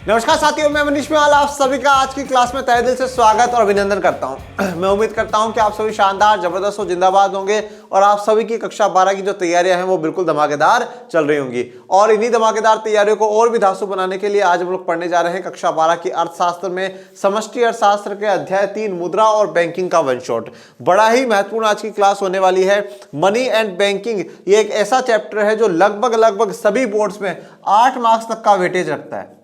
नमस्कार साथियों, मैं मनीष मेवाल आप सभी का आज की क्लास में तहे दिल से स्वागत और अभिनंदन करता हूं। मैं उम्मीद करता हूं कि आप सभी शानदार, जबरदस्त और जिंदाबाद होंगे और आप सभी की कक्षा 12 की जो तैयारियां हैं वो बिल्कुल धमाकेदार चल रही होंगी। और इन्हीं धमाकेदार तैयारियों को और भी धांसू बनाने के लिए आज हम लोग पढ़ने जा रहे हैं कक्षा 12 की अर्थशास्त्र में समष्टि अर्थशास्त्र के अध्याय 3 मुद्रा और बैंकिंग का वन शॉट। बड़ा ही महत्वपूर्ण आज की क्लास होने वाली है। मनी एंड बैंकिंग ये एक ऐसा चैप्टर है जो लगभग सभी बोर्ड्स में 8 मार्क्स तक का वेटेज रखता है।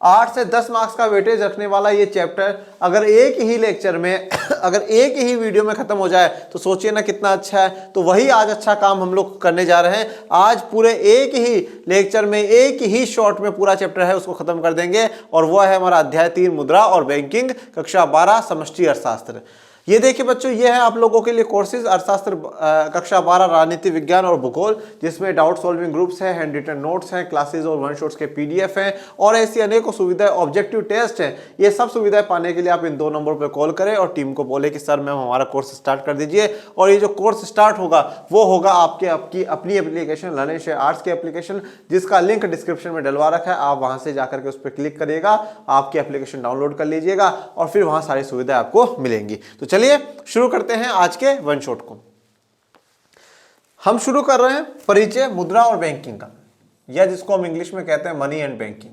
8 से 10 मार्क्स का वेटेज रखने वाला ये चैप्टर अगर एक ही लेक्चर में अगर एक ही वीडियो में खत्म हो जाए तो सोचिए ना कितना अच्छा है। तो वही आज अच्छा काम हम लोग करने जा रहे हैं। आज पूरे एक ही लेक्चर में, एक ही शॉट में पूरा चैप्टर है उसको खत्म कर देंगे और वो है हमारा अध्याय 3 मुद्रा और बैंकिंग, कक्षा 12 समष्टि अर्थशास्त्र। ये देखिए बच्चों, ये है आप लोगों के लिए कोर्सेज अर्थशास्त्र कक्षा 12 राजनीति विज्ञान और भूगोल, जिसमें डाउट सॉल्विंग ग्रुप्स हैं, हैंड रिटन नोट्स हैं, क्लासेज और वन शॉट्स के पीडीएफ हैं और ऐसी अनेकों सुविधाएं, ऑब्जेक्टिव टेस्ट हैं। ये सब सुविधाएं पाने के लिए आप इन 2 नंबर पर कॉल करें और टीम को बोले कि सर मैम हमारा कोर्स स्टार्ट कर दीजिए। और ये जो कोर्स स्टार्ट होगा वो होगा आपकी अपनी एप्लीकेशन लर्निंग आर्ट्स की एप्लीकेशन, जिसका लिंक डिस्क्रिप्शन में डलवा रखा है। आप वहां से जाकर के उस पर क्लिक करिएगा, आपकी एप्लीकेशन डाउनलोड कर लीजिएगा और फिर वहां सारी सुविधाएं आपको मिलेंगी। तो चलिए शुरू करते हैं आज के वन शॉट को। हम शुरू कर रहे हैं परिचय मुद्रा और बैंकिंग का, या जिसको हम इंग्लिश में कहते हैं मनी एंड बैंकिंग।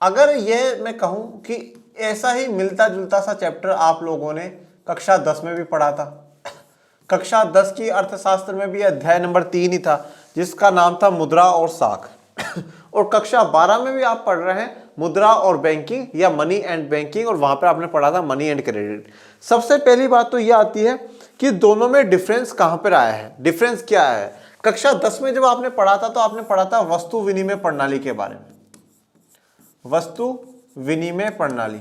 अगर यह मैं कहूं कि ऐसा ही मिलता जुलता सा चैप्टर आप लोगों ने कक्षा 10 में भी पढ़ा था। कक्षा 10 की अर्थशास्त्र में भी अध्याय नंबर 3 ही था, जिसका नाम था मुद्रा और साख। और कक्षा 12 में भी आप पढ़ रहे हैं मुद्रा और बैंकिंग या मनी एंड बैंकिंग, और वहां पर आपने पढ़ा था मनी एंड क्रेडिट। सबसे पहली बात तो यह आती है कि दोनों में डिफरेंस कहां पर आया है, डिफरेंस क्या है। कक्षा 10 में जब आपने पढ़ा था तो आपने पढ़ा था वस्तु विनिमय प्रणाली के बारे में, वस्तु विनिमय प्रणाली।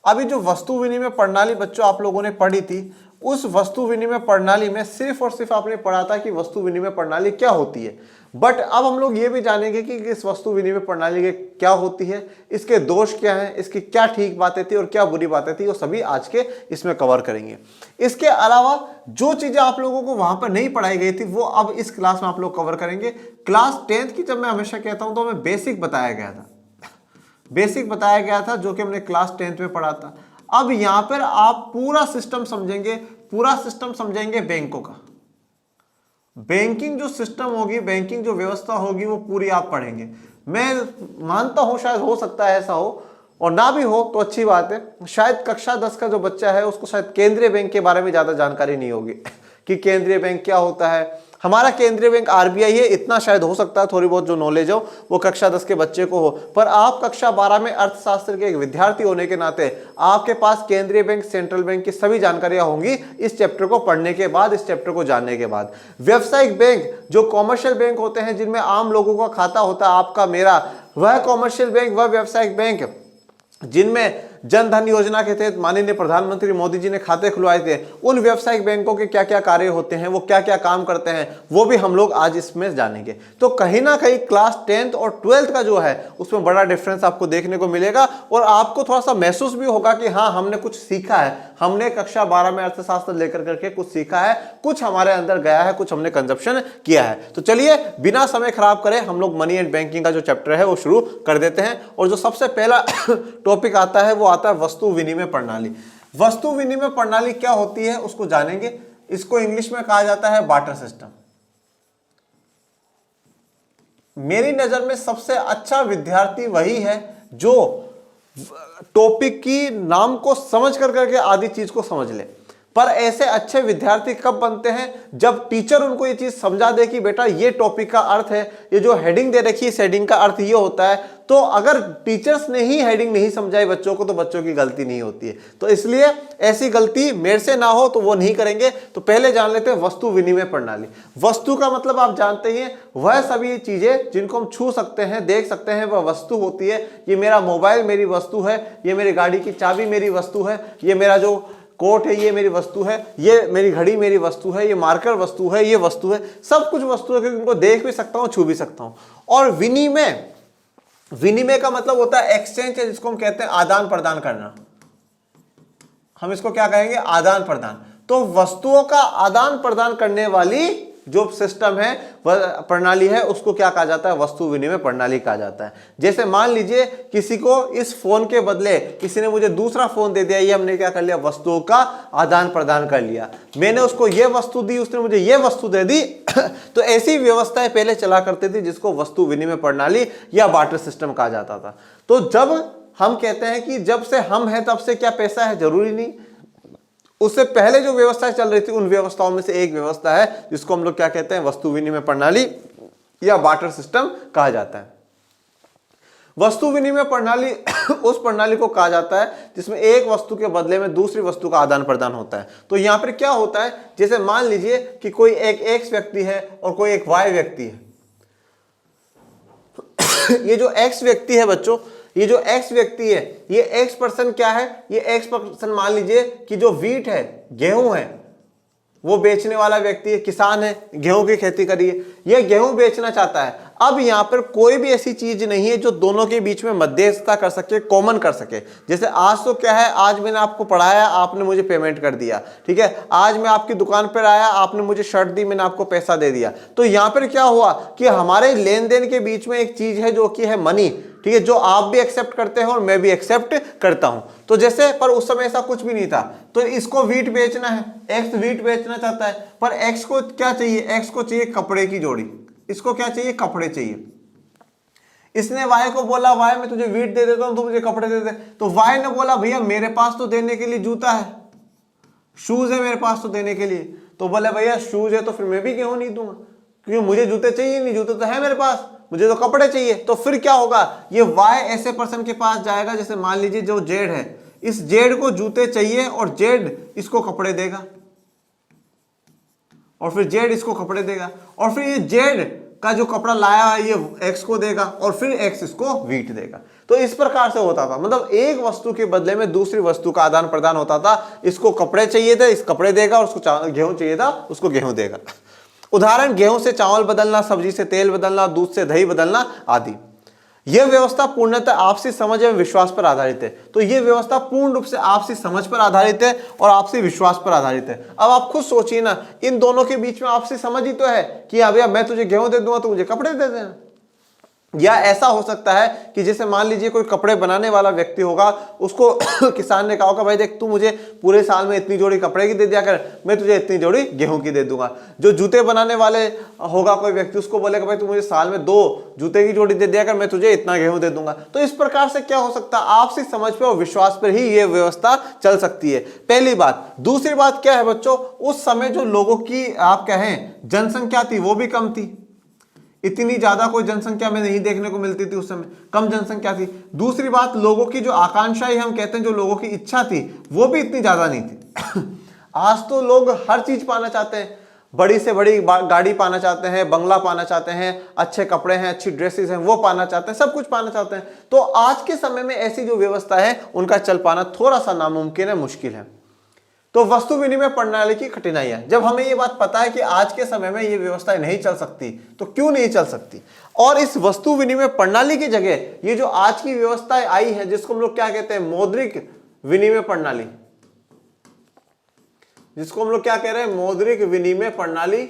अभी जो वस्तु विनिमय प्रणाली बच्चों आप लोगों ने पढ़ी थी, उस वस्तु विनिमय प्रणाली में सिर्फ और सिर्फ आपने पढ़ा था कि वस्तु विनिमय प्रणाली क्या होती है। बट अब हम लोग ये भी जानेंगे कि इस वस्तु विनिमय प्रणाली के क्या होती है, इसके दोष क्या हैं, इसकी क्या ठीक बातें थी और क्या बुरी बातें थी, वो सभी आज के इसमें कवर करेंगे। इसके अलावा जो चीजें आप लोगों को वहां पर नहीं पढ़ाई गई थी वो अब इस क्लास में आप लोग कवर करेंगे। क्लास 10th की जब मैं हमेशा कहता हूं तो हमें बेसिक बताया गया था, बेसिक बताया गया था जो कि हमने क्लास 10th में पढ़ा था। अब यहां पर आप पूरा सिस्टम समझेंगे, पूरा सिस्टम समझेंगे बैंकों का। बैंकिंग जो सिस्टम होगी, बैंकिंग जो व्यवस्था होगी वो पूरी आप पढ़ेंगे। मैं मानता हूं शायद हो सकता है ऐसा हो, और ना भी हो तो अच्छी बात है। शायद कक्षा 10 का जो बच्चा है उसको शायद केंद्रीय बैंक के बारे में ज्यादा जानकारी नहीं होगी कि केंद्रीय बैंक क्या होता है। हमारा केंद्रीय बैंक आरबीआई है, इतना शायद हो सकता है थोड़ी बहुत जो नॉलेज हो वो कक्षा 10 के बच्चे को हो। पर आप कक्षा 12 में अर्थशास्त्र के एक विद्यार्थी होने के नाते आपके पास केंद्रीय बैंक, सेंट्रल बैंक की सभी जानकारियां होंगी इस चैप्टर को पढ़ने के बाद, इस चैप्टर को जानने के बाद। व्यावसायिक बैंक जो कॉमर्शियल बैंक होते हैं, जिनमें आम लोगों का खाता होता है, आपका मेरा, वह कॉमर्शियल बैंक, वह व्यावसायिक बैंक जिनमें जन धन योजना के तहत माननीय प्रधानमंत्री मोदी जी ने खाते खुलवाए थे, उन व्यावसायिक बैंकों के क्या क्या कार्य होते हैं, वो क्या क्या काम करते हैं, वो भी हम लोग आज इसमें जानेंगे। तो कहीं ना कहीं क्लास 10th और 12th का जो है उसमें बड़ा डिफरेंस आपको देखने को मिलेगा और आपको थोड़ा सा महसूस भी होगा कि हाँ हमने कुछ सीखा है, हमने कक्षा 12 में अर्थशास्त्र लेकर करके कुछ सीखा है, कुछ हमारे अंदर गया है, कुछ हमने कंजप्शन किया है। तो चलिए बिना समय खराब करे हम लोग मनी एंड बैंकिंग का जो चैप्टर है वो शुरू कर देते हैं। और जो सबसे पहला टॉपिक आता है वो आता है वस्तु विनिमय प्रणाली। वस्तु विनिमय प्रणाली क्या होती है उसको जानेंगे। इसको इंग्लिश में कहा जाता है बार्टर सिस्टम। मेरी नजर में सबसे अच्छा विद्यार्थी वही है जो टॉपिक की नाम को समझ कर करके आधी चीज को समझ ले। पर ऐसे अच्छे विद्यार्थी कब बनते हैं, जब टीचर उनको ये चीज समझा दे कि बेटा ये टॉपिक का अर्थ है, ये जो हेडिंग दे रखी है इस हेडिंग का अर्थ ये होता है। तो अगर टीचर्स ने ही हेडिंग नहीं समझाई बच्चों को तो बच्चों की गलती नहीं होती है। तो इसलिए ऐसी गलती मेरे से ना हो तो वो नहीं करेंगे। तो पहले जान लेते हैं वस्तु विनिमय प्रणाली। वस्तु का मतलब आप जानते ही हैं, वह सभी चीजें जिनको हम छू सकते हैं, देख सकते हैं, वह वस्तु होती है। ये मेरा मोबाइल मेरी वस्तु है, ये मेरी गाड़ी की चाबी मेरी वस्तु है, ये मेरा जो कोट है ये मेरी वस्तु है, ये मेरी घड़ी मेरी वस्तु है, ये मार्कर वस्तु है, ये वस्तु है, सब कुछ वस्तु है क्योंकि उनको देख भी सकता हूं, छू भी सकता हूं। और विनिमय, विनिमय का मतलब होता है एक्सचेंज है, जिसको हम कहते हैं आदान प्रदान करना। हम इसको क्या कहेंगे, आदान प्रदान। तो वस्तुओं का आदान प्रदान करने वाली जो सिस्टम है, वह प्रणाली है, उसको क्या कहा जाता है? वस्तु विनिमय प्रणाली कहा जाता है। जैसे मान लीजिए किसी को इस फोन के बदले किसी ने मुझे दूसरा फोन दे दिया, ये हमने क्या कर लिया? वस्तुओं का आदान प्रदान कर लिया। मैंने उसको ये वस्तु दी, उसने मुझे ये वस्तु दे दी। तो ऐसी व्यवस्थाएं पहले चला करती थी जिसको वस्तु विनिमय प्रणाली या बार्टर सिस्टम कहा जाता था। तो जब हम कहते हैं कि जब से हम हैं तब से क्या पैसा है? जरूरी नहीं। उससे पहले जो व्यवस्थाएं चल रही थी उन व्यवस्थाओं में से एक व्यवस्था है जिसको हम लोग क्या कहते हैं? वस्तु विनिमय प्रणाली या बार्टर सिस्टम कहा जाता है। वस्तु विनिमय प्रणाली उस प्रणाली को कहा जाता है जिसमें एक वस्तु के बदले में दूसरी वस्तु का आदान प्रदान होता है। तो यहां पर क्या होता है, जैसे मान लीजिए कि कोई एक एक्स व्यक्ति है और कोई एक वाई व्यक्ति है। ये जो एक्स व्यक्ति है बच्चों, ये जो एक्स व्यक्ति है, ये एक्स पर्सन क्या है? ये एक्स पर्सन मान लीजिए कि जो वीट है, गेहूं है, वो बेचने वाला व्यक्ति है, किसान है, गेहूं की खेती करिए, ये गेहूं बेचना चाहता है। अब यहां पर कोई भी ऐसी चीज नहीं है जो दोनों के बीच में मध्यस्थता कर सके, कॉमन कर सके। जैसे आज तो क्या है, आज मैंने आपको पढ़ाया, आपने मुझे पेमेंट कर दिया, ठीक है। आज मैं आपकी दुकान पर आया, आपने मुझे शर्ट दी, मैंने आपको पैसा दे दिया। तो यहां पर क्या हुआ कि हमारे लेन देन के बीच में एक चीज है जो कि है मनी, ठीक है, जो आप भी एक्सेप्ट करते हैं और मैं भी एक्सेप्ट करता हूं। तो जैसे पर उस समय ऐसा कुछ भी नहीं था, तो इसको वीट बेचना है, एक्स वीट बेचना चाहता है, पर एक्स को क्या चाहिए? एक्स को चाहिए कपड़े की जोड़ी, इसको क्या चाहिए? कपड़े चाहिए। इसने वाई को बोला, वाई मैं तुझे वीट दे देता हूं, तू मुझे कपड़े दे दे। तो वाई ने बोला, भैया मेरे पास तो देने के लिए जूता है, शूज है मेरे पास तो देने के लिए। तो बोले भैया शूज है तो फिर मैं भी गेहूं नहीं दूंगा, क्योंकि मुझे जूते चाहिए नहीं, जूते तो है मेरे पास, मुझे तो कपड़े चाहिए। तो फिर क्या होगा, ये वाई ऐसे पर्सन के पास जाएगा, जैसे मान लीजिए जो जेड है, इस जेड को जूते चाहिए और जेड इसको कपड़े देगा, और फिर जेड इसको कपड़े देगा, और फिर ये जेड का जो कपड़ा लाया है ये एक्स को देगा, और फिर एक्स इसको वीट देगा। तो इस प्रकार से होता था, मतलब एक वस्तु के बदले में दूसरी वस्तु का आदान प्रदान होता था। इसको कपड़े चाहिए थे, इस कपड़े देगा, और उसको गेहूं चाहिए था, उसको गेहूं देगा। उदाहरण, गेहूं से चावल बदलना, सब्जी से तेल बदलना, दूध से दही बदलना आदि। यह व्यवस्था पूर्णतः आपसी समझ एवं विश्वास पर आधारित है। तो यह व्यवस्था पूर्ण रूप से आपसी समझ पर आधारित है और आपसी विश्वास पर आधारित है। अब आप खुद सोचिए ना, इन दोनों के बीच में आपसी समझ ही तो है कि हाँ भैया मैं तुझे गेहूं दे दूंगा तो मुझे कपड़े दे देना। या ऐसा हो सकता है कि जैसे मान लीजिए कोई कपड़े बनाने वाला व्यक्ति होगा, उसको किसान ने कहा होगा, भाई देख तू मुझे पूरे साल में इतनी जोड़ी कपड़े की दे दिया कर, मैं तुझे इतनी जोड़ी गेहूं की दे दूंगा। जो जूते बनाने वाले होगा कोई व्यक्ति, उसको बोलेगा भाई तू मुझे साल में 2 जूते की जोड़ी दे दिया कर, मैं तुझे इतना गेहूं दे दूंगा। तो इस प्रकार से क्या हो सकता है, आपसी समझ पर और विश्वास पर ही यह व्यवस्था चल सकती है। पहली बात। दूसरी बात क्या है बच्चों, उस समय जो लोगों की आप कहें जनसंख्या थी वो भी कम थी, इतनी ज्यादा कोई जनसंख्या में नहीं देखने को मिलती थी, उस समय कम जनसंख्या थी। दूसरी बात, लोगों की जो आकांक्षाएं हम कहते हैं, जो लोगों की इच्छा थी वो भी इतनी ज्यादा नहीं थी। आज तो लोग हर चीज पाना चाहते हैं, बड़ी से बड़ी गाड़ी पाना चाहते हैं, बंगला पाना चाहते हैं, अच्छे कपड़े हैं, अच्छी ड्रेसेस हैं वो पाना चाहते हैं, सब कुछ पाना चाहते हैं। तो आज के समय में ऐसी जो व्यवस्था है उनका चल पाना थोड़ा सा नामुमकिन है, मुश्किल है। तो वस्तु विनिमय प्रणाली की कठिनाइयां, जब हमें ये बात पता है कि आज के समय में ये व्यवस्थाएं नहीं चल सकती, तो क्यों नहीं चल सकती, और इस वस्तु विनिमय प्रणाली की जगह ये जो आज की व्यवस्थाएं आई है जिसको हम लोग क्या कहते हैं, मौद्रिक विनिमय प्रणाली, जिसको हम लोग क्या कह रहे हैं, मौद्रिक विनिमय प्रणाली,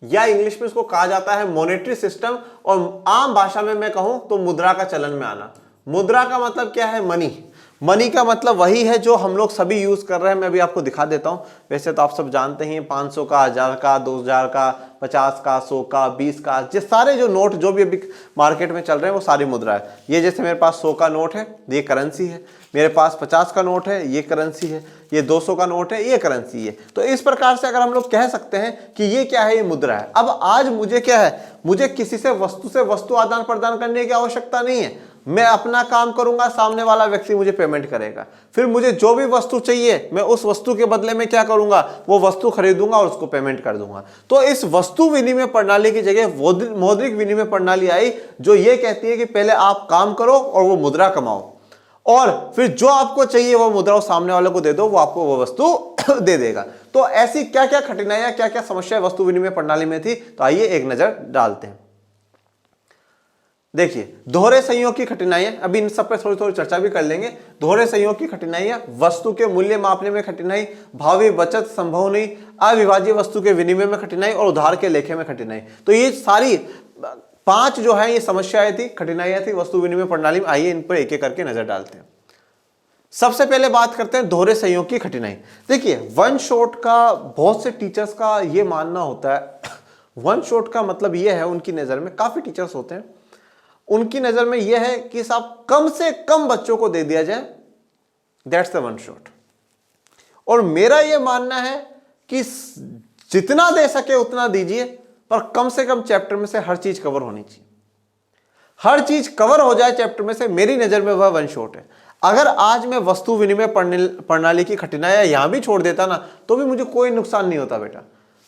या इंग्लिश में इसको कहा जाता है मॉनेटरी सिस्टम, और आम भाषा में मैं कहूं तो मुद्रा का चलन में आना। मुद्रा का मतलब क्या है, मनी। मनी का मतलब वही है जो हम लोग सभी यूज कर रहे हैं। मैं भी आपको दिखा देता हूं। वैसे तो आप सब जानते ही 500 का, 1000 का, 2000 का, 50 का, 100 का, 20 का, ये सारे जो नोट जो भी अभी मार्केट में चल रहे हैं वो सारी मुद्रा है। ये जैसे मेरे पास 100 का नोट है, ये करेंसी है। मेरे पास 50 का नोट है, ये करेंसी है। ये 200 का नोट है, ये करेंसी है। तो इस प्रकार से अगर हम लोग कह सकते हैं कि ये क्या है, ये मुद्रा है। अब आज मुझे क्या है, मुझे किसी से वस्तु आदान प्रदान करने की आवश्यकता नहीं है। मैं अपना काम करूंगा, सामने वाला व्यक्ति मुझे पेमेंट करेगा, फिर मुझे जो भी वस्तु चाहिए मैं उस वस्तु के बदले में क्या करूंगा, वो वस्तु खरीदूंगा और उसको पेमेंट कर दूंगा। तो इस वस्तु विनिमय प्रणाली की जगह मौद्रिक विनिमय प्रणाली आई, जो ये कहती है कि पहले आप काम करो और वो मुद्रा कमाओ, और फिर जो आपको चाहिए वो मुद्रा सामने वाले को दे दो, वो आपको वो वस्तु दे देगा। तो ऐसी क्या क्या कठिनाइयां, क्या क्या समस्या वस्तु विनिमय प्रणाली में थी, तो आइए एक नजर डालते हैं। देखिए दोहरे संयोग की कठिनाइयां, अभी इन सब पे थोड़ी थोड़ी चर्चा भी कर लेंगे। दोहरे संयोग की कठिनाइयां, वस्तु के मूल्य मापने में कठिनाई, भावी बचत संभव नहीं, अविभाज्य वस्तु के विनिमय में कठिनाई और उधार के लेखे में कठिनाई। तो ये सारी 5 जो है ये समस्याएं थी, कठिनाइयां थी वस्तु विनिमय प्रणाली में। आइए इन पर एक एक करके नजर डालते हैं। सबसे पहले बात करते हैं दोहरे संयोग की कठिनाई। देखिए वन शॉट का बहुत से टीचर्स का ये मानना होता है, वन शॉट का मतलब ये है उनकी नजर में, काफी टीचर्स होते हैं उनकी नजर में यह है कि साहब कम से कम बच्चों को दे दिया जाए, दैट्स द वन शॉट। और मेरा यह मानना है कि जितना दे सके उतना दीजिए, पर कम से कम चैप्टर में से हर चीज कवर होनी चाहिए। हर चीज कवर हो जाए चैप्टर में से, मेरी नजर में वह वन शॉट है। अगर आज मैं वस्तु विनिमय प्रणाली की कठिनाइयां यहां भी छोड़ देता ना तो भी मुझे कोई नुकसान नहीं होता बेटा।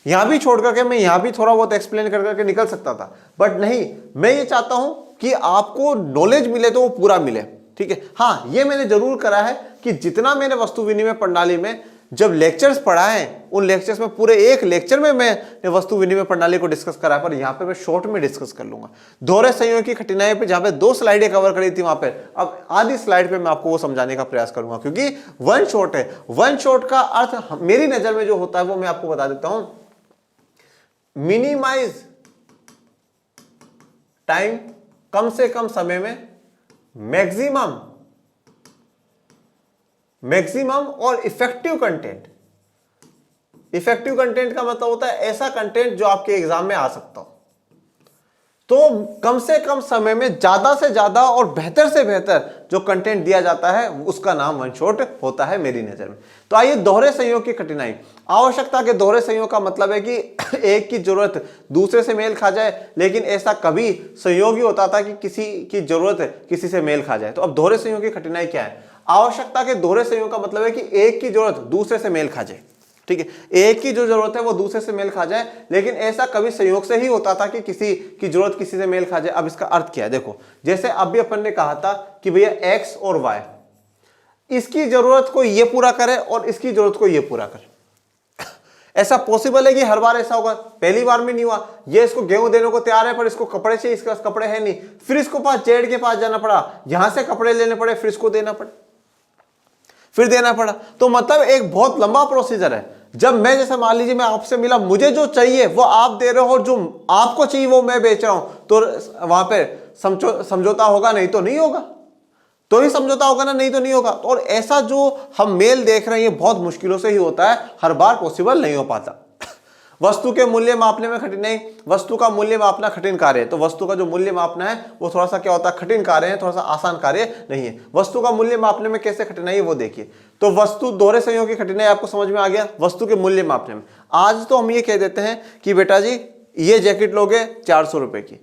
यहां भी छोड़ करके मैं यहां भी थोड़ा बहुत एक्सप्लेन कर करके निकल सकता था, बट नहीं, मैं ये चाहता हूं कि आपको नॉलेज मिले तो वो पूरा मिले। ठीक है, हाँ ये मैंने जरूर करा है कि जितना मैंने वस्तु विनिमय प्रणाली में जब लेक्चर्स पढ़ाए उन लेक्चर्स में पूरे एक लेक्चर में मैं वस्तु विनिमय प्रणाली को डिस्कस करा, पर यहां पे मैं शॉर्ट में डिस्कस कर लूंगा। दोहरे संयोग की कठिनाई पे जहां पे 2 स्लाइडें कवर करी थी वहां पे अब आधी स्लाइड पे मैं आपको वो समझाने का प्रयास करूंगा, क्योंकि वन शॉट है। वन शॉट का अर्थ मेरी नजर में जो होता है वो मैं आपको बता देता हूं, मिनिमाइज टाइम, कम से कम समय में मैक्सिमम और इफेक्टिव कंटेंट। इफेक्टिव कंटेंट का मतलब होता है ऐसा कंटेंट जो आपके एग्जाम में आ सकता हो। तो कम से कम समय में ज्यादा से ज्यादा और बेहतर से बेहतर जो कंटेंट दिया जाता है उसका नाम वन शॉट होता है मेरी नजर में। तो आइए दोहरे संयोग की कठिनाई। आवश्यकता के दोहरे संयोग का मतलब है कि एक की जरूरत दूसरे से मेल खा जाए, लेकिन ऐसा कभी संयोग ही होता था कि किसी की जरूरत किसी से मेल खा जाए। तो अब दोहरे संयोग की कठिनाई क्या है? आवश्यकता के दोहरे संयोग का मतलब है कि एक की जरूरत दूसरे से मेल खा जाए। ठीक है, एक की जो जरूरत है वो दूसरे से मेल खा जाए, लेकिन ऐसा कभी संयोग से ही होता था कि किसी की जरूरत किसी से मेल खा जाए। अब इसका अर्थ क्या है देखो, जैसे अभी अपन ने कहा था कि भैया एक्स और वाई, इसकी जरूरत को ये पूरा करे और इसकी जरूरत को ये पूरा करे। ऐसा पॉसिबल है कि हर बार ऐसा होगा? पहली बार में नहीं हुआ। ये इसको गेहूं देने को तैयार है पर इसको कपड़े चाहिए, इसके पास कपड़े है नहीं, फिर इसको पास जेड के पास जाना पड़ा, यहां से कपड़े लेने पड़े, फिर इसको देना पड़ा, फिर देना पड़ा। तो मतलब एक बहुत लंबा प्रोसीजर है। जब मैं जैसे मान लीजिए मैं आपसे मिला, मुझे जो चाहिए वो आप दे रहे हो और जो आपको चाहिए वो मैं बेच रहा हूं, तो वहां पे समझौता होगा, नहीं तो नहीं होगा। तो ही समझौता होगा ना, नहीं तो नहीं होगा। और ऐसा जो हम मेल देख रहे हैं ये बहुत मुश्किलों से ही होता है, हर बार पॉसिबल नहीं हो पाता। वस्तु के मूल्य मापने में कठिनाई। वस्तु का मूल्य मापना कठिन कार्य है। तो वस्तु का जो मूल्य मापना है वो थोड़ा सा क्या होता है, कठिन कार्य है, थोड़ा सा आसान कार्य नहीं है। वस्तु का मूल्य मापने में कैसे कठिनाई है वो देखिए। तो वस्तु दोहरे संयोग की कठिनाई आपको समझ में आ गया। वस्तु के मूल्य मापने में आज तो हम ये कह देते हैं कि बेटा जी ये जैकेट लोगे 400 रुपए की,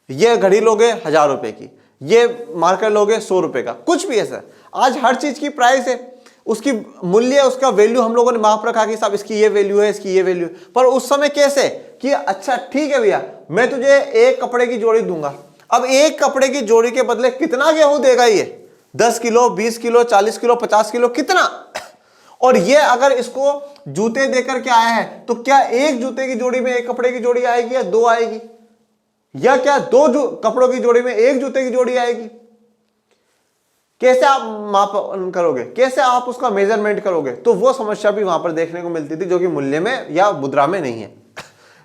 ये घड़ी लोगे 1000 रुपए की, ये मार्कर लोगे 100 रुपए का, कुछ भी है सर। आज हर चीज की प्राइस है, उसकी मूल्य, उसका वैल्यू हम लोगों ने माप रखा कि साहब इसकी ये वैल्यू है, इसकी ये वैल्यू है। पर उस समय कैसे कि अच्छा ठीक है भैया मैं तुझे एक कपड़े की जोड़ी दूंगा। अब एक कपड़े की जोड़ी के बदले कितना गेहूं देगा ये? 10 किलो, 20 किलो, 40 किलो, 50 किलो, कितना? और ये अगर इसको जूते देकर के आया है तो क्या एक जूते की जोड़ी में एक कपड़े की जोड़ी आएगी या 2 आएगी, या क्या 2 कपड़ों की जोड़ी में एक जूते की जोड़ी आएगी? कैसे आप माप करोगे, कैसे आप उसका मेजरमेंट करोगे? तो वो समस्या भी वहां पर देखने को मिलती थी, जो कि मूल्य में या मुद्रा में नहीं है।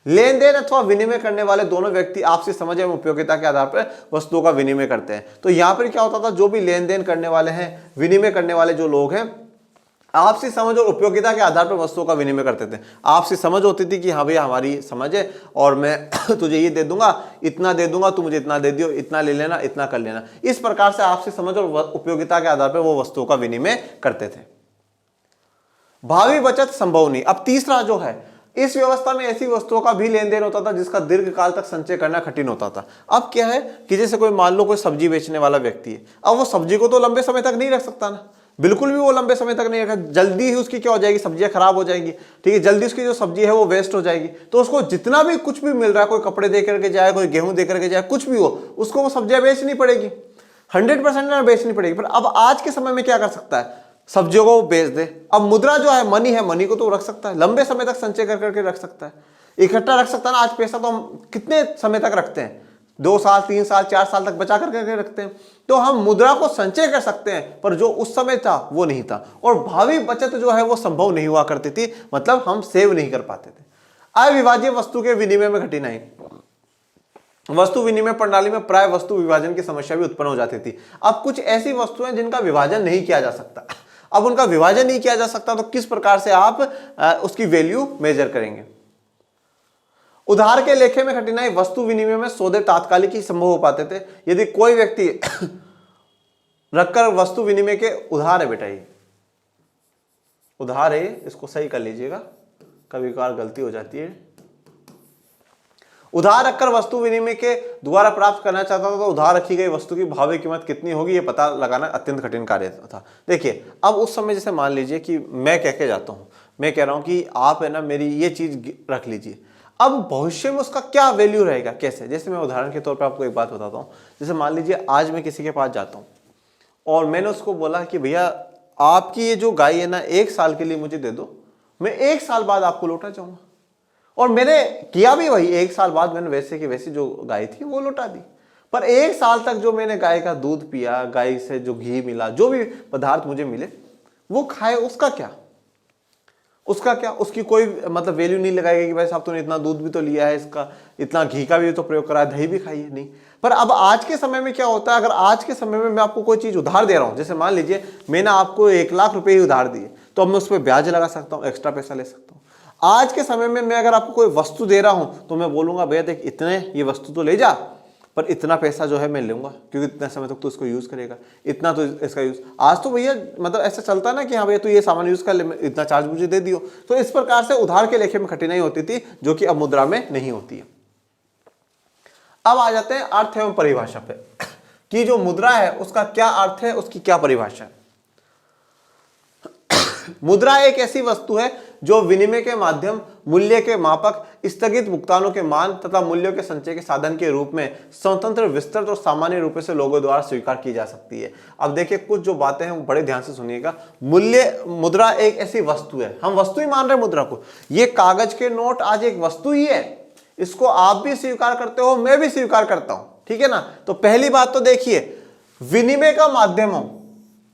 लेन देन अथवा विनिमय करने वाले दोनों व्यक्ति आपसी समझ एवं उपयोगिता के आधार पर वस्तुओं का विनिमय करते हैं। तो यहां पर क्या होता था, जो भी लेन देन करने वाले हैं, विनिमय करने वाले जो लोग हैं, आपसी समझ और उपयोगिता के आधार पर वस्तुओं का विनिमय करते थे। आपसी समझ होती थी कि हाँ भैया हमारी समझ है और मैं तुझे ये दे दूंगा, इतना दे दूंगा, तू मुझे इतना दे दियो, इतना ले लेना, इतना कर लेना। इस प्रकार से आपसी समझ और उपयोगिता के आधार पर वो वस्तुओं का विनिमय करते थे। भावी बचत संभव नहीं। अब तीसरा जो है, इस व्यवस्था में ऐसी वस्तुओं का भी लेन देन होता था जिसका दीर्घ काल तक संचय करना कठिन होता था। अब क्या है कि जैसे कोई मान लो कोई सब्जी बेचने वाला व्यक्ति है, अब वो सब्जी को तो लंबे समय तक नहीं रख सकता ना, बिल्कुल भी वो लंबे समय तक नहीं रखा, जल्दी ही उसकी क्या हो जाएगी, सब्जियां खराब हो जाएंगी। ठीक है, जल्दी उसकी जो सब्जी है वो वेस्ट हो जाएगी। तो उसको जितना भी कुछ भी मिल रहा है, कोई कपड़े दे करके जाए, कोई गेहूं दे करके जाए, कुछ भी हो, उसको वो सब्जियां बेचनी पड़ेगी, 100% ना बेचनी पड़ेगी। पर अब आज के समय में क्या कर सकता है, सब्जियों को बेच दे। अब मुद्रा जो है, मनी है, मनी को तो रख सकता है, लंबे समय तक संचय कर करके रख सकता है, इकट्ठा रख सकता है ना। आज पैसा तो हम कितने समय तक रखते हैं, 2 साल 3 साल 4 साल तक बचा करके रखते हैं। तो हम मुद्रा को संचय कर सकते हैं, पर जो उस समय था वो नहीं था, और भावी बचत जो है वो संभव नहीं हुआ करती थी, मतलब हम सेव नहीं कर पाते थे। अविभाज्य वस्तु के विनिमय में कठिनाई। वस्तु विनिमय प्रणाली में प्राय वस्तु विभाजन की समस्या भी उत्पन्न हो जाती थी। अब कुछ ऐसी वस्तुएं जिनका विभाजन नहीं किया जा सकता, अब उनका विभाजन नहीं किया जा सकता, तो किस प्रकार से आप उसकी वैल्यू मेजर करेंगे। उधार के लेखे में कठिनाई। वस्तु विनिमय में सौदे तात्कालिक ही संभव हो पाते थे। यदि कोई व्यक्ति रखकर वस्तु विनिमय के उधार है, बेटा ये उधार है, इसको सही कर लीजिएगा, कभी कभार गलती हो जाती है। उधार रखकर वस्तु विनिमय के द्वारा प्राप्त करना चाहता था तो उधार रखी गई वस्तु की भावी कीमत कितनी होगी ये पता लगाना अत्यंत कठिन कार्य था। देखिए अब उस समय जैसे मान लीजिए कि मैं कह के जाता हूं, मैं कह रहा हूं कि आप है ना मेरी ये चीज रख लीजिए, अब भविष्य में उसका क्या वैल्यू रहेगा, कैसे। जैसे मैं उदाहरण के तौर पर आपको एक बात बताता हूँ। जैसे मान लीजिए आज मैं किसी के पास जाता हूँ और मैंने उसको बोला कि भैया आपकी ये जो गाय है ना 1 साल के लिए मुझे दे दो, मैं 1 साल बाद आपको लौटा जाऊंगा। और मैंने किया भी वही, 1 साल बाद मैंने वैसे की वैसी जो गाय थी वो लौटा दी। पर 1 साल तक जो मैंने गाय का दूध पिया, गाय से जो घी मिला, जो भी पदार्थ मुझे मिले वो खाए, उसका क्या, उसका क्या, उसकी कोई मतलब वैल्यू नहीं लगाएगी कि भाई साहब तूने इतना दूध भी तो लिया है, इसका इतना घी का भी तो प्रयोग करा है, दही भी खाई है, नहीं। पर अब आज के समय में क्या होता है, अगर आज के समय में मैं आपको कोई चीज उधार दे रहा हूं, जैसे मान लीजिए मैंने आपको 1 लाख रुपए ही उधार दिए, तो अब मैं उस पर ब्याज लगा सकता हूँ, एक्स्ट्रा पैसा ले सकता हूँ। आज के समय में मैं अगर आपको कोई वस्तु दे रहा हूं तो मैं बोलूंगा भैया देख इतने ये वस्तु तो ले जा, पर इतना पैसा जो है मैं लूंगा क्योंकि इतने समय तक तो इसको यूज करेगा, इतना तो इसका यूज। आज तो भैया मतलब ऐसा चलता ना कि हाँ भैया तू ये सामान यूज कर ले, इतना चार्ज मुझे दे दियो। तो इस प्रकार से उधार के लेखे में कठिनाई होती थी जो कि अब मुद्रा में नहीं होती है। अब आ जाते हैं अर्थ एवं परिभाषा पे कि जो मुद्रा है उसका क्या अर्थ है, उसकी क्या परिभाषा है। मुद्रा एक ऐसी वस्तु है जो विनिमय के माध्यम, मूल्य के मापक, स्थगित भुगतानों के मान तथा मूल्यों के संचय के साधन के रूप में स्वतंत्र, विस्तृत और सामान्य रूप से लोगों द्वारा स्वीकार की जा सकती है। अब देखिए कुछ जो बातें हैं वो बड़े ध्यान से सुनिएगा। मुद्रा एक ऐसी वस्तु है, हम वस्तु ही मान रहे हैं मुद्रा को। ये कागज के नोट आज एक वस्तु ही है, इसको आप भी स्वीकार करते हो, मैं भी स्वीकार करता हूं, ठीक है ना। तो पहली बात तो देखिए विनिमय का माध्यम हो,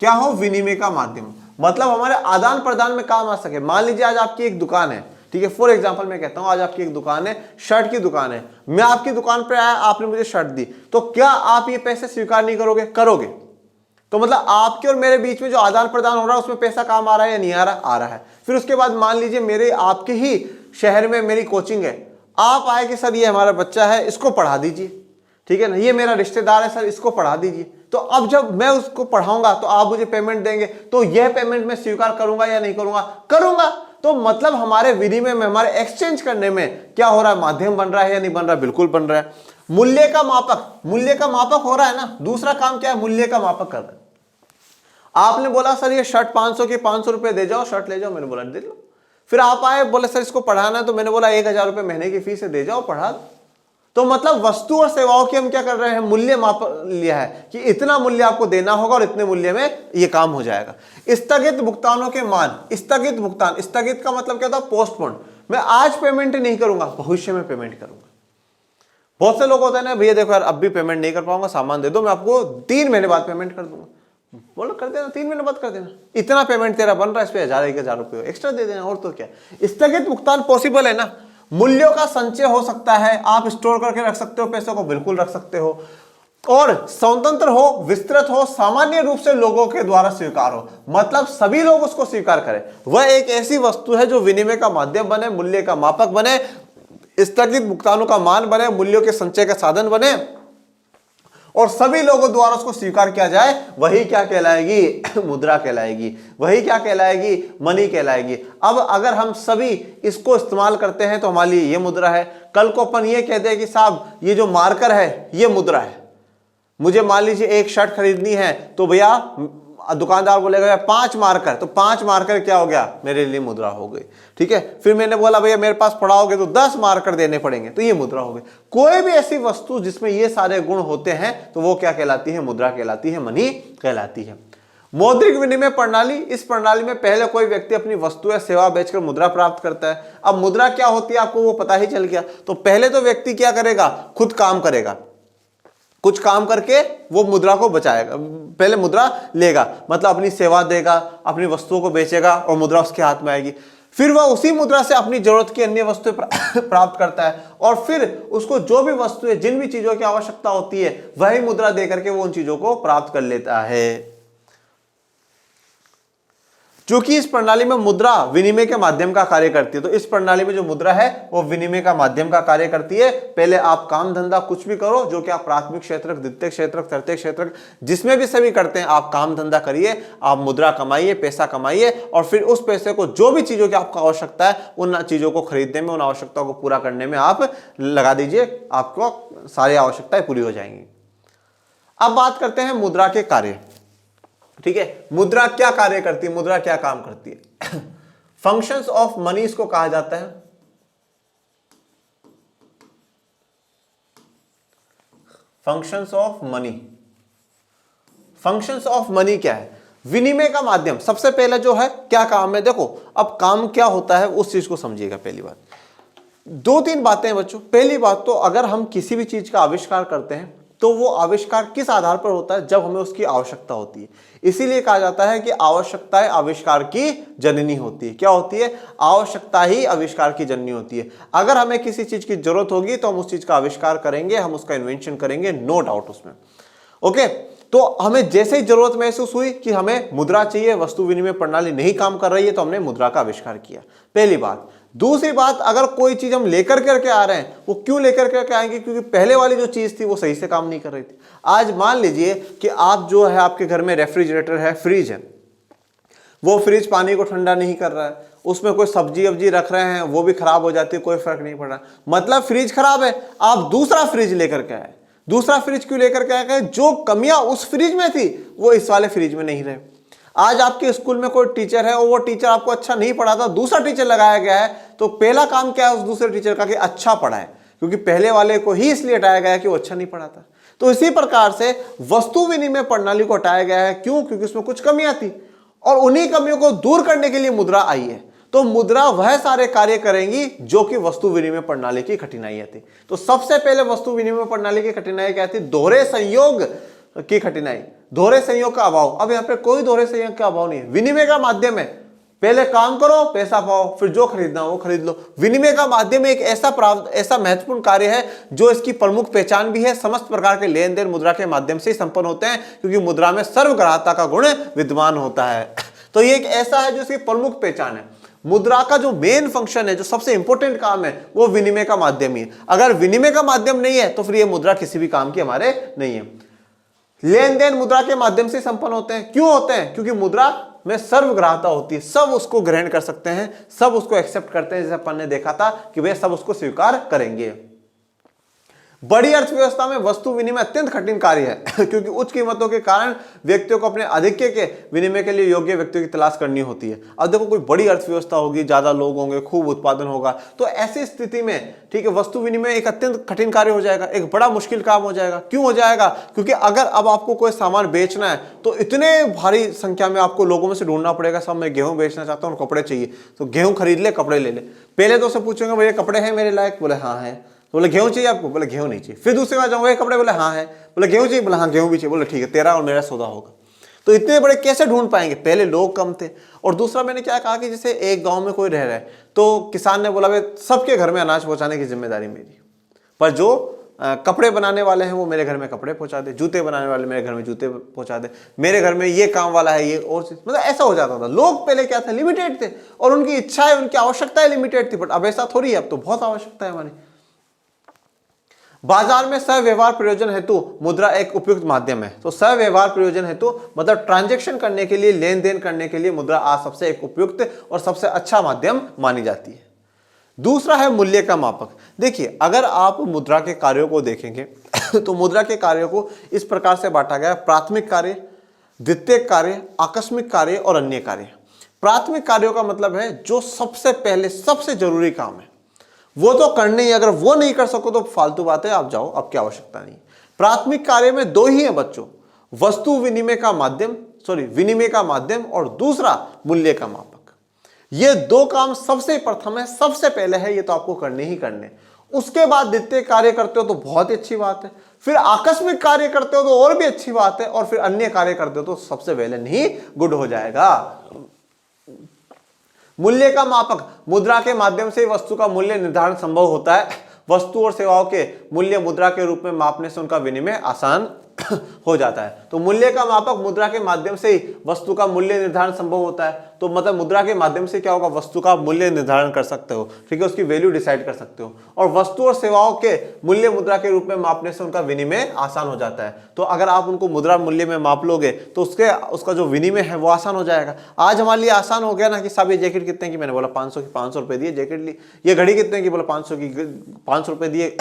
क्या हो, विनिमय का माध्यम, मतलब हमारे आदान प्रदान में काम आ सके। मान लीजिए आज आपकी एक दुकान है, ठीक है, फॉर एग्जांपल मैं कहता हूं आज आपकी एक दुकान है, शर्ट की दुकान है, मैं आपकी दुकान पर आया, आपने मुझे शर्ट दी, तो क्या आप ये पैसे स्वीकार नहीं करोगे, करोगे। तो मतलब आपके और मेरे बीच में जो आदान प्रदान हो रहा है उसमें पैसा काम आ रहा है या नहीं आ रहा, आ रहा है। फिर उसके बाद मान लीजिए मेरे आपके ही शहर में मेरी कोचिंग है, आप आए कि सर ये हमारा बच्चा है, इसको पढ़ा दीजिए, ठीक है ना, ये मेरा रिश्तेदार है सर, इसको पढ़ा दीजिए। तो अब जब मैं उसको पढ़ाऊंगा तो आप मुझे पेमेंट देंगे, तो यह पेमेंट मैं स्वीकार करूंगा या नहीं करूंगा, करूंगा। तो मतलब हमारे विनिमय में, हमारे एक्सचेंज करने में क्या हो रहा है, माध्यम बन रहा है या नहीं बन रहा, बिल्कुल बन रहा है। मूल्य का मापक, मूल्य का मापक हो रहा है ना, दूसरा काम क्या है, मूल्य का मापक कर रहा है। आपने बोला सर ये शर्ट 500 की, 500 रुपए दे जाओ, शर्ट ले जाओ, मैंने बोला दे लो। फिर आप आए बोले सर इसको पढ़ाना है, तो मैंने बोला 1000 रुपए महीने की फीस है, दे जाओ पढ़ा दो। तो मतलब वस्तु और सेवाओं की हम क्या कर रहे हैं, मूल्य माप लिया है कि इतना मूल्य आपको देना होगा और इतने मूल्य में ये काम हो जाएगा। स्थगित भुगतानों के मान, स्थगित भुगतान, स्थगित का मतलब क्या था, पोस्टपोन। मैं आज पेमेंट नहीं करूंगा, भविष्य में पेमेंट करूंगा। बहुत से लोग होते हैं ना, भैया देखो यार अब भी पेमेंट नहीं कर पाऊंगा, सामान दे दो, मैं आपको 3 महीने बाद पेमेंट कर दूंगा। बोलो कर देना, 3 महीने बाद कर देना, इतना पेमेंट तेरा बन रहा है, इस पे 1000 रुपये एक्स्ट्रा दे देना, और तो क्या। स्थगित भुगतान पॉसिबल है ना, मूल्यों का संचय हो सकता है, आप स्टोर करके रख सकते हो पैसों को, बिल्कुल रख सकते हो, और स्वतंत्र हो, विस्तृत हो, सामान्य रूप से लोगों के द्वारा स्वीकार हो, मतलब सभी लोग उसको स्वीकार करें। वह एक ऐसी वस्तु है जो विनिमय का माध्यम बने, मूल्य का मापक बने, स्थगित भुगतानों का मान बने, मूल्यों के संचय का साधन बने और सभी लोगों द्वारा उसको स्वीकार किया जाए, वही क्या कहलाएगी, मुद्रा कहलाएगी। वही क्या कहलाएगी, मनी कहलाएगी। अब अगर हम सभी इसको इस्तेमाल करते हैं तो हमारे लिए ये मुद्रा है। कल को अपन ये कहते हैं कि साहब ये जो मार्कर है ये मुद्रा है, मुझे मान लीजिए एक शर्ट खरीदनी है, तो भैया दुकानदार बोलेगा 5 मार्कर, तो 5 मार्कर क्या हो गया, मेरे लिए मुद्रा हो गई, ठीक है। फिर मैंने बोला भैया मेरे पास पड़ाओगे तो 10 मार्कर देने पड़ेंगे, तो ये मुद्रा हो गई। कोई भी ऐसी वस्तु जिसमें ये सारे गुण होते हैं तो वो क्या कहलाती है, मुद्रा कहलाती है, मनी कहलाती है। मौद्रिक विनिमय प्रणाली, इस प्रणाली में पहले कोई व्यक्ति अपनी वस्तु या सेवा बेचकर मुद्रा प्राप्त करता है। अब मुद्रा क्या होती है आपको वो पता ही चल गया। तो पहले तो व्यक्ति क्या करेगा, खुद काम करेगा, कुछ काम करके वो मुद्रा को बचाएगा, पहले मुद्रा लेगा, मतलब अपनी सेवा देगा, अपनी वस्तुओं को बेचेगा और मुद्रा उसके हाथ में आएगी। फिर वह उसी मुद्रा से अपनी जरूरत की अन्य वस्तुएं प्राप्त करता है और फिर उसको जो भी वस्तुएं, जिन भी चीजों की आवश्यकता होती है, वही मुद्रा देकर के वो उन चीजों को प्राप्त कर लेता है। क्योंकि इस प्रणाली में मुद्रा विनिमय के माध्यम का कार्य करती है, तो इस प्रणाली में जो मुद्रा है वो विनिमय का माध्यम का कार्य करती है। पहले आप काम धंधा कुछ भी करो, जो कि आप प्राथमिक क्षेत्र, द्वितीय क्षेत्र, तृतीय क्षेत्र, जिसमें भी सभी करते हैं, आप काम धंधा करिए, आप मुद्रा कमाइए, पैसा कमाइए और फिर उस पैसे को जो भी चीजों की आपको आवश्यकता है उन चीजों को खरीदने में, उन आवश्यकताओं को पूरा करने में आप लगा दीजिए, आपको सारी आवश्यकताएं पूरी हो जाएंगी। अब बात करते हैं मुद्रा के कार्य। ठीक है, मुद्रा क्या कार्य करती है, मुद्रा क्या काम करती है? फंक्शंस ऑफ मनी इसको कहा जाता है। Functions of money, functions of money क्या है? विनिमय का माध्यम। सबसे पहले जो है क्या काम है, देखो अब काम क्या होता है उस चीज को समझिएगा। पहली बात, दो तीन बातें हैं बच्चों। पहली बात तो अगर हम किसी भी चीज का आविष्कार करते हैं तो वो आविष्कार किस आधार पर होता है? जब हमें उसकी आवश्यकता होती है। इसीलिए कहा जाता है कि आवश्यकताएं आविष्कार की जननी होती है। क्या होती है? आवश्यकता ही आविष्कार की जननी होती है। अगर हमें किसी चीज की जरूरत होगी तो हम उस चीज का आविष्कार करेंगे, हम उसका इन्वेंशन करेंगे, नो डाउट उसमें। ओके, तो हमें जैसे ही जरूरत महसूस हुई कि हमें मुद्रा चाहिए, वस्तु विनिमय प्रणाली नहीं काम कर रही है, तो हमने मुद्रा का आविष्कार किया। पहली बात। दूसरी बात, अगर कोई चीज हम लेकर करके आ रहे हैं, वो क्यों लेकर करके आएंगे? क्योंकि पहले वाली जो चीज थी वो सही से काम नहीं कर रही थी। आज मान लीजिए कि आप जो है, आपके घर में रेफ्रिजरेटर है, फ्रिज है, वो फ्रिज पानी को ठंडा नहीं कर रहा है, उसमें कोई सब्जी वब्जी रख रहे हैं, वो भी खराब हो जाती है, कोई फर्क नहीं पड़ रहा, मतलब फ्रिज खराब है। आप दूसरा फ्रिज लेकर के आए। दूसरा फ्रिज क्यों लेकर के आए? जो कमियां उस फ्रिज में थी वो इस वाले फ्रिज में नहीं रहे। आज आपके स्कूल में कोई टीचर है और वो टीचर आपको अच्छा नहीं पढ़ाता, दूसरा टीचर लगाया गया है, तो पहला काम क्या है उस दूसरे टीचर का? कि अच्छा पढ़ाए, क्योंकि पहले वाले को ही इसलिए हटाया गया है कि वो अच्छा नहीं पढ़ाता। तो इसी प्रकार से वस्तु विनिमय प्रणाली को हटाया गया है। क्यों? क्योंकि उसमें कुछ कमियां थी और उन्हीं कमियों को दूर करने के लिए मुद्रा आई है। तो मुद्रा वह सारे कार्य करेंगी जो कि वस्तु विनिमय प्रणाली की कठिनाइयां थी। तो सबसे पहले वस्तु विनिमय प्रणाली की कठिनाई क्या थी? दोहरे संयोग की कठिनाई, दोहरे संयोग का अभाव। अब यहां पे कोई दोहरे संयोग का अभाव नहीं है। विनिमय का माध्यम है, पहले काम करो, पैसा पाओ, फिर जो खरीदना हो वो खरीद लो। विनिमय का माध्यम एक ऐसा महत्वपूर्ण कार्य है जो इसकी प्रमुख पहचान भी है। समस्त प्रकार के लेन देन मुद्रा के माध्यम से ही संपन्न होते हैं, क्योंकि मुद्रा में सर्वग्राहकता का गुण विद्यमान होता है। तो ये एक ऐसा है जो इसकी प्रमुख पहचान है। मुद्रा का जो मेन फंक्शन है, जो सबसे इंपॉर्टेंट काम है, वो विनिमय का माध्यम ही है। अगर विनिमय का माध्यम नहीं है तो फिर ये मुद्रा किसी भी काम की हमारे नहीं है। लेन देन मुद्रा के माध्यम से संपन्न होते हैं। क्यों होते हैं? क्योंकि मुद्रा में सर्वग्राहकता होती है, सब उसको ग्रहण कर सकते हैं, सब उसको एक्सेप्ट करते हैं। जैसे अपन ने देखा था कि वे सब उसको स्वीकार करेंगे। बड़ी अर्थव्यवस्था में वस्तु विनिमय अत्यंत कठिन कार्य है क्योंकि उच्च कीमतों के कारण व्यक्तियों को अपने आधिक्य के विनिमय के लिए योग्य व्यक्तियों की तलाश करनी होती है। अब देखो, कोई बड़ी अर्थव्यवस्था होगी, ज्यादा लोग होंगे, खूब उत्पादन होगा, तो ऐसी स्थिति में ठीक है, वस्तु विनिमय एक अत्यंत कठिन कार्य हो जाएगा, एक बड़ा मुश्किल काम हो जाएगा। क्यों हो जाएगा? क्योंकि अगर अब आपको कोई सामान बेचना है तो इतने भारी संख्या में आपको लोगों में से ढूंढना पड़ेगा। सब मैं गेहूं बेचना चाहता हूँ, कपड़े चाहिए, तो गेहूं खरीद ले, कपड़े ले ले। पहले तो सब पूछेंगे भैया कपड़े हैं मेरे लायक? बोले हाँ है। तो बोले गेहूं चाहिए आपको? बोले गेहूं नहीं चाहिए। फिर दूसरे बार जाऊंगा, कपड़े? बोले हाँ है। बोले गेहूं चाहिए? बोले हाँ गेहूं भी चाहिए। बोले ठीक है, तेरा और मेरा सौदा होगा। तो इतने बड़े कैसे ढूंढ पाएंगे? पहले लोग कम थे। और दूसरा मैंने क्या कहा कि जैसे एक गांव में कोई रह रहा है, तो किसान ने बोला भाई सबके घर में अनाज पहुंचाने की जिम्मेदारी मेरी, पर जो कपड़े बनाने वाले हैं वो मेरे घर में कपड़े पहुंचा दे, जूते बनाने वाले मेरे घर में जूते पहुंचा दे, मेरे घर में ये काम वाला है ये और चीज, मतलब ऐसा हो जाता था। लोग पहले क्या थे? लिमिटेड थे और उनकी इच्छाएं, उनकी आवश्यकताएं लिमिटेड थी। बट अब ऐसा थोड़ी है, अब तो बहुत आवश्यकता है हमारी। बाजार में सह-व्यवहार प्रयोजन हेतु मुद्रा एक उपयुक्त माध्यम है। तो सह-व्यवहार प्रयोजन हेतु मतलब ट्रांजैक्शन करने के लिए, लेन देन करने के लिए मुद्रा आज सबसे एक उपयुक्त और सबसे अच्छा माध्यम मानी जाती है। दूसरा है मूल्य का मापक। देखिए, अगर आप मुद्रा के कार्यों को देखेंगे तो मुद्रा के कार्यों को इस प्रकार से बांटा गया है: प्राथमिक कार्य, द्वितीयक कार्य, आकस्मिक कार्य और अन्य कार्य। प्राथमिक कार्यों का मतलब है जो सबसे पहले सबसे जरूरी काम है वो तो करने ही, अगर वो नहीं कर सको तो फालतू बात है, आप जाओ, आपकी आवश्यकता नहीं। प्राथमिक कार्य में दो ही है बच्चों, वस्तु विनिमय का माध्यम, विनिमय का माध्यम और दूसरा मूल्य का मापक। ये दो काम सबसे प्रथम है, सबसे पहले है, ये तो आपको करने ही करने। उसके बाद द्वितीय कार्य करते हो तो बहुत ही अच्छी बात है, फिर आकस्मिक कार्य करते हो तो और भी अच्छी बात है, और फिर अन्य कार्य करते हो तो सबसे पहले नहीं गुड हो जाएगा। मूल्य का मापक, मुद्रा के माध्यम से वस्तु का मूल्य निर्धारण संभव होता है। वस्तु और सेवाओं के मूल्य मुद्रा के रूप में मापने से उनका विनिमय आसान हो जाता है। तो मूल्य का मापक, मुद्रा के माध्यम से ही वस्तु का मूल्य निर्धारण संभव होता है। तो मतलब मुद्रा के माध्यम से क्या होगा, वस्तु का मूल्य निर्धारण कर सकते हो, ठीक है, उसकी वैल्यू डिसाइड कर सकते हो। और वस्तु और सेवाओं के मूल्य मुद्रा के रूप में मापने से उनका विनिमय आसान हो जाता है। तो अगर आप उनको मुद्रा मूल्य में माप लोगे तो उसका जो विनिमय है वो आसान हो जाएगा। आज हमारे लिए आसान हो गया ना कि साहब ये जैकेट कितने की, मैंने बोला 500 की, 500 रुपए दिए जैकेट ली। ये घड़ी कितने की, बोला 500 की, 500 रुपए दिए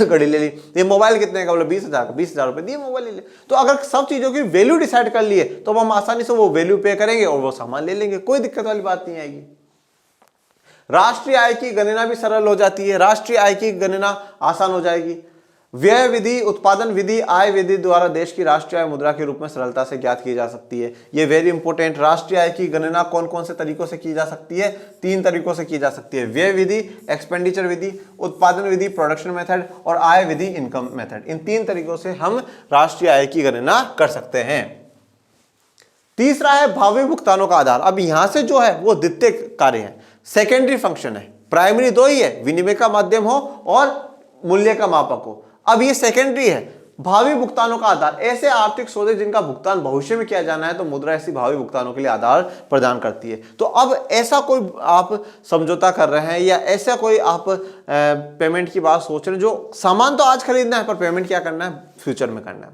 घड़ी ले ली। ये मोबाइल कितने का, बोला 20,000 का, 20,000 रुपए दिए मोबाइल ले ले। तो अगर सब चीजों की वैल्यू डिसाइड कर लिए तो हम आसानी से वो वैल्यू पे करेंगे और वो सामान ले लेंगे, कोई दिक्कत वाली बात नहीं आएगी। राष्ट्रीय आय की गणना भी सरल हो जाती है, राष्ट्रीय आय की गणना आसान हो जाएगी। व्यय विधि, उत्पादन विधि, आय विधि द्वारा देश की राष्ट्रीय आय मुद्रा के रूप में सरलता से ज्ञात की जा सकती है। ये वेरी इंपॉर्टेंट। राष्ट्रीय आय की गणना कौन कौन से तरीकों से की जा सकती है, 3 तरीकों से की जा सकती है। व्यय विधि, एक्सपेंडिचर विधि, उत्पादन विधि, प्रोडक्शन मेथड, और आय विधि, इनकम मेथड। इन 3 तरीकों से हम राष्ट्रीय आय की गणना कर सकते हैं। तीसरा है भावी भुगतानों का आधार। अब यहां से जो है वो द्वितीय कार्य है, सेकेंडरी फंक्शन है। प्राइमरी 2 ही है, विनिमय का माध्यम हो और मूल्य का मापक हो। अब ये सेकेंडरी है, भावी भुगतानों का आधार। ऐसे आर्थिक सौदे जिनका भुगतान भविष्य में किया जाना है तो मुद्रा ऐसी भावी भुगतानों के लिए आधार प्रदान करती है। तो अब ऐसा कोई आप समझौता कर रहे हैं या ऐसा कोई आप पेमेंट की बात सोच रहे हैं, जो सामान तो आज खरीदना है पर पेमेंट क्या करना है, फ्यूचर में करना है,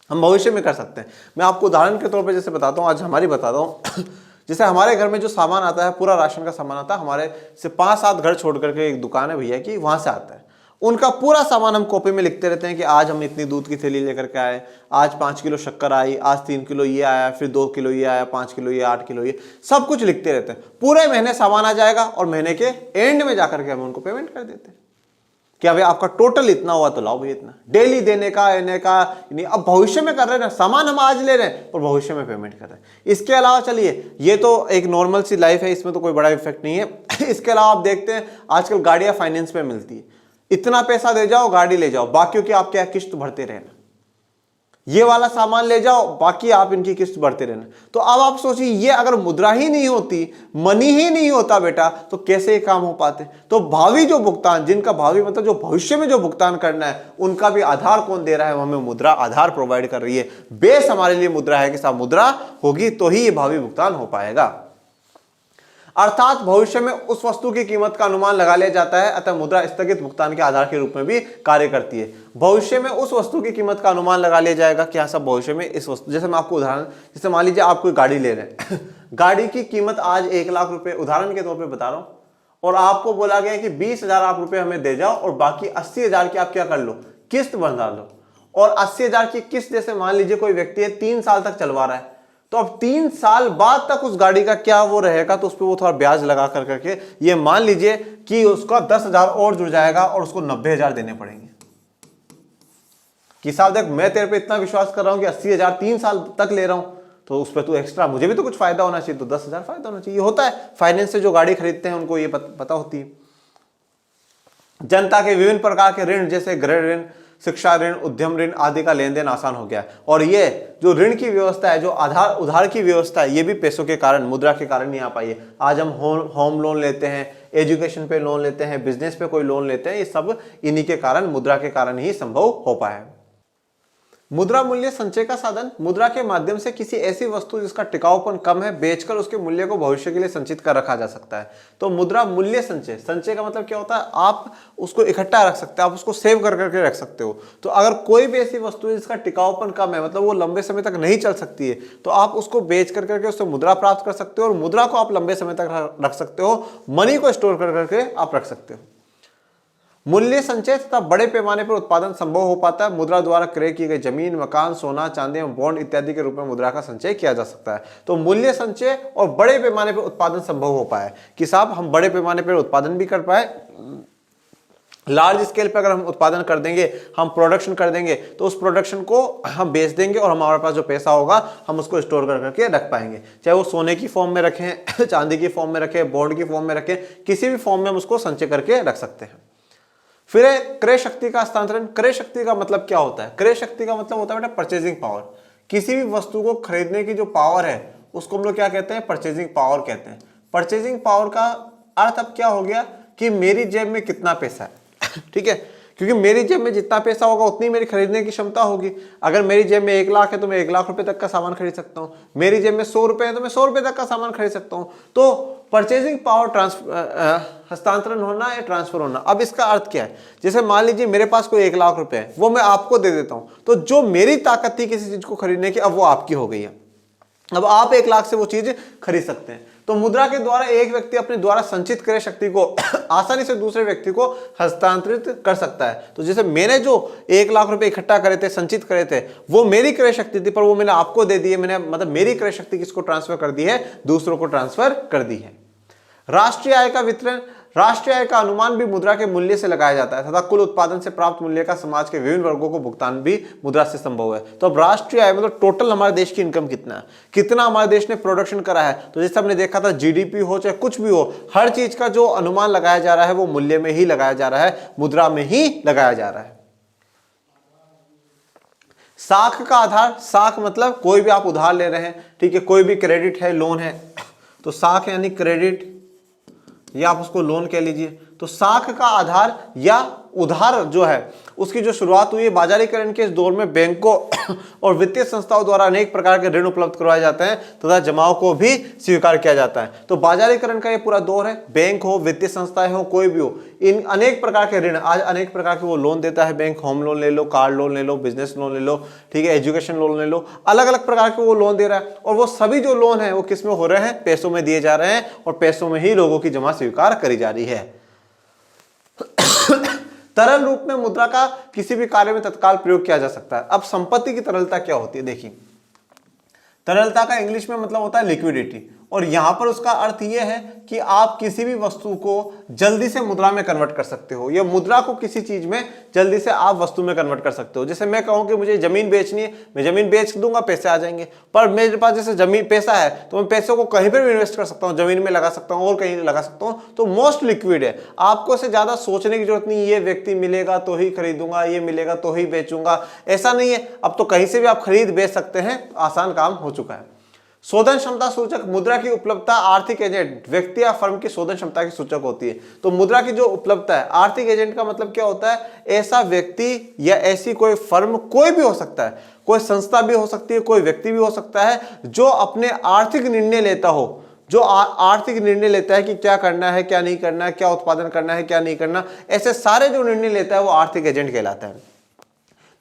हम भविष्य में कर सकते हैं। मैं आपको उदाहरण के तौर पर जैसे बताता हूँ, आज हमारी बताता हूँ जैसे हमारे घर में जो सामान आता है, पूरा राशन का सामान आता है, हमारे से 5-7 घर छोड़ करके एक दुकान है भैया की, वहां से आता है। उनका पूरा सामान हम कॉपी में लिखते रहते हैं कि आज हम इतनी दूध की थैली लेकर के आए, आज 5 किलो शक्कर आई, आज 3 किलो ये आया, फिर 2 किलो ये आया, 5 किलो ये, 8 किलो ये, सब कुछ लिखते रहते हैं। पूरे महीने सामान आ जाएगा और महीने के एंड में जाकर के हम उनको पेमेंट कर देते हैं कि भाई आपका टोटल इतना हुआ तो लाओ भाई इतना। डेली देने का, लेने का नहीं, अब भविष्य में कर रहे हैं, सामान हम आज ले रहे हैं और भविष्य में पेमेंट कर रहे हैं। इसके अलावा चलिए, ये तो एक नॉर्मल सी लाइफ है, इसमें तो कोई बड़ा इफेक्ट नहीं है। इसके अलावा आप देखते हैं आजकल गाड़ियां फाइनेंस पे मिलती है, इतना पैसा दे जाओ गाड़ी ले जाओ, बाकियों की आप क्या किस्त भरते रहना, ये वाला सामान ले जाओ, बाकी आप इनकी किस्त भरते रहना। तो अब आप सोचिए, ये अगर मुद्रा ही नहीं होती, मनी ही नहीं होता बेटा, तो कैसे ये काम हो पाते। तो भावी जो भुगतान, जिनका भावी मतलब जो भविष्य में जो भुगतान करना है, उनका भी आधार कौन दे रहा है, हमें मुद्रा आधार प्रोवाइड कर रही है। बेस हमारे लिए मुद्रा है कि साहब मुद्रा होगी तो ही ये भावी भुगतान हो पाएगा। अर्थात भविष्य में उस वस्तु की कीमत का अनुमान लगा लिया जाता है, अतः मुद्रा स्थगित भुगतान के आधार के रूप में भी कार्य करती है। भविष्य में उस वस्तु की कीमत का अनुमान लगा लिया जाएगा कि हाँ सब भविष्य में इस वस्तु, जैसे मैं आपको उदाहरण, जैसे मान लीजिए आप कोई गाड़ी ले रहे हैं गाड़ी की कीमत आज 1 लाख रुपए उदाहरण के तौर पर बता रहा हूं, और आपको बोला गया कि 20,000 आप रुपए हमें दे जाओ और बाकी 80,000 की आप क्या कर लो, किस्त बंधा लो। और 80,000 की किस्त जैसे मान लीजिए कोई व्यक्ति है 3 साल तक चलवा रहा है, तो अब 3 साल बाद तक उस गाड़ी का क्या वो रहेगा, तो उस पर वो थोड़ा ब्याज लगा कर करके ये मान लीजिए कि उसका 10,000 और जुड़ जाएगा और उसको 90,000 देने पड़ेंगे। कि साहब देख, मैं तेरे पे इतना विश्वास कर रहा हूं कि 80,000 3 साल तक ले रहा हूं, तो उस पर तू एक्स्ट्रा, मुझे भी तो कुछ फायदा होना चाहिए, तो 10,000 फायदा होना चाहिए। होता है, फाइनेंस से जो गाड़ी खरीदते हैं उनको ये पता होती है। जनता के विभिन्न प्रकार के ऋण जैसे गृह ऋण, शिक्षा ऋण, उद्यम ऋण आदि का लेन देन आसान हो गया है। और ये जो ऋण की व्यवस्था है, जो उधार की व्यवस्था है, ये भी पैसों के कारण, मुद्रा के कारण नहीं आ पाई है। आज हम होम लोन लेते हैं, एजुकेशन पे लोन लेते हैं, बिजनेस पे कोई लोन लेते हैं, ये सब इन्हीं के कारण, मुद्रा के कारण ही संभव हो पाया। मुद्रा मूल्य संचय का साधन, मुद्रा के माध्यम से किसी ऐसी वस्तु जिसका टिकाऊपन कम है बेचकर उसके मूल्य को भविष्य के लिए संचित कर रखा जा सकता है। तो मुद्रा मूल्य संचय, संचय का मतलब क्या होता है, आप उसको इकट्ठा रख सकते हैं, आप उसको सेव कर करके रख सकते हो। तो अगर कोई भी ऐसी वस्तु है जिसका टिकाऊपन कम है, मतलब वो लंबे समय तक नहीं चल सकती है, तो आप उसको बेच कर करके उससे मुद्रा प्राप्त कर सकते हो और मुद्रा को आप लंबे समय तक रख सकते हो, मनी को स्टोर कर करके आप रख सकते हो। मूल्य संचय तथा बड़े पैमाने पर उत्पादन संभव हो पाता है। मुद्रा द्वारा क्रय की गई जमीन, मकान, सोना, चांदी एवं बॉन्ड इत्यादि के रूप में मुद्रा का संचय किया जा सकता है। तो मूल्य संचय और बड़े पैमाने पर उत्पादन संभव हो पाए कि साहब हम बड़े पैमाने पर उत्पादन भी कर पाए, लार्ज स्केल पे अगर हम उत्पादन कर देंगे, हम प्रोडक्शन कर देंगे, तो उस प्रोडक्शन को हम बेच देंगे और हमारे पास जो पैसा होगा हम उसको स्टोर कर करके रख पाएंगे, चाहे वो सोने की फॉर्म में रखें, चांदी की फॉर्म में रखें, बॉन्ड की फॉर्म में रखें, किसी भी फॉर्म में हम उसको संचय करके रख सकते हैं। फिर है क्रय शक्ति का हस्तांतरण। क्रय शक्ति का मतलब क्या होता है? क्रय शक्ति का मतलब होता है बेटा परचेजिंग पावर। किसी भी वस्तु को खरीदने की जो पावर है उसको हम लोग क्या कहते हैं? परचेजिंग पावर कहते हैं। परचेजिंग पावर का अर्थ अब क्या हो गया कि मेरी जेब में कितना पैसा है, ठीक है, क्योंकि मेरी जेब में जितना पैसा होगा उतनी मेरी खरीदने की क्षमता होगी। अगर मेरी जेब में 1 लाख है तो मैं 1 लाख रुपए तक का सामान खरीद सकता हूँ। मेरी जेब में 100 रुपए है तो मैं 100 रुपए तक का सामान खरीद सकता हूँ। तो परचेजिंग पावर हस्तांतरण होना या ट्रांसफर होना। अब इसका अर्थ क्या है? जैसे मान लीजिए मेरे पास कोई 1 लाख रुपए है, वो मैं आपको दे देता हूँ, तो जो मेरी ताकत थी किसी चीज को खरीदने की, अब वो आपकी हो गई है। अब आप 1 लाख से वो चीज खरीद सकते हैं। तो मुद्रा के द्वारा एक व्यक्ति अपने द्वारा संचित क्रय शक्ति को आसानी से दूसरे व्यक्ति को हस्तांतरित कर सकता है। तो जैसे मैंने जो 1 लाख रुपए इकट्ठा करे थे, संचित करे थे, वो मेरी क्रय शक्ति थी, पर वो मैंने आपको दे दी है। मैंने मतलब मेरी क्रय शक्ति किसको ट्रांसफर कर दी है? दूसरों को ट्रांसफर कर दी है। राष्ट्रीय आय का वितरण। राष्ट्रीय आय का अनुमान भी मुद्रा के मूल्य से लगाया जाता है तथा कुल उत्पादन से प्राप्त मूल्य का समाज के विभिन्न वर्गों को भुगतान भी मुद्रा से संभव है। तो अब राष्ट्रीय आय मतलब टोटल हमारे देश की इनकम कितना है, कितना हमारे देश ने प्रोडक्शन करा है। तो जैसे हमने देखा था जीडीपी हो चाहे कुछ भी हो, हर चीज का जो अनुमान लगाया जा रहा है वो मूल्य में ही लगाया जा रहा है, मुद्रा में ही लगाया जा रहा है। साख का आधार। साख मतलब कोई भी आप उधार ले रहे हैं, ठीक है, कोई भी क्रेडिट है, लोन है, तो साख यानी क्रेडिट या आप उसको लोन कह लीजिए। तो साख का आधार या उधार जो है उसकी जो शुरुआत हुई है बाजारीकरण के इस दौर में बैंकों और वित्तीय संस्थाओं द्वारा अनेक प्रकार के ऋण उपलब्ध करवाए जाते हैं तथा जमाओं को भी स्वीकार किया जाता है। तो बाजारीकरण का ये पूरा दौर है, बैंक हो, वित्तीय संस्थाएं हो, कोई भी हो, इन अनेक प्रकार के ऋण, आज अनेक प्रकार के वो लोन देता है बैंक। होम लोन ले लो, कार लोन ले लो, बिजनेस लोन ले लो, ठीक है, एजुकेशन लोन ले लो, अलग अलग प्रकार के वो लोन दे रहा है। और वो सभी जो लोन है वो किस में हो रहे हैं? पैसों में दिए जा रहे हैं और पैसों में ही लोगों की जमा स्वीकार करी जा रही है। तरल रूप में मुद्रा का किसी भी कार्य में तत्काल प्रयोग किया जा सकता है। अब संपत्ति की तरलता क्या होती है? देखिए, तरलता का इंग्लिश में मतलब होता है लिक्विडिटी, और यहां पर उसका अर्थ यह है कि आप किसी भी वस्तु को जल्दी से मुद्रा में कन्वर्ट कर सकते हो, या मुद्रा को किसी चीज में जल्दी से आप वस्तु में कन्वर्ट कर सकते हो। जैसे मैं कहूं कि मुझे जमीन बेचनी है, मैं जमीन बेच दूंगा, पैसे आ जाएंगे। पर मेरे पास जैसे जमीन पैसा है तो मैं पैसों को कहीं पर भी इन्वेस्ट कर सकता हूं, जमीन में लगा सकता हूं और कहीं लगा सकता हूं। तो मोस्ट लिक्विड है, आपको से ज्यादा सोचने की जरूरत नहीं। ये व्यक्ति मिलेगा तो ही खरीदूंगा, ये मिलेगा तो ही बेचूंगा, ऐसा नहीं है। अब तो कहीं से भी आप खरीद बेच सकते हैं, आसान काम हो चुका है। शोधन क्षमता सूचक। मुद्रा की उपलब्धता आर्थिक एजेंट, व्यक्ति या फर्म की शोधन क्षमता की सूचक होती है। तो मुद्रा की जो उपलब्धता है, आर्थिक एजेंट का मतलब क्या होता है? ऐसा व्यक्ति या ऐसी कोई फर्म, कोई भी हो सकता है, कोई संस्था भी हो सकती है, कोई व्यक्ति भी हो सकता है, जो अपने आर्थिक निर्णय लेता हो, जो आर्थिक निर्णय लेता है कि क्या करना है, क्या नहीं करना है, क्या उत्पादन करना है, क्या नहीं करना, ऐसे सारे जो निर्णय लेता है वो आर्थिक एजेंट कहलाता है।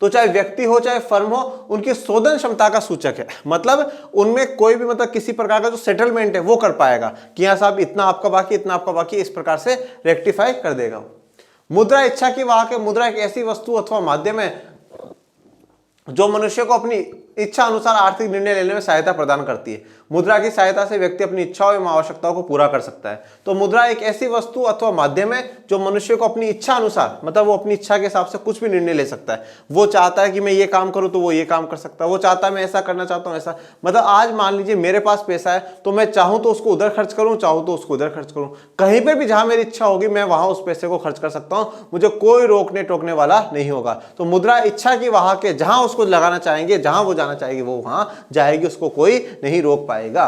तो चाहे व्यक्ति हो चाहे फर्म हो, उनकी शोधन क्षमता का सूचक है। मतलब उनमें कोई भी मतलब किसी प्रकार का जो सेटलमेंट है वो कर पाएगा कि यहां साहब इतना आपका बाकी, इतना आपका बाकी, इस प्रकार से रेक्टिफाई कर देगा। मुद्रा इच्छा की वाहक है। मुद्रा एक ऐसी वस्तु अथवा माध्यम है जो मनुष्य को अपनी इच्छा अनुसार आर्थिक निर्णय लेने में सहायता प्रदान करती है। मुद्रा की सहायता से व्यक्ति अपनी इच्छाओं एवं आवश्यकताओं को पूरा कर सकता है। तो मुद्रा एक ऐसी वस्तु अथवा माध्यम है जो मनुष्य को अपनी इच्छा अनुसार, मतलब वो अपनी इच्छा के हिसाब से कुछ भी निर्णय ले सकता है। वो चाहता है कि मैं ये काम करूं तो वो ये काम कर सकता है, वो चाहता है मैं ऐसा करना चाहता हूं ऐसा। मतलब आज मान लीजिए मेरे पास पैसा है तो मैं चाहूं तो उसको उधर खर्च करूं, चाहूं तो उसको उधर खर्च करूं, कहीं पर भी जहां मेरी इच्छा होगी मैं वहां उस पैसे को खर्च कर सकता हूं, मुझे कोई रोकने टोकने वाला नहीं होगा। तो मुद्रा इच्छा की वाहक है, जहां उसको लगाना चाहेंगे, जहां वो जाना चाहेगी वो वहां जाएगी, उसको कोई नहीं रोक पाएगा।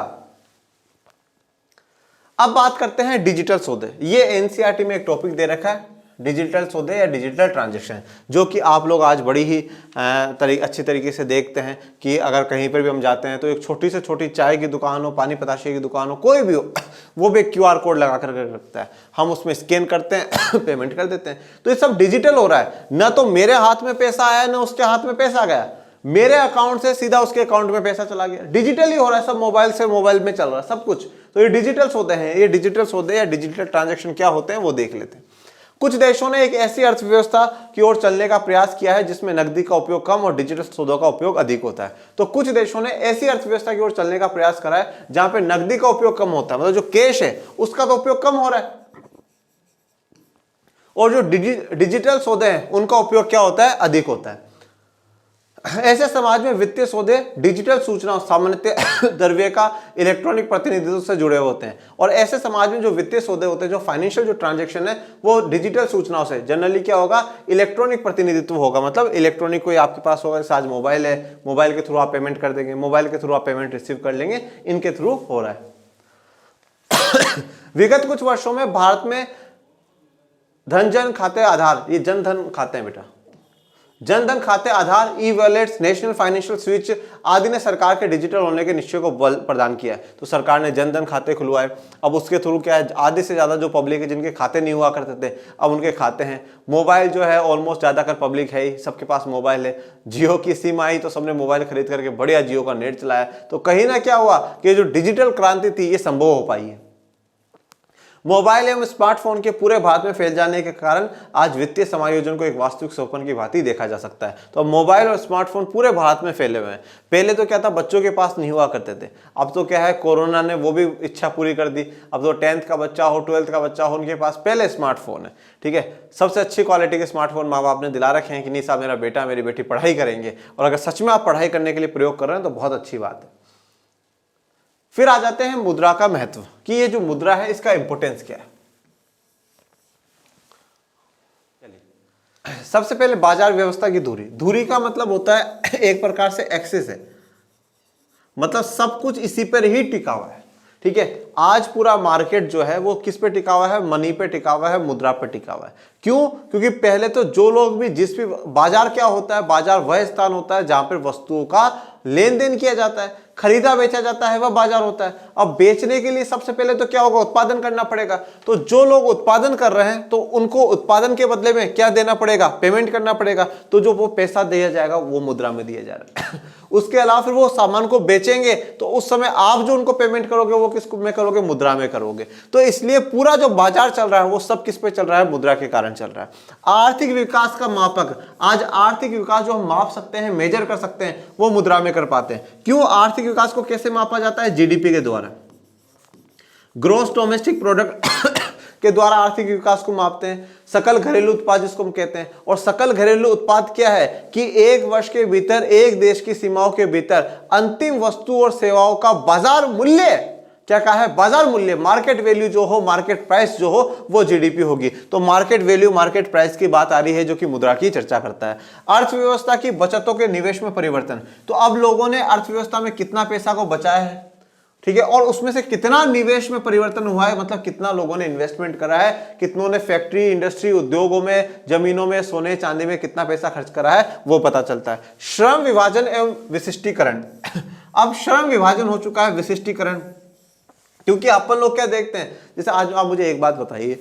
अब बात करते हैं डिजिटल सौदे। ये एनसीईआरटी में एक टॉपिक दे रखा है, डिजिटल सौदे या डिजिटल ट्रांजैक्शन, जो कि आप लोग आज बड़ी ही अच्छी तरीके से देखते हैं कि अगर कहीं पर भी हम जाते हैं तो एक छोटी से छोटी चाय की दुकान हो, पानी पताशे की दुकान हो, कोई भी हो, वो भी क्यूआर कोड लगा कर रखता है, हम उसमें स्कैन करते हैं पेमेंट कर देते हैं। तो ये सब डिजिटल हो रहा है, ना तो मेरे हाथ में पैसा आया ना उसके हाथ में पैसा गया, मेरे अकाउंट से सीधा उसके अकाउंट में पैसा चला गया। डिजिटल ही हो रहा है, सब मोबाइल से मोबाइल में चल रहा है सब कुछ। तो ये डिजिटल सौदे हैं। ये डिजिटल सौदे या डिजिटल ट्रांजैक्शन क्या होते हैं वो देख लेते हैं। कुछ देशों ने एक ऐसी अर्थव्यवस्था की ओर चलने का प्रयास किया है जिसमें नकदी का उपयोग कम और डिजिटल सौदों का उपयोग अधिक होता है। तो कुछ देशों ने ऐसी अर्थव्यवस्था की ओर चलने का प्रयास करा है जहां पे नकदी का उपयोग कम होता है, मतलब जो कैश है उसका तो उपयोग कम हो रहा है, और जो डिजिटल सौदे हैं उनका उपयोग क्या होता है, अधिक होता है। ऐसे समाज में वित्तीय सौदे डिजिटल सूचनाओं सामान्यतः द्रव्य का इलेक्ट्रॉनिक प्रतिनिधित्व से जुड़े होते हैं। और ऐसे समाज में जो वित्तीय सौदे होते हैं, जो फाइनेंशियल जो ट्रांजैक्शन है, वो डिजिटल सूचनाओं से जनरली क्या होगा, इलेक्ट्रॉनिक प्रतिनिधित्व होगा। मतलब इलेक्ट्रॉनिक कोई आपके पास होगा, जैसे आज मोबाइल है, मोबाइल के थ्रू आप पेमेंट कर देंगे, मोबाइल के थ्रू आप पेमेंट रिसीव कर लेंगे, इनके थ्रू हो रहा है। विगत कुछ वर्षों में भारत में धन खाते आधार, ये जन धन खाते हैं बेटा, जनधन खाते आधार, e wallets, national financial switch आदि ने सरकार के डिजिटल होने के निश्चय को बल प्रदान किया है। तो सरकार ने जनधन खाते खुलवाए। अब उसके थ्रू क्या है, आधे से ज्यादा जो पब्लिक है जिनके खाते नहीं हुआ करते थे, अब उनके खाते हैं। मोबाइल जो है ऑलमोस्ट ज्यादातर पब्लिक है ही, सबके पास मोबाइल है। जियो की सिम आई तो सबने मोबाइल खरीद करके बढ़िया जियो का नेट चलाया। तो कहीं ना क्या हुआ कि जो डिजिटल क्रांति थी ये संभव हो पाई है। मोबाइल एवं स्मार्टफोन के पूरे भारत में फैल जाने के कारण आज वित्तीय समायोजन को एक वास्तविक स्वप्न की भांति देखा जा सकता है। तो अब मोबाइल और स्मार्टफोन पूरे भारत में फैले हुए हैं। पहले तो क्या था, बच्चों के पास नहीं हुआ करते थे। अब तो क्या है, कोरोना ने वो भी इच्छा पूरी कर दी। अब तो 10th का बच्चा हो, 12th का बच्चा हो, उनके पास पहले स्मार्टफोन है। ठीक है, सबसे अच्छी क्वालिटी के स्मार्टफोन माँ बाप ने दिला रखे हैं कि नहीं साहब, मेरा बेटा मेरी बेटी पढ़ाई करेंगे। और अगर सच में आप पढ़ाई करने के लिए प्रयोग कर रहे हैं तो बहुत अच्छी बात है। फिर आ जाते हैं मुद्रा का महत्व, कि ये जो मुद्रा है इसका इंपोर्टेंस क्या है। सबसे पहले बाजार व्यवस्था की धुरी। धुरी का मतलब होता है एक प्रकार से एक्सेस है, मतलब सब कुछ इसी पर ही टिका हुआ है। ठीक है, आज पूरा मार्केट जो है वो किस पे टिका हुआ है, मनी पे टिका हुआ है, मुद्रा पे टिका हुआ है। क्यों? क्योंकि पहले तो जो लोग भी जिस भी, बाजार क्या होता है, बाजार वह स्थान होता है जहां पर वस्तुओं का लेन देन किया जाता है, खरीदा बेचा जाता है, वह बाजार होता है। अब बेचने के लिए सबसे पहले तो क्या होगा, उत्पादन करना पड़ेगा। तो जो लोग उत्पादन कर रहे हैं तो उनको उत्पादन के बदले में क्या देना पड़ेगा, पेमेंट करना पड़ेगा। तो जो वो पैसा दिया जाएगा वो मुद्रा में दिया जा रहा है। उसके अलावा फिर वो सामान को बेचेंगे तो उस समय आप जो उनको पेमेंट करोगे वो किस में करोगे, मुद्रा में करोगे। तो इसलिए पूरा जो बाजार चल रहा है वो सब किस पे चल रहा है, मुद्रा के कारण चल रहा है। आर्थिक विकास का मापक, आज आर्थिक विकास जो हम माप सकते हैं, मेजर कर सकते हैं, वो मुद्रा में कर पाते हैं। क्यों? आर्थिक विकास को कैसे मापा जाता है, जीडीपी के द्वारा, ग्रोस डोमेस्टिक प्रोडक्ट के द्वारा आर्थिक विकास को मापते हैं। सकल घरेलू उत्पाद जिसको हम कहते हैं। और सकल घरेलू उत्पाद क्या है कि एक वर्ष के भीतर एक देश की सीमाओं के भीतर अंतिम वस्तु और सेवाओं का बाजार मूल्य, क्या कहा है, बाजार मूल्य, मार्केट वैल्यू जो हो, मार्केट प्राइस जो हो, वो जीडीपी होगी। तो मार्केट वैल्यू, मार्केट प्राइस की बात आ रही है जो कि मुद्रा की चर्चा करता है। अर्थव्यवस्था की बचतों के निवेश में परिवर्तन। तो अब लोगों ने अर्थव्यवस्था में कितना पैसा को बचाया है, ठीक है, और उसमें से कितना निवेश में परिवर्तन हुआ है, मतलब कितना लोगों ने इन्वेस्टमेंट करा है, कितनों ने फैक्ट्री, इंडस्ट्री, उद्योगों में, जमीनों में, सोने चांदी में कितना पैसा खर्च करा है, वो पता चलता है। श्रम विभाजन एवं विशिष्टीकरण। अब श्रम विभाजन हो चुका है, विशिष्टीकरण, क्योंकि अपन लोग क्या देखते हैं, जैसे आज आप मुझे एक बात बताइए,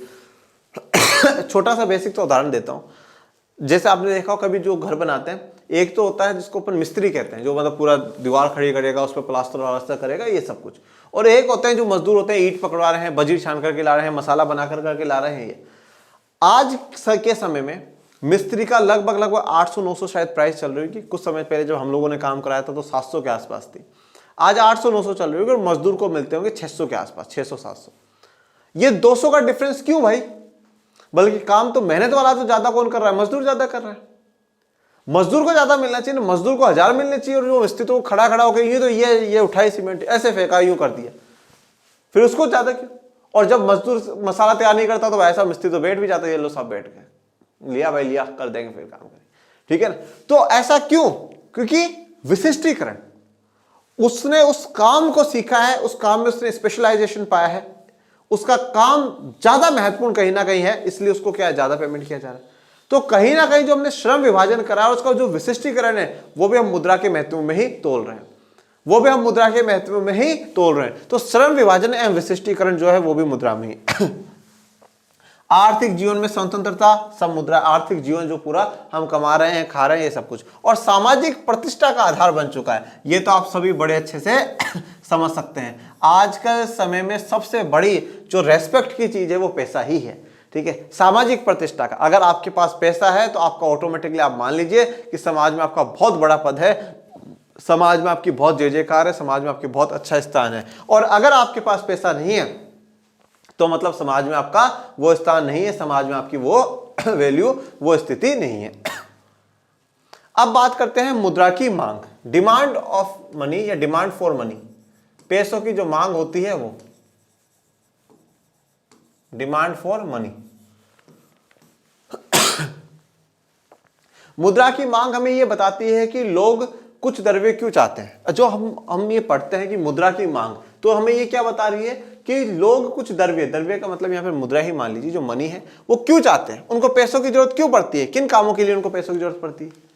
छोटा सा बेसिक तो उदाहरण देता हूं। जैसे आपने देखा हो कभी जो घर बनाते हैं, एक तो होता है जिसको अपन मिस्त्री कहते हैं, जो मतलब पूरा दीवार खड़ी करेगा, उस पर प्लास्टर वास्टर करेगा, ये सब कुछ। और एक होते हैं जो मजदूर होते हैं, ईंट पकड़वा रहे हैं, बजीर छान करके ला रहे हैं, मसाला बना करके ला रहे हैं। ये आज के समय में मिस्त्री का लगभग 800-900 शायद प्राइस चल रही है। कि कुछ समय पहले जब हम लोगों ने काम कराया था तो 700 के आसपास थी, आज 800-900 चल रही होगी। और मजदूर को मिलते होंगे 600 के आसपास, 600-700। ये 200 का डिफरेंस क्यों भाई? बल्कि काम तो मेहनत वाला तो ज्यादा कौन कर रहा है, मजदूर ज्यादा कर रहा है। मजदूर को ज्यादा मिलना चाहिए ना, मजदूर को 1000 मिलने चाहिए। और जो मिस्त्री तो खड़ा होकर ये तो ये उठाई सीमेंट, ऐसे फेंका, यूं कर दिया, फिर उसको ज्यादा क्यों? और जब मजदूर मसाला तैयार नहीं करता तो ऐसा मिस्त्री तो बैठ भी जाता है, ये लो सब बैठ गए, लिया भाई लिया, कर देंगे फिर काम करें, ठीक है ना। तो ऐसा क्यों? क्योंकि विशिष्टीकरण, उसने उस काम को सीखा है, उस काम में उसने स्पेशलाइजेशन पाया है, उसका काम ज्यादा महत्वपूर्ण कहीं ना कहीं है, इसलिए उसको क्या ज्यादा पेमेंट किया जा रहा है। तो कहीं ना कहीं जो हमने श्रम विभाजन करा है, उसका जो विशिष्टीकरण है वो भी हम मुद्रा के महत्व में ही तोल रहे हैं, वो भी हम मुद्रा के महत्व में ही तोल रहे हैं। तो श्रम विभाजन एवं विशिष्टीकरण जो है वो भी मुद्रा में ही। आर्थिक जीवन में स्वतंत्रता, सब मुद्रा। आर्थिक जीवन जो पूरा हम कमा रहे हैं, खा रहे हैं, ये सब कुछ। और सामाजिक प्रतिष्ठा का आधार बन चुका है, ये तो आप सभी बड़े अच्छे से समझ सकते हैं। आज के समय में सबसे बड़ी जो रेस्पेक्ट की चीज है वो पैसा ही है, ठीक है, सामाजिक प्रतिष्ठा का। अगर आपके पास पैसा है तो आपका ऑटोमेटिकली, आप मान लीजिए कि समाज में आपका बहुत बड़ा पद है, समाज में आपकी बहुत जय जयकार है, समाज में आपकी बहुत अच्छा स्थान है। और अगर आपके पास पैसा नहीं है तो मतलब समाज में आपका वो स्थान नहीं है, समाज में आपकी वो वैल्यू, वो स्थिति नहीं है। अब बात करते हैं मुद्रा की मांग, डिमांड ऑफ मनी या डिमांड फॉर मनी। पैसों की जो मांग होती है वो डिमांड फॉर मनी। मुद्रा की मांग हमें ये बताती है कि लोग कुछ द्रव्य क्यों चाहते हैं। जो हम ये पढ़ते हैं कि मुद्रा की मांग, तो हमें ये क्या बता रही है कि लोग कुछ द्रव्य का मतलब यहाँ पर मुद्रा ही मान लीजिए, जो मनी है, वो क्यों चाहते हैं, उनको पैसों की जरूरत क्यों पड़ती है, किन कामों के लिए उनको पैसों की जरूरत पड़ती है।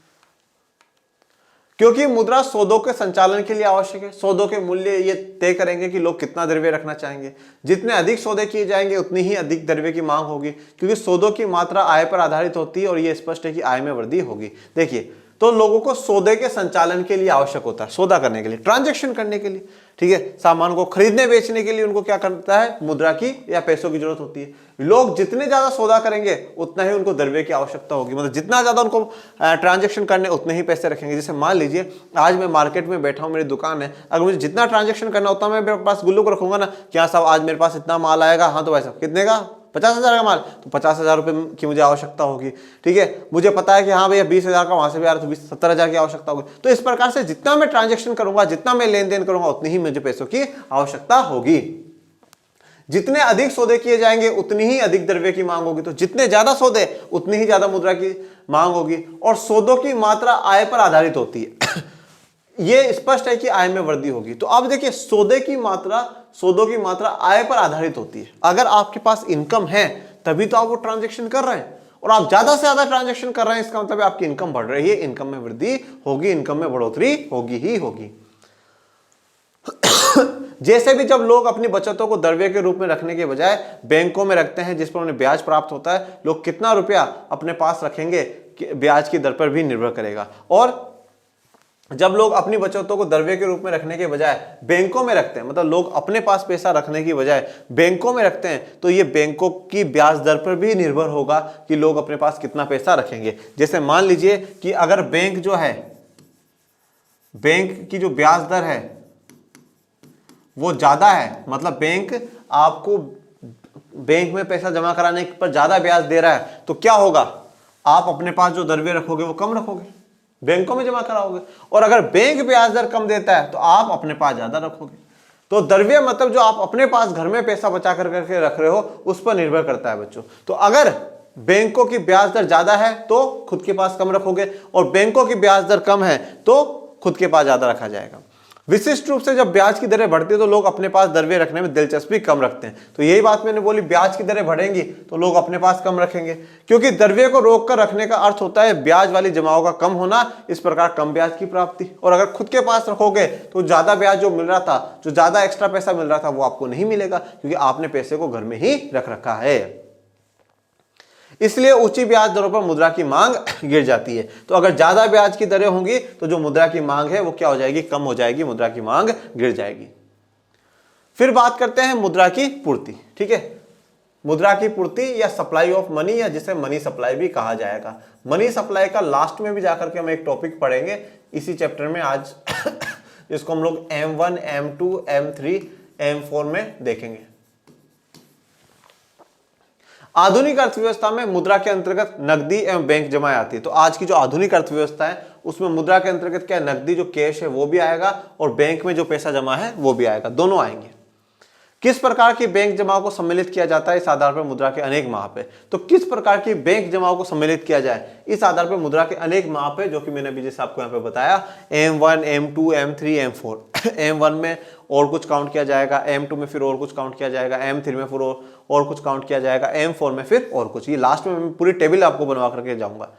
क्योंकि मुद्रा सौदों के संचालन के लिए आवश्यक है। सौदों के मूल्य ये तय करेंगे कि लोग कितना द्रव्य रखना चाहेंगे। जितने अधिक सौदे किए जाएंगे उतनी ही अधिक द्रव्य की मांग होगी, क्योंकि सौदों की मात्रा आय पर आधारित होती है और ये स्पष्ट है कि आय में वृद्धि होगी। देखिए, तो लोगों को सौदे के संचालन के लिए आवश्यक होता है, सौदा करने के लिए, ट्रांजैक्शन करने के लिए, ठीक है, सामान को खरीदने बेचने के लिए उनको क्या करता है, मुद्रा की या पैसों की जरूरत होती है। लोग जितने ज्यादा सौदा करेंगे उतना ही उनको द्रव्य की आवश्यकता होगी, मतलब जितना ज्यादा उनको ट्रांजैक्शन करने उतने ही पैसे रखेंगे। जैसे मान लीजिए आज मैं मार्केट में बैठा हूं, मेरी दुकान है, अगर मुझे जितना ट्रांजैक्शन करना होता है मैं मेरे पास गुल्लुक रखूंगा ना, क्या साहब आज मेरे पास इतना माल आएगा, हाँ तो भाई साहब कितने का, 50,000 का माल, तो 50,000 रुपए की मुझे आवश्यकता होगी, ठीक है। मुझे पता है कि हाँ भैया 20,000 का वहां से भी आ रहा है, तो 70,000 की आवश्यकता होगी। तो इस प्रकार से जितना मैं ट्रांजैक्शन करूंगा, जितना मैं लेन देन करूंगा, उतनी ही मुझे पैसों की आवश्यकता होगी। जितने अधिक सौदे किए जाएंगे उतनी ही अधिक द्रव्य की मांग होगी। तो जितने ज्यादा सौदे उतनी ही ज्यादा मुद्रा की मांग होगी। और सौदों की मात्रा आय पर आधारित होती है। यह स्पष्ट है कि आय में वृद्धि होगी। तो अब देखिए, सौदों की मात्रा आय पर आधारित होती है। अगर आपके पास इनकम है तभी तो आप वो ट्रांजेक्शन कर रहे हैं, और आप ज्यादा से ज्यादा ट्रांजेक्शन कर रहे हैं, इसका मतलब आपकी इनकम बढ़ रही है, इनकम में वृद्धि होगी, इनकम में बढ़ोतरी होगी ही होगी। जैसे भी जब लोग अपनी बचतों को द्रव्य के रूप में रखने के बजाय बैंकों में रखते हैं जिस पर उन्हें ब्याज प्राप्त होता है, लोग कितना रुपया अपने पास रखेंगे ब्याज की दर पर भी निर्भर करेगा। और जब लोग अपनी बचतों को द्रव्य के रूप में रखने के बजाय बैंकों में रखते हैं, मतलब लोग अपने पास पैसा रखने की बजाय बैंकों में रखते हैं, तो ये बैंकों की ब्याज दर पर भी निर्भर होगा कि लोग अपने पास कितना पैसा रखेंगे। जैसे मान लीजिए कि अगर बैंक जो है, बैंक की जो ब्याज दर है वो ज्यादा है, मतलब बैंक आपको बैंक में पैसा जमा कराने पर ज्यादा ब्याज दे रहा है, तो क्या होगा, आप अपने पास जो द्रव्य रखोगे वो कम रखोगे, बैंकों में जमा कराओगे। और अगर बैंक ब्याज दर कम देता है तो आप अपने पास ज्यादा रखोगे। तो द्रव्य मतलब जो आप अपने पास घर में पैसा बचा करके रख रहे हो उस पर निर्भर करता है बच्चों। तो अगर बैंकों की ब्याज दर ज्यादा है तो खुद के पास कम रखोगे, और बैंकों की ब्याज दर कम है तो खुद के पास ज्यादा रखा जाएगा। विशिष्ट रूप से जब ब्याज की दरें बढ़ती है तो लोग अपने पास द्रव्य रखने में दिलचस्पी कम रखते हैं। तो यही बात मैंने बोली, ब्याज की दरें बढ़ेंगी तो लोग अपने पास कम रखेंगे, क्योंकि द्रव्य को रोक कर रखने का अर्थ होता है ब्याज वाली जमाओं का कम होना, इस प्रकार कम ब्याज की प्राप्ति। और अगर खुद के पास रखोगे तो ज्यादा ब्याज जो मिल रहा था, जो ज्यादा एक्स्ट्रा पैसा मिल रहा था, वो आपको नहीं मिलेगा, क्योंकि आपने पैसे को घर में ही रख रखा है। इसलिए ऊंची ब्याज दरों पर मुद्रा की मांग गिर जाती है। तो अगर ज्यादा ब्याज की दरें होंगी तो जो मुद्रा की मांग है वो क्या हो जाएगी, कम हो जाएगी, मुद्रा की मांग गिर जाएगी। फिर बात करते हैं मुद्रा की पूर्ति। ठीक है, मुद्रा की पूर्ति या सप्लाई ऑफ मनी, या जिसे मनी सप्लाई भी कहा जाएगा। मनी सप्लाई का लास्ट में भी जाकर के हम एक टॉपिक पढ़ेंगे इसी चैप्टर में आज, जिसको हम लोग M1, M2, M3, M4 में देखेंगे। आधुनिक अर्थव्यवस्था में मुद्रा के अंतर्गत नकदी एवं बैंक जमाएं आती है। तो आज की जो आधुनिक अर्थव्यवस्था है उसमें मुद्रा के अंतर्गत क्या, नकदी जो कैश है वो भी आएगा, और बैंक में जो पैसा जमा है वो भी आएगा, दोनों आएंगे। किस प्रकार की बैंक जमाओं को सम्मिलित किया जाता है, इस आधार पर मुद्रा के अनेक माप है। तो किस प्रकार की बैंक जमाओं को सम्मिलित किया जाए, इस आधार पर मुद्रा के अनेक माप है, जो कि मैंने अभी जैसे आपको यहाँ पे बताया, M1, M2, M3, M4। M1 में और कुछ काउंट किया जाएगा, M2 में फिर और कुछ काउंट किया जाएगा, M3 में फिर और कुछ काउंट किया जाएगा, M4 में फिर और कुछ। ये लास्ट में मैं पूरी टेबल आपको बनवा करके जाऊंगा।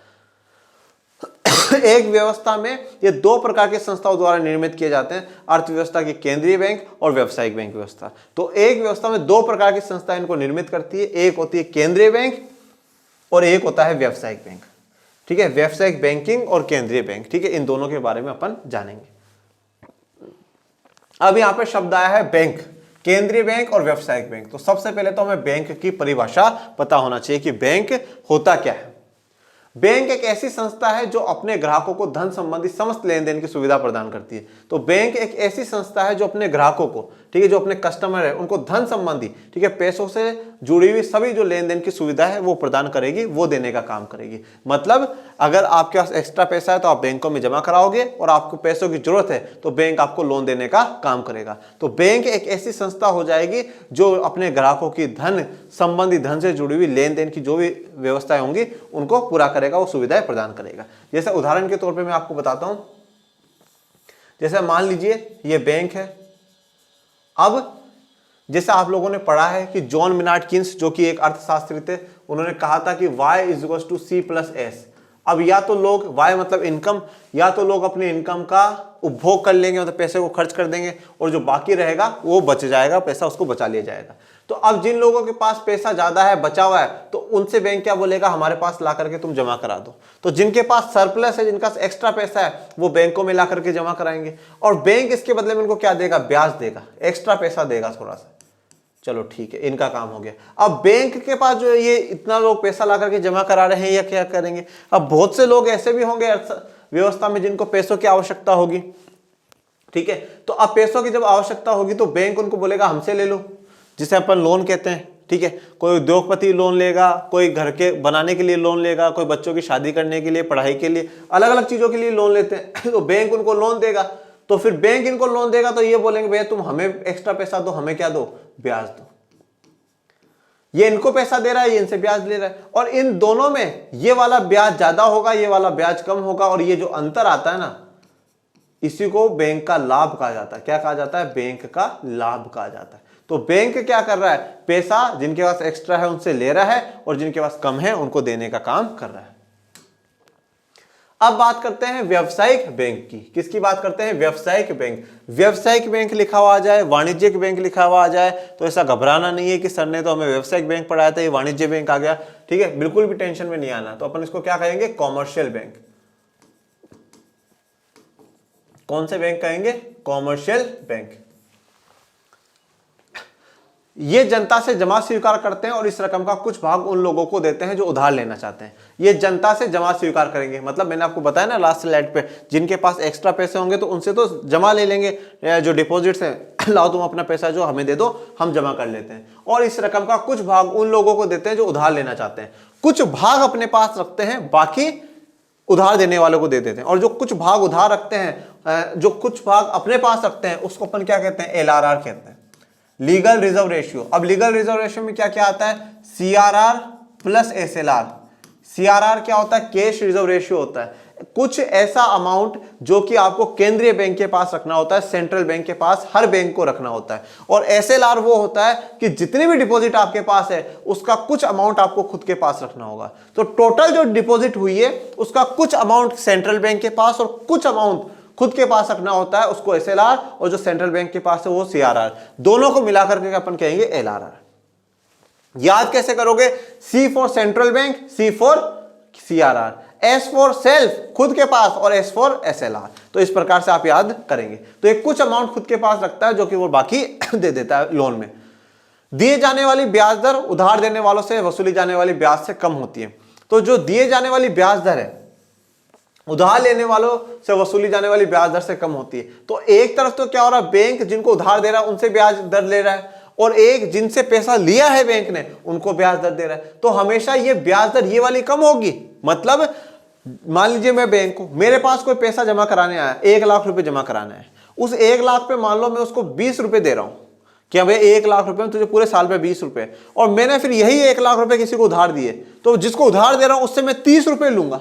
एक व्यवस्था में ये दो प्रकार के संस्थाओं द्वारा निर्मित किए जाते हैं, अर्थव्यवस्था की केंद्रीय बैंक और व्यावसायिक बैंक व्यवस्था। तो एक व्यवस्था में दो प्रकार की संस्थाएं इनको निर्मित करती है, एक होती है केंद्रीय बैंक और एक होता है व्यावसायिक बैंक। ठीक है, व्यावसायिक बैंकिंग और केंद्रीय बैंक। ठीक है, इन दोनों के बारे में अपन जानेंगे। अब यहां पर शब्द आया है बैंक, केंद्रीय बैंक और व्यावसायिक बैंक। तो सबसे पहले तो हमें बैंक की परिभाषा पता होना चाहिए कि बैंक होता क्या है। बैंक एक ऐसी संस्था है जो अपने ग्राहकों को धन संबंधी समस्त लेन देन की सुविधा प्रदान करती है। तो बैंक एक ऐसी संस्था है जो अपने ग्राहकों को, ठीक है, जो अपने कस्टमर है उनको धन संबंधी, ठीक है, पैसों से जुड़ी हुई सभी जो लेन देन की सुविधा है वो प्रदान करेगी, वो देने का काम करेगी। मतलब अगर आपके पास एक्स्ट्रा पैसा है तो आप बैंकों में जमा कराओगे, और आपको पैसों की जरूरत है तो बैंक आपको लोन देने का काम करेगा। तो बैंक एक ऐसी संस्था हो जाएगी जो अपने ग्राहकों की धन संबंधी, धन से जुड़ी हुई लेन देन की जो भी व्यवस्थाएं होंगी उनको पूरा करेगा, वो सुविधाएं प्रदान करेगा। जैसे उदाहरण के तौर पर मैं आपको बताता हूं, जैसे मान लीजिए ये बैंक है। अब जैसे आप लोगों ने पढ़ा है कि जॉन मिनार्ड किन्स जो कि एक अर्थशास्त्री थे, उन्होंने कहा था कि y = C+S। अब या तो लोग, y मतलब इनकम, या तो लोग अपनी इनकम का उपभोग कर लेंगे, मतलब पैसे को खर्च कर देंगे, और जो बाकी रहेगा वो बच जाएगा, पैसा उसको बचा लिया जाएगा। तो अब जिन लोगों के पास पैसा ज्यादा है, बचा हुआ है, तो उनसे बैंक क्या बोलेगा, हमारे पास ला करके तुम जमा करा दो। तो जिनके पास सरप्लस है, जिनका एक्स्ट्रा पैसा है, वो बैंकों में ला करके जमा कराएंगे, और बैंक इसके बदले में उनको क्या देगा, ब्याज देगा, एक्स्ट्रा पैसा देगा थोड़ा सा। चलो ठीक है, इनका काम हो गया। अब बैंक के पास जो ये इतना लोग पैसा ला करके जमा करा रहे हैं, या क्या करेंगे। अब बहुत से लोग ऐसे भी होंगे व्यवस्था में जिनको पैसों की आवश्यकता होगी, ठीक है। तो अब पैसों की जब आवश्यकता होगी तो बैंक उनको बोलेगा हमसे ले लो, जिसे अपन लोन कहते हैं, ठीक है। कोई उद्योगपति लोन लेगा, कोई घर के बनाने के लिए लोन लेगा, कोई बच्चों की शादी करने के लिए, पढ़ाई के लिए, अलग अलग चीजों के लिए लोन लेते हैं। तो बैंक उनको लोन देगा। तो फिर बैंक इनको लोन देगा तो ये बोलेंगे भैया तुम हमें एक्स्ट्रा पैसा दो, हमें क्या दो, ब्याज दो। ये इनको पैसा दे रहा है, ये इनसे ब्याज ले रहा है, और इन दोनों में ये वाला ब्याज ज्यादा होगा, ये वाला ब्याज कम होगा, और ये जो अंतर आता है ना, इसी को बैंक का लाभ कहा जाता है। क्या कहा जाता है, बैंक का लाभ कहा जाता है। तो बैंक क्या कर रहा है, पैसा जिनके पास एक्स्ट्रा है उनसे ले रहा है, और जिनके पास कम है उनको देने का काम कर रहा है। अब बात करते हैं व्यवसायिक बैंक की। किसकी बात करते हैं, व्यवसायिक बैंक। व्यवसायिक बैंक लिखा हुआ आ जाए, वाणिज्यिक बैंक लिखा हुआ आ जाए, तो ऐसा घबराना नहीं है कि सर ने तो हमें व्यवसायिक बैंक पढ़ाया था, ये वाणिज्य बैंक आ गया, ठीक है, बिल्कुल भी टेंशन में नहीं आना। तो अपन इसको क्या कहेंगे, कॉमर्शियल बैंक। कौन से बैंक कहेंगे, कॉमर्शियल बैंक। ये जनता से जमा स्वीकार करते हैं, और इस रकम का कुछ भाग उन लोगों को देते हैं जो उधार लेना चाहते हैं। ये जनता से जमा स्वीकार करेंगे, मतलब मैंने आपको बताया ना लास्ट स्लाइड पे, जिनके पास एक्स्ट्रा पैसे होंगे तो उनसे तो जमा ले लेंगे, जो डिपॉजिट्स हैं, लाओ तुम अपना पैसा जो हमें दे दो, हम जमा कर लेते हैं। और इस रकम का कुछ भाग उन लोगों को देते हैं जो उधार लेना चाहते हैं। कुछ भाग अपने पास रखते हैं, बाकी उधार देने वालों को दे देते हैं। और जो कुछ भाग उधार रखते हैं, जो कुछ भाग अपने पास रखते हैं, उसको अपन क्या कहते हैं, LRR कहते हैं, लीगल रिजर्व रेशियो। अब लीगल रिजर्व रेशियो में क्या क्या आता है, CRR प्लस SLR। CRR क्या होता है, कैश रिजर्व रेशियो होता है, कुछ ऐसा अमाउंट जो कि आपको केंद्रीय बैंक के पास रखना होता है, सेंट्रल बैंक के पास, हर बैंक को रखना होता है। और SLR वो होता है कि जितनी भी डिपॉजिट आपके पास है उसका कुछ अमाउंट आपको खुद के पास रखना होगा। तो टोटल जो डिपॉजिट हुई है उसका कुछ अमाउंट सेंट्रल बैंक के पास और कुछ अमाउंट खुद के पास रखना होता है, उसको SLR, और जो सेंट्रल बैंक के पास है वो CRR। दोनों को मिलाकर के अपन कहेंगे LRR। याद कैसे करोगे, C for central bank, C for CRR, S for self खुद के पास, और S फॉर SLR। तो इस प्रकार से आप याद करेंगे। तो एक कुछ अमाउंट खुद के पास रखता है जो कि वो बाकी दे देता है लोन में। दिए जाने वाली ब्याज दर उधार देने वालों से वसूली जाने वाली ब्याज से कम होती है। तो जो दिए जाने वाली ब्याज दर है उधार लेने वालों से वसूली जाने वाली ब्याज दर से कम होती है। तो एक तरफ तो क्या हो रहा है, बैंक जिनको उधार दे रहा है उनसे ब्याज दर ले रहा है, और एक जिनसे पैसा लिया है बैंक ने उनको ब्याज दर दे रहा है। तो हमेशा ये ब्याज दर ये वाली कम होगी। मतलब मान लीजिए मैं बैंक हूं, मेरे पास कोई पैसा जमा कराने आया, 1 लाख रुपए जमा कराना है। उस 1 लाख पे मान लो मैं उसको 20 रुपए दे रहा हूं, क्या भाई 1 लाख रुपए में तुझे पूरे साल पे 20 रुपए, और मैंने फिर यही 1 लाख रुपए किसी को उधार दिए, तो जिसको उधार दे रहा हूं उससे मैं 30 रुपए लूंगा।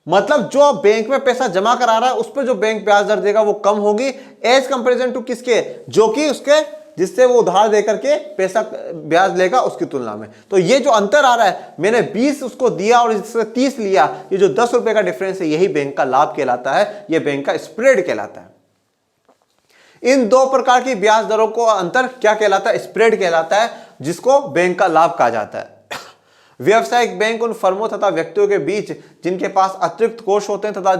मतलब जो बैंक में पैसा जमा करा रहा है उस पर जो बैंक ब्याज दर देगा वो कम होगी एज कंपेरिजन टू किसके, जो कि उसके जिससे वो उधार देकर के पैसा ब्याज लेगा उसकी तुलना में। तो ये जो अंतर आ रहा है, मैंने 20 उसको दिया और इससे 30 लिया, ये जो 10 रुपए का डिफरेंस है यही बैंक का लाभ कहलाता है, ये बैंक का स्प्रेड कहलाता है। इन दो प्रकार की ब्याज दरों को अंतर क्या कहलाता है, स्प्रेड कहलाता है, जिसको बैंक का लाभ कहा जाता है। व्यावसायिक बैंक उन फर्मों तथा व्यक्तियों के बीच जिनके पास अतिरिक्त कोष होते हैं तथा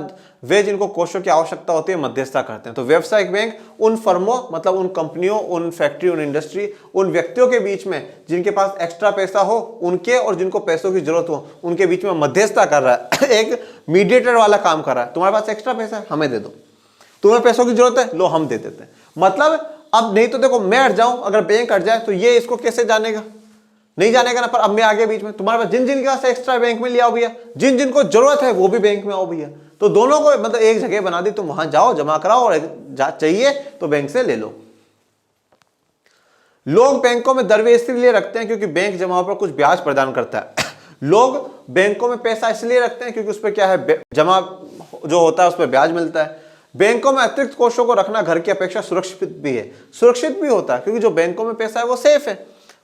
वे जिनको कोषों की आवश्यकता होती है मध्यस्थता करते हैं। तो व्यावसायिक बैंक उन फर्मों मतलब उन कंपनियों, उन फैक्ट्री, उन इंडस्ट्री, उन व्यक्तियों के बीच में जिनके पास एक्स्ट्रा पैसा हो उनके और जिनको पैसों की जरूरत हो उनके बीच में मध्यस्थता कर रहा है। एक मीडिएटर वाला काम कर रहा है। तुम्हारे पास एक्स्ट्रा पैसा है, हमें दे दो, तुम्हें पैसों की जरूरत है, लो हम दे देते हैं। मतलब अब नहीं तो देखो मैं हट जाऊं, अगर बैंक हट जाए तो ये इसको कैसे जानेगा, नहीं जानेगा ना। पर अब मैं आगे बीच में, तुम्हारे पास जिन जिन के पास एक्स्ट्रा बैंक में लिया भैया, जिन जिनको जरूरत है वो भी बैंक में आओ भैया, तो दोनों को मतलब एक जगह बना दी, तुम वहां जाओ जमा कराओ और चाहिए तो बैंक से ले लो। लोग बैंकों में दरवे इसलिए रखते हैं क्योंकि बैंक जमाओं पर कुछ ब्याज प्रदान करता है। लोग बैंकों में पैसा इसलिए रखते हैं क्योंकि उस पर क्या है, जमा जो होता है उस पर ब्याज मिलता है। बैंकों में अतिरिक्त कोषों को रखना घर की अपेक्षा सुरक्षित भी है, सुरक्षित भी होता है क्योंकि जो बैंकों में पैसा है वो सेफ है,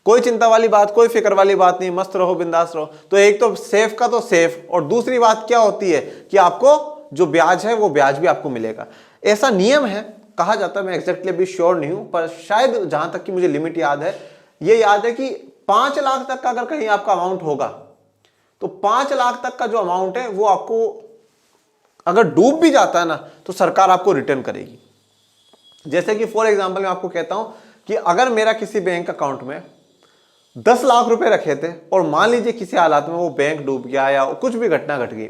कोई चिंता वाली बात, कोई फिक्र वाली बात नहीं, मस्त रहो बिंदास रहो। तो एक तो सेफ का तो सेफ, और दूसरी बात क्या होती है कि आपको जो ब्याज है वो ब्याज भी आपको मिलेगा। ऐसा नियम है, कहा जाता है, मैं एग्जैक्टली अभी श्योर नहीं हूं, पर शायद जहां तक कि मुझे लिमिट याद है, ये याद है कि 5 लाख तक का अगर कहीं आपका अमाउंट होगा तो 5 लाख तक का जो अमाउंट है वो आपको अगर डूब भी जाता है ना तो सरकार आपको रिटर्न करेगी। जैसे कि फॉर एग्जांपल मैं आपको कहता हूं कि अगर मेरा किसी बैंक अकाउंट में 10 लाख रुपए रखे थे और मान लीजिए किसी हालात में वो बैंक डूब गया या कुछ भी घटना घट गई,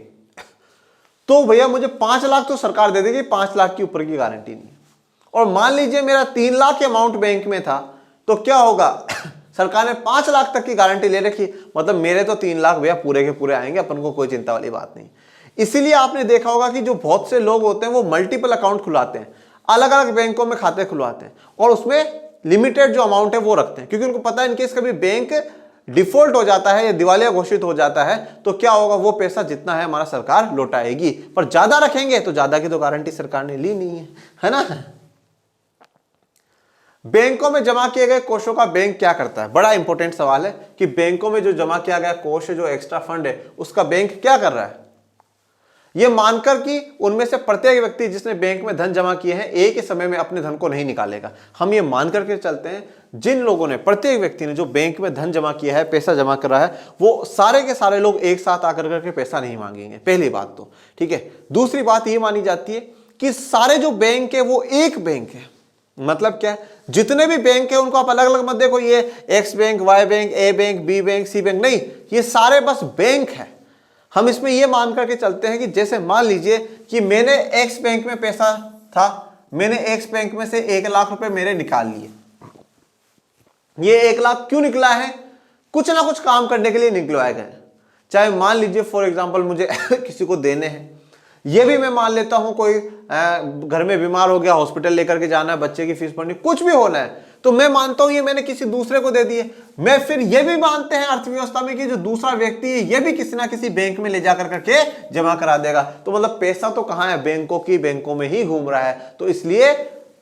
तो भैया मुझे 5 लाख तो सरकार दे देगी, 5 लाख की ऊपर की गारंटी नहीं। और मान लीजिए मेरा 3 लाख के अमाउंट बैंक में था, तो क्या होगा, सरकार ने 5 लाख तक की गारंटी ले रखी, मतलब मेरे तो 3 लाख भैया पूरे के पूरे आएंगे, अपन को कोई चिंता वाली बात नहीं। इसीलिए आपने देखा होगा कि जो बहुत से लोग होते हैं वो मल्टीपल अकाउंट खुलवाते हैं, अलग अलग बैंकों में खाते खुलवाते हैं और उसमें लिमिटेड जो अमाउंट है वो रखते हैं, क्योंकि उनको पता है इनकेस कभी बैंक डिफॉल्ट हो जाता है या दिवालिया घोषित हो जाता है तो क्या होगा, वो पैसा जितना है हमारा सरकार लौटाएगी। पर ज्यादा रखेंगे तो ज्यादा की तो गारंटी सरकार ने ली नहीं है ना। बैंकों में जमा किए गए कोषों का बैंक क्या करता है, बड़ा इंपॉर्टेंट सवाल है कि बैंकों में जो जमा किया गया कोष है, जो एक्स्ट्रा फंड है, उसका बैंक क्या कर रहा है। यह मानकर कि उनमें से प्रत्येक व्यक्ति जिसने बैंक में धन जमा किए हैं एक ही समय में अपने धन को नहीं निकालेगा। हम ये मान करके चलते हैं जिन लोगों ने, प्रत्येक व्यक्ति ने जो बैंक में धन जमा किया है, पैसा जमा कर रहा है, वो सारे के सारे लोग एक साथ आकर करके पैसा नहीं मांगेंगे, पहली बात तो ठीक है। दूसरी बात ये मानी जाती है कि सारे जो बैंक है वो एक बैंक है, मतलब क्या है, जितने भी बैंक है उनको आप अलग अलग मत देखो, ये एक्स बैंक, वाई बैंक, ए बैंक, बी बैंक, सी बैंक, नहीं, ये सारे बस बैंक है। हम इसमें यह मान करके चलते हैं कि जैसे मान लीजिए कि मैंने एक्स बैंक में पैसा था, मैंने एक्स बैंक में से 1 लाख रुपए मेरे निकाल लिए। ये 1 लाख क्यों निकला है, कुछ ना कुछ काम करने के लिए निकलवाए गए, चाहे मान लीजिए फॉर एग्जांपल मुझे किसी को देने हैं, ये भी मैं मान लेता हूं कोई घर में बीमार हो गया, हॉस्पिटल लेकर के जाना है, बच्चे की फीस भरनी, कुछ भी होना है, तो मैं मानता हूं ये मैंने किसी दूसरे को दे दिए। मैं फिर ये भी मानते हैं अर्थव्यवस्था में कि जो दूसरा व्यक्ति है ये भी किसी ना किसी बैंक में ले जाकर करके जमा करा देगा। तो मतलब पैसा तो कहां है, बैंकों में ही घूम रहा है। तो इसलिए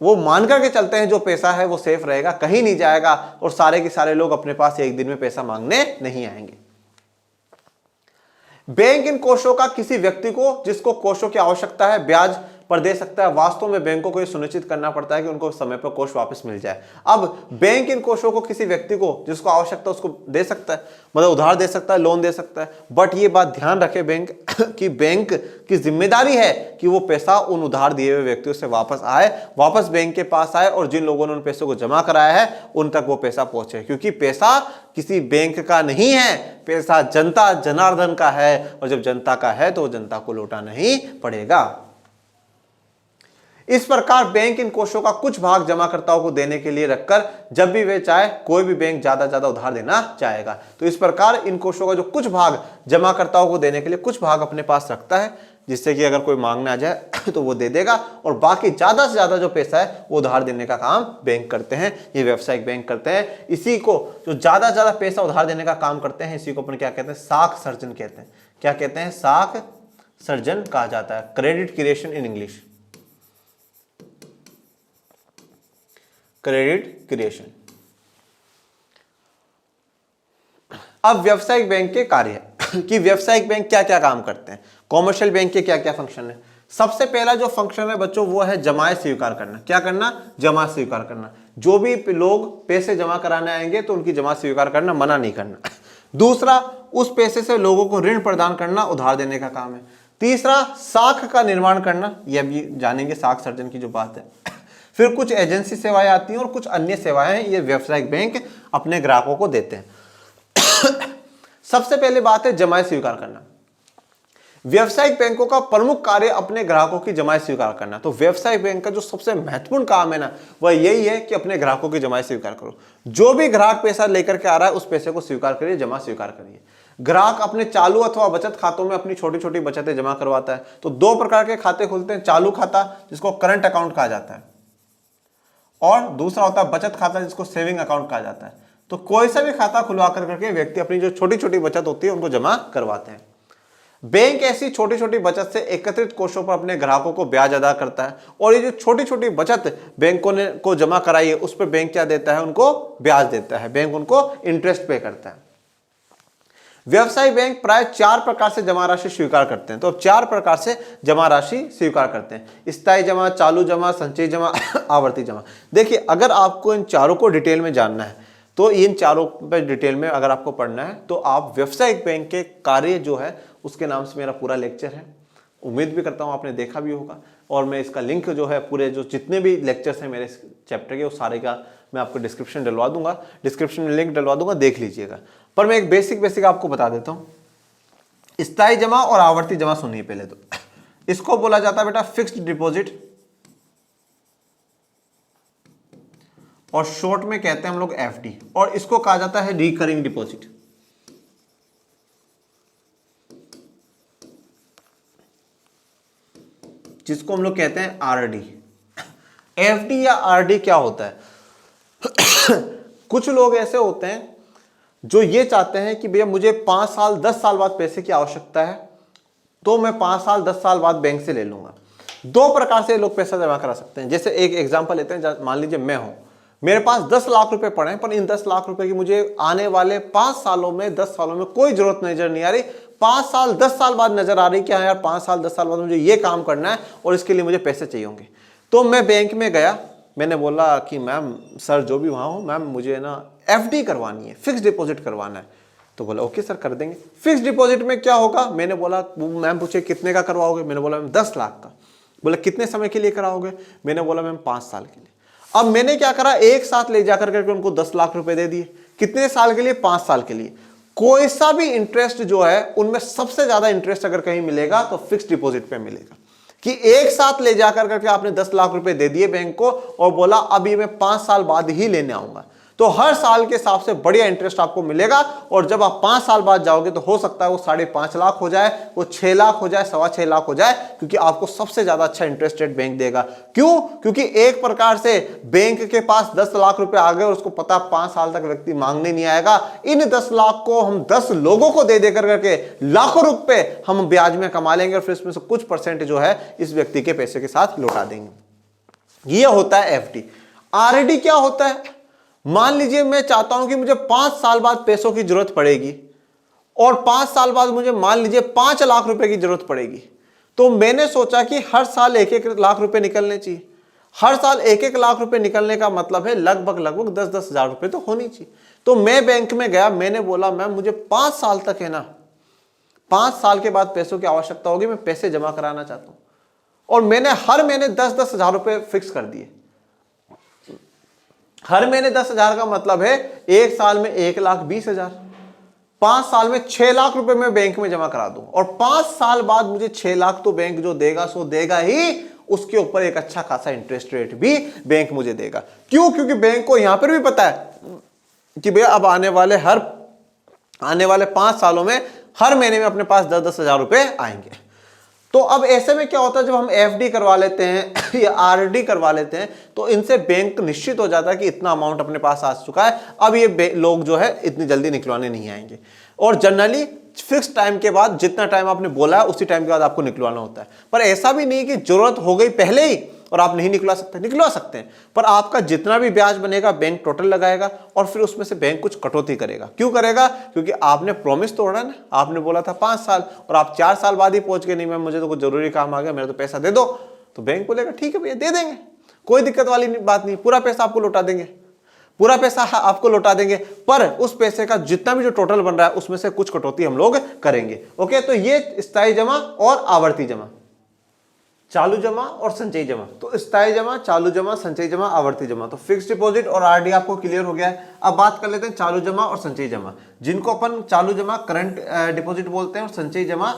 वो मान करके चलते हैं जो पैसा है वो सेफ रहेगा, कहीं नहीं जाएगा, और सारे के सारे लोग अपने पास एक दिन में पैसा मांगने नहीं आएंगे। बैंक इन कोषों का किसी व्यक्ति को जिसको कोषों की आवश्यकता है ब्याज पर दे सकता है। वास्तव में बैंकों को यह सुनिश्चित करना पड़ता है कि उनको समय पर कोष वापस मिल जाए। अब बैंक इन कोषों को किसी व्यक्ति को जिसको आवश्यकता है उसको दे सकता है, मतलब उधार दे सकता है, लोन दे सकता है, बट ये बात ध्यान रखे बैंक कि बैंक की जिम्मेदारी है कि वो पैसा उन उधार दिए हुए व्यक्तियों से वापस आए, वापस बैंक के पास आए, और जिन लोगों ने उन पैसों को जमा कराया है उन तक वो पैसा पहुंचे, क्योंकि पैसा किसी बैंक का नहीं है, पैसा जनता जनार्दन का है, और जब जनता का है तो जनता को लौटाना ही पड़ेगा। इस प्रकार बैंक इन कोषों का कुछ भाग जमाकर्ताओं को देने के लिए रखकर जब भी वे चाहे कोई भी बैंक ज्यादा उधार देना चाहेगा। तो इस प्रकार इन कोषों का जो कुछ भाग जमाकर्ताओं को देने के लिए कुछ भाग अपने पास रखता है, जिससे कि अगर कोई मांगने आ जाए तो वो दे देगा, और बाकी ज्यादा से ज्यादा जो पैसा है वो उधार देने का काम बैंक करते हैं, ये व्यावसायिक बैंक करते हैं। इसी को जो ज्यादा पैसा उधार देने का काम करते हैं, इसी को अपन क्या कहते हैं, साख सर्जन कहते हैं। क्या कहते हैं, साख सर्जन कहा जाता है, credit creation in English, credit creation. अब व्यावसायिक बैंक के कार्य कि व्यावसायिक बैंक क्या क्या काम करते हैं, कॉमर्शियल बैंक के क्या क्या फंक्शन है। सबसे पहला जो फंक्शन है बच्चों वो है जमाएं स्वीकार करना। क्या करना, जमा स्वीकार करना। जो भी लोग पैसे जमा कराने आएंगे तो उनकी जमा स्वीकार करना, मना नहीं करना। दूसरा, उस पैसे से लोगों को ऋण प्रदान करना, उधार देने का काम है। तीसरा, साख का निर्माण करना, यह भी जानेंगे साख सर्जन की जो बात है। फिर कुछ एजेंसी सेवाएं आती हैं और कुछ अन्य सेवाएं ये व्यावसायिक बैंक अपने ग्राहकों को देते हैं। सबसे पहले बात है जमाएं स्वीकार करना। व्यवसायिक बैंकों का प्रमुख कार्य अपने ग्राहकों की जमाएं स्वीकार करना। तो व्यवसायिक बैंक का जो सबसे महत्वपूर्ण काम है ना, वह यही है कि अपने ग्राहकों की जमाएं स्वीकार करो। जो भी ग्राहक पैसा लेकर के आ रहा है उस पैसे को स्वीकार करिए, जमा स्वीकार करिए। ग्राहक अपने चालू अथवा बचत खातों में अपनी छोटी छोटी बचतें जमा करवाता है। तो दो प्रकार के खाते खुलते हैं, चालू खाता जिसको करंट अकाउंट कहा जाता है, और दूसरा होता है बचत खाता जिसको सेविंग अकाउंट कहा जाता है। तो कोई सा भी खाता खुलवा करके व्यक्ति अपनी जो छोटी छोटी बचत होती है उनको जमा करवाते हैं। बैंक ऐसी छोटी छोटी बचत से एकत्रित कोषों पर अपने ग्राहकों को ब्याज अदा करता है, और ये जो छोटी छोटी बचत बैंकों ने को जमा कराई है उस पर बैंक क्या देता है, उनको ब्याज देता है, बैंक उनको इंटरेस्ट पे करता है। व्यवसायिक बैंक प्राय 4 प्रकार से जमा राशि स्वीकार करते हैं। तो अब 4 प्रकार से जमा राशि स्वीकार करते हैं, स्थायी जमा, चालू जमा, संचयी जमा, आवर्ती जमा। देखिए, अगर आपको इन चारों को डिटेल में जानना है तो इन चारों पे डिटेल में अगर आपको पढ़ना है तो आप व्यवसायिक बैंक के कार्य जो है उसके नाम से मेरा पूरा लेक्चर है, उम्मीद भी करता हूं आपने देखा भी होगा। और मैं इसका लिंक जो है पूरे जो जितने भी लेक्चर्स हैं मेरे चैप्टर के, उस सारे का मैं आपको डिस्क्रिप्शन डलवा दूंगा, डिस्क्रिप्शन में लिंक डलवा दूंगा, देख लीजिएगा। पर मैं एक बेसिक आपको बता देता हूं। स्थायी जमा और आवर्ती जमा सुनिए पहले तो। इसको बोला जाता है बेटा फिक्स्ड डिपॉजिट, और शॉर्ट में कहते हैं हम लोग एफडी, और इसको कहा जाता है रिकरिंग डिपॉजिट। जिसको हम लोग कहते हैं आरडी। एफडी या आरडी क्या होता है? कुछ लोग ऐसे होते हैं जो ये चाहते हैं कि भैया मुझे 5 साल 10 साल बाद पैसे की आवश्यकता है, तो मैं 5 साल 10 साल बाद बैंक से ले लूंगा। 2 प्रकार से लोग पैसा जमा करा सकते हैं। जैसे एक एग्जांपल लेते हैं, मान लीजिए मैं हूं, मेरे पास 10 लाख रुपए पड़े हैं, पर इन 10 लाख रुपए की मुझे आने वाले 5 सालों में 10 सालों में कोई जरूरत नजर नहीं आ रही। 5 साल 10 साल बाद नजर आ रही कि हाँ यार 5 साल 10 साल बाद मुझे ये काम करना है और इसके लिए मुझे पैसे चाहिए होंगे। तो मैं बैंक में गया, मैंने बोला कि मैम सर जो भी वहाँ हो, मैम मुझे ना एफडी करवानी है, फिक्स डिपॉजिट करवाना है। तो बोला ओके सर कर देंगे। फिक्स डिपॉजिट में क्या होगा? मैंने बोला, मैम पूछे कितने का करवाओगे? मैंने बोला मैम 10 लाख का। बोला कितने समय के लिए कराओगे? मैंने बोला मैम 5 साल के लिए। अब मैंने क्या करा, एक साथ ले जाकर करके उनको 10 लाख रुपए दे दिए। कितने साल के लिए? 5 साल के लिए। कोई सा भी इंटरेस्ट जो है उनमें सबसे ज्यादा इंटरेस्ट अगर कहीं मिलेगा तो फिक्स डिपॉजिट पे मिलेगा। कि एक साथ ले जाकर करके आपने 10 लाख रुपए दे दिए बैंक को और बोला अभी मैं 5 साल बाद ही लेने आऊंगा, तो हर साल के हिसाब से बढ़िया इंटरेस्ट आपको मिलेगा। और जब आप 5 साल बाद जाओगे तो हो सकता है वो 5.5 लाख हो जाए, वो 6 लाख हो जाए, 6.25 लाख हो जाए, क्योंकि आपको सबसे ज्यादा अच्छा इंटरेस्ट रेट बैंक देगा। क्यों? क्योंकि एक प्रकार से बैंक के पास 10 लाख रुपए आ गए और उसको पता 5 साल तक व्यक्ति मांगने नहीं आएगा। इन 10 लाख को हम 10 लोगों को दे देकर करके लाखों रुपए हम ब्याज में कमा लेंगे और फिर इसमें से कुछ परसेंट जो है इस व्यक्ति के पैसे के साथ लौटा देंगे। यह होता है एफडी। आरडी क्या होता है? मान लीजिए मैं चाहता हूं कि मुझे 5 साल बाद पैसों की जरूरत पड़ेगी और 5 साल बाद मुझे मान लीजिए 5 लाख रुपए की जरूरत पड़ेगी। तो मैंने सोचा कि हर साल 1-1 लाख रुपए निकलने चाहिए। हर साल 1-1 लाख रुपए निकलने का मतलब है लगभग 10-10 हजार रुपए तो होनी चाहिए। तो मैं बैंक में गया, मैंने बोला मैम मुझे 5 साल तक है ना, 5 साल के बाद पैसों की आवश्यकता होगी, मैं पैसे जमा कराना चाहता हूं। और मैंने हर महीने 10-10 हजार रुपए फिक्स कर दिए। हर महीने 10 हजार का मतलब है एक साल में 1,20,000, 5 साल में 6 लाख रुपए मैं बैंक में जमा करा दूं और 5 साल बाद मुझे 6 लाख तो बैंक जो देगा सो देगा ही, उसके ऊपर एक अच्छा खासा इंटरेस्ट रेट भी बैंक मुझे देगा। क्यों? क्योंकि बैंक को यहां पर भी पता है कि भैया अब आने वाले 5 सालों में हर महीने में अपने पास 10-10 हजार रुपए आएंगे। तो अब ऐसे में क्या होता है, जब हम एफडी करवा लेते हैं या आरडी करवा लेते हैं तो इनसे बैंक निश्चित हो जाता है कि इतना अमाउंट अपने पास आ चुका है, अब ये लोग जो है इतनी जल्दी निकलवाने नहीं आएंगे। और जनरली फिक्स टाइम के बाद, जितना टाइम आपने बोला है उसी टाइम के बाद आपको निकलवाना होता है। पर ऐसा भी नहीं कि जरूरत हो गई पहले ही और आप नहीं निकलवा सकते हैं। पर आपका जितना भी ब्याज बनेगा बैंक टोटल लगाएगा और फिर उसमें से बैंक कुछ कटौती करेगा। क्यों करेगा? क्योंकि आपने प्रॉमिस तोड़ा ना, आपने बोला था 5 साल और आप 4 साल बाद ही पहुंच गए, नहीं मैम मुझे तो कुछ जरूरी काम आ गया, मेरा तो पैसा दे दो। तो बैंक बोलेगा ठीक है भैया दे देंगे, कोई दिक्कत वाली बात नहीं, पूरा पैसा आपको लौटा देंगे, पूरा पैसा आपको लौटा देंगे। पर उस पैसे का जितना भी जो टोटल बन रहा है उसमें से कुछ कटौती हम लोग करेंगे। ओके, तो ये स्थायी जमा और आवर्ती जमा, चालू जमा और संचयी जमा। तो स्थायी जमा, चालू जमा, संचयी जमा, आवर्ती जमा। तो फिक्स डिपॉजिट और आरडी आपको क्लियर हो गया है। अब बात कर लेते हैं चालू जमा और संचयी जमा, जिनको अपन चालू जमा करंट डिपॉजिट बोलते हैं और संचयी जमा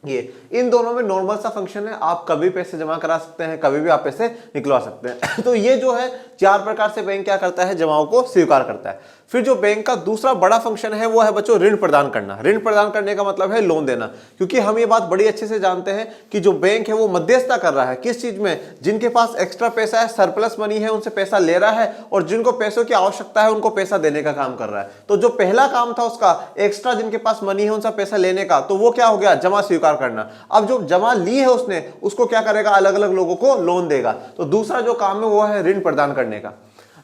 ये इन दोनों में नॉर्मल सा फंक्शन है, आप कभी पैसे जमा करा सकते हैं, कभी भी आप पैसे निकलवा सकते हैं। तो ये जो है 4 प्रकार से बैंक क्या करता है, जमाओं को स्वीकार करता है। फिर जो बैंक का दूसरा बड़ा फंक्शन है वो है बच्चों ऋण प्रदान करना। ऋण प्रदान करने का मतलब है लोन देना, क्योंकि हम ये बात बड़ी अच्छे से जानते हैं कि जो बैंक है वो मध्यस्थता कर रहा है किस चीज में, जिनके पास एक्स्ट्रा पैसा है, सरप्लस मनी है, उनसे पैसा ले रहा है, और जिनको पैसों की आवश्यकता है उनको पैसा देने का काम कर रहा है। तो जो पहला काम था उसका एक्स्ट्रा जिनके पास मनी है उनसे पैसा लेने का, तो वो क्या हो गया, जमा स्वीकार करना। अब जो जमा ली है उसने उसको क्या करेगा, अलग अलग लोगों को लोन देगा। तो दूसरा जो काम है वो है ऋण प्रदान करने का।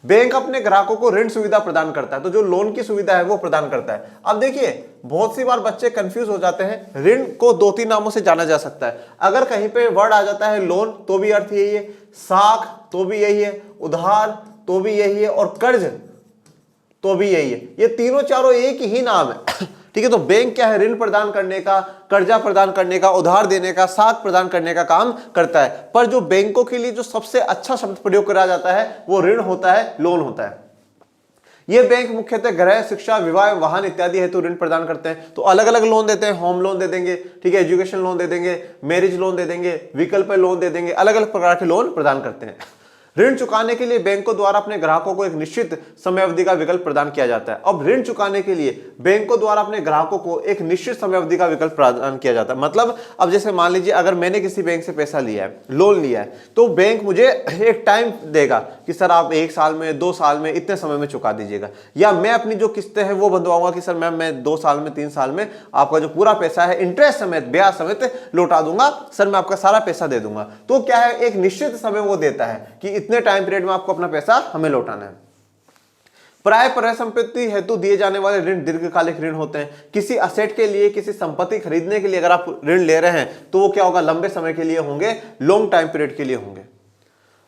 बैंक अपने ग्राहकों को ऋण सुविधा प्रदान करता है, तो जो लोन की सुविधा है वो प्रदान करता है। अब देखिए बहुत सी बार बच्चे कंफ्यूज हो जाते हैं, ऋण को 2-3 नामों से जाना जा सकता है। अगर कहीं पे वर्ड आ जाता है लोन तो भी अर्थ यही है, साख तो भी यही है, उधार तो भी यही है, और कर्ज तो भी यही है। ये तीनों चारों एक ही नाम है। ठीक है, तो बैंक क्या है, ऋण प्रदान करने का, कर्जा प्रदान करने का, उधार देने का, साख प्रदान करने का काम करता है। पर जो बैंकों के लिए जो सबसे अच्छा शब्द प्रयोग करा जाता है वो ऋण होता है, लोन होता है। ये बैंक मुख्यतः गृह, शिक्षा, विवाह, वाहन इत्यादि हेतु ऋण प्रदान करते हैं। तो अलग अलग लोन देते हैं, होम लोन दे देंगे, ठीक है, एजुकेशन लोन दे देंगे, मैरिज लोन दे देंगे, व्हीकल पर लोन दे देंगे, अलग अलग प्रकार के लोन प्रदान करते हैं। ऋण चुकाने के लिए बैंकों द्वारा अपने ग्राहकों को एक निश्चित समय अवधि का विकल्प प्रदान किया जाता है। अब ऋण चुकाने के लिए बैंकों द्वारा अपने ग्राहकों को एक निश्चित समय अवधि का विकल्प प्रदान किया जाता है। मतलब अब जैसे मान लीजिए अगर मैंने किसी बैंक से पैसा लिया है, लोन लिया है, तो बैंक मुझे एक टाइम देगा कि सर आप 1 साल में, 2 साल में, इतने समय में चुका दीजिएगा। या मैं अपनी जो किस्तें हैं वो बंधवाऊंगा कि सर मैं 2 साल में, 3 साल में आपका जो पूरा पैसा है इंटरेस्ट समेत, ब्याज समेत लौटा दूंगा, सर मैं आपका सारा पैसा दे दूंगा। तो क्या है, एक निश्चित समय वो देता है कि इतने टाइम पीरियड में आपको अपना पैसा हमें लौटाना है। प्राय परिसंपत्ति हेतु दिए जाने वाले ऋण दीर्घकालिक ऋण होते हैं। किसी असेट के लिए, किसी संपत्ति खरीदने के लिए अगर आप ऋण ले रहे हैं तो वो क्या होगा, लंबे समय के लिए होंगे, लॉन्ग टाइम पीरियड के लिए होंगे।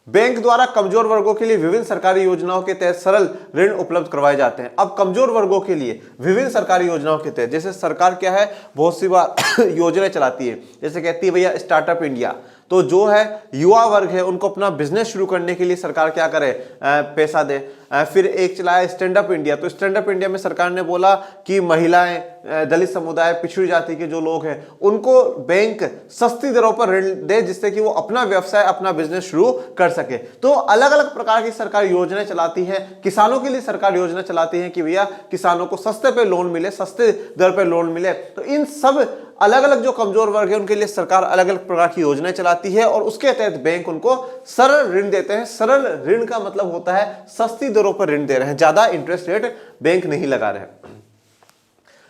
बैंक द्वारा कमजोर वर्गों के लिए विभिन्न सरकारी योजनाओं के तहत सरल ऋण उपलब्ध करवाए जाते हैं। अब कमजोर वर्गों के लिए विभिन्न सरकारी योजनाओं के तहत, जैसे सरकार क्या है, बहुत सी बार योजनाएं चलाती है, जैसे कहती है भैया स्टार्टअप इंडिया, तो जो है युवा वर्ग है उनको अपना बिजनेस शुरू करने के लिए सरकार क्या करे, पैसा दे। फिर एक चलाया स्टैंड अप इंडिया, तो स्टैंड अप इंडिया में सरकार ने बोला कि महिलाएं, दलित समुदाय, पिछड़ी जाति के जो लोग हैं उनको बैंक सस्ती दरों पर ऋण दे, जिससे कि वो अपना व्यवसाय, अपना बिजनेस शुरू कर सके। तो अलग अलग प्रकार की सरकार योजनाएं चलाती है। किसानों के लिए सरकार योजना चलाती है कि भैया किसानों को सस्ते पे लोन मिले, सस्ते दर पे लोन मिले। तो इन सब अलग अलग जो कमजोर वर्ग है उनके लिए सरकार अलग अलग प्रकार की योजनाएं चलाती है, और उसके तहत बैंक उनको सरल ऋण देते हैं। सरल ऋण का मतलब होता है सस्ती दरों पर ऋण दे रहे हैं, ज्यादा इंटरेस्ट रेट बैंक नहीं लगा रहे हैं।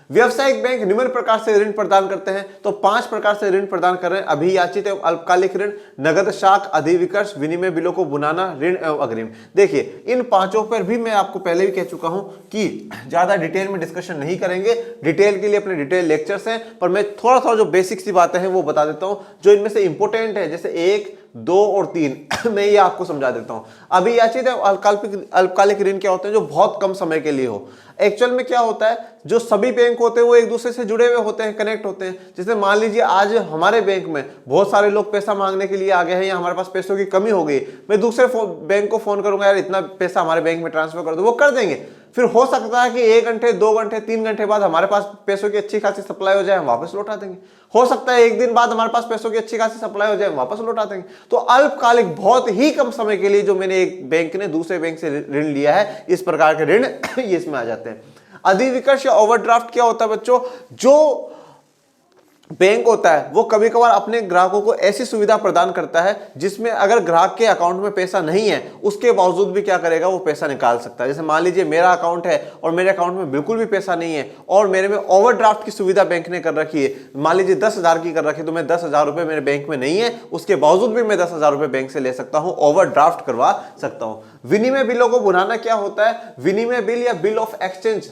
व्यवसायिक बैंक निम्न प्रकार से ऋण प्रदान करते हैं, तो 5 प्रकार से ऋण प्रदान कर रहे हैं। अभियाचित एवं अल्पकालिक ऋण, नगद शाख, अधिविकर्ष, विनिमय बिलों को बुनाना, ऋण एवं अग्रिम। देखिए इन 5 पर भी मैं आपको पहले भी कह चुका हूं कि ज्यादा डिटेल में डिस्कशन नहीं करेंगे, डिटेल के लिए अपने डिटेल लेक्चर्स हैं, पर मैं थोड़ा थोड़ा जो बेसिक सी बातें हैं वो बता देता हूं, जो इनमें से इंपॉर्टेंट है, जैसे 1, 2 और 3 मैं ये आपको समझा देता हूं। अभियाचित अल्पकालिक ऋण क्या होते हैं, जो बहुत कम समय के लिए हो। एक्चुअल में क्या होता है, जो सभी बैंक होते हैं वो एक दूसरे से जुड़े हुए होते हैं, कनेक्ट होते हैं। जैसे मान लीजिए आज हमारे बैंक में बहुत सारे लोग पैसा मांगने के लिए आ गए हैं, या हमारे पास पैसों की कमी हो गई, मैं दूसरे बैंक को फोन करूंगा, यार इतना पैसा हमारे बैंक में ट्रांसफर कर दो, वो कर देंगे। फिर हो सकता है कि 1 घंटे, 2 घंटे, 3 घंटे बाद हमारे पास पैसों की अच्छी खासी सप्लाई हो जाए, हम वापस लौटा देंगे। हो सकता है 1 दिन बाद हमारे पास पैसों की अच्छी खासी सप्लाई हो जाए, हम वापस लौटा देंगे। तो अल्पकालिक, बहुत ही कम समय के लिए जो मैंने एक बैंक ने दूसरे बैंक से ऋण लिया है, इस प्रकार के ऋण ये इसमें आ जाते हैं। अधिविकर्ष या ओवरड्राफ्ट क्या होता है बच्चों, जो बैंक होता है वो कभी कभार अपने ग्राहकों को ऐसी सुविधा प्रदान करता है जिसमें अगर ग्राहक के अकाउंट में पैसा नहीं है उसके बावजूद भी क्या करेगा, वो पैसा निकाल सकता है। जैसे मान लीजिए मेरा अकाउंट है और मेरे अकाउंट में बिल्कुल भी पैसा नहीं है, और मेरे में ओवरड्राफ्ट की सुविधा बैंक ने कर रखी है, मान लीजिए 10,000 की कर रखी है, तो मैं 10,000 रुपए मेरे बैंक में नहीं है, उसके बावजूद भी मैं 10,000 रुपए बैंक से ले सकता हूं, ओवरड्राफ्ट करवा सकता हूं। विनिमय बिलों को बुनाना क्या होता है, विनिमय बिल या bill of exchange.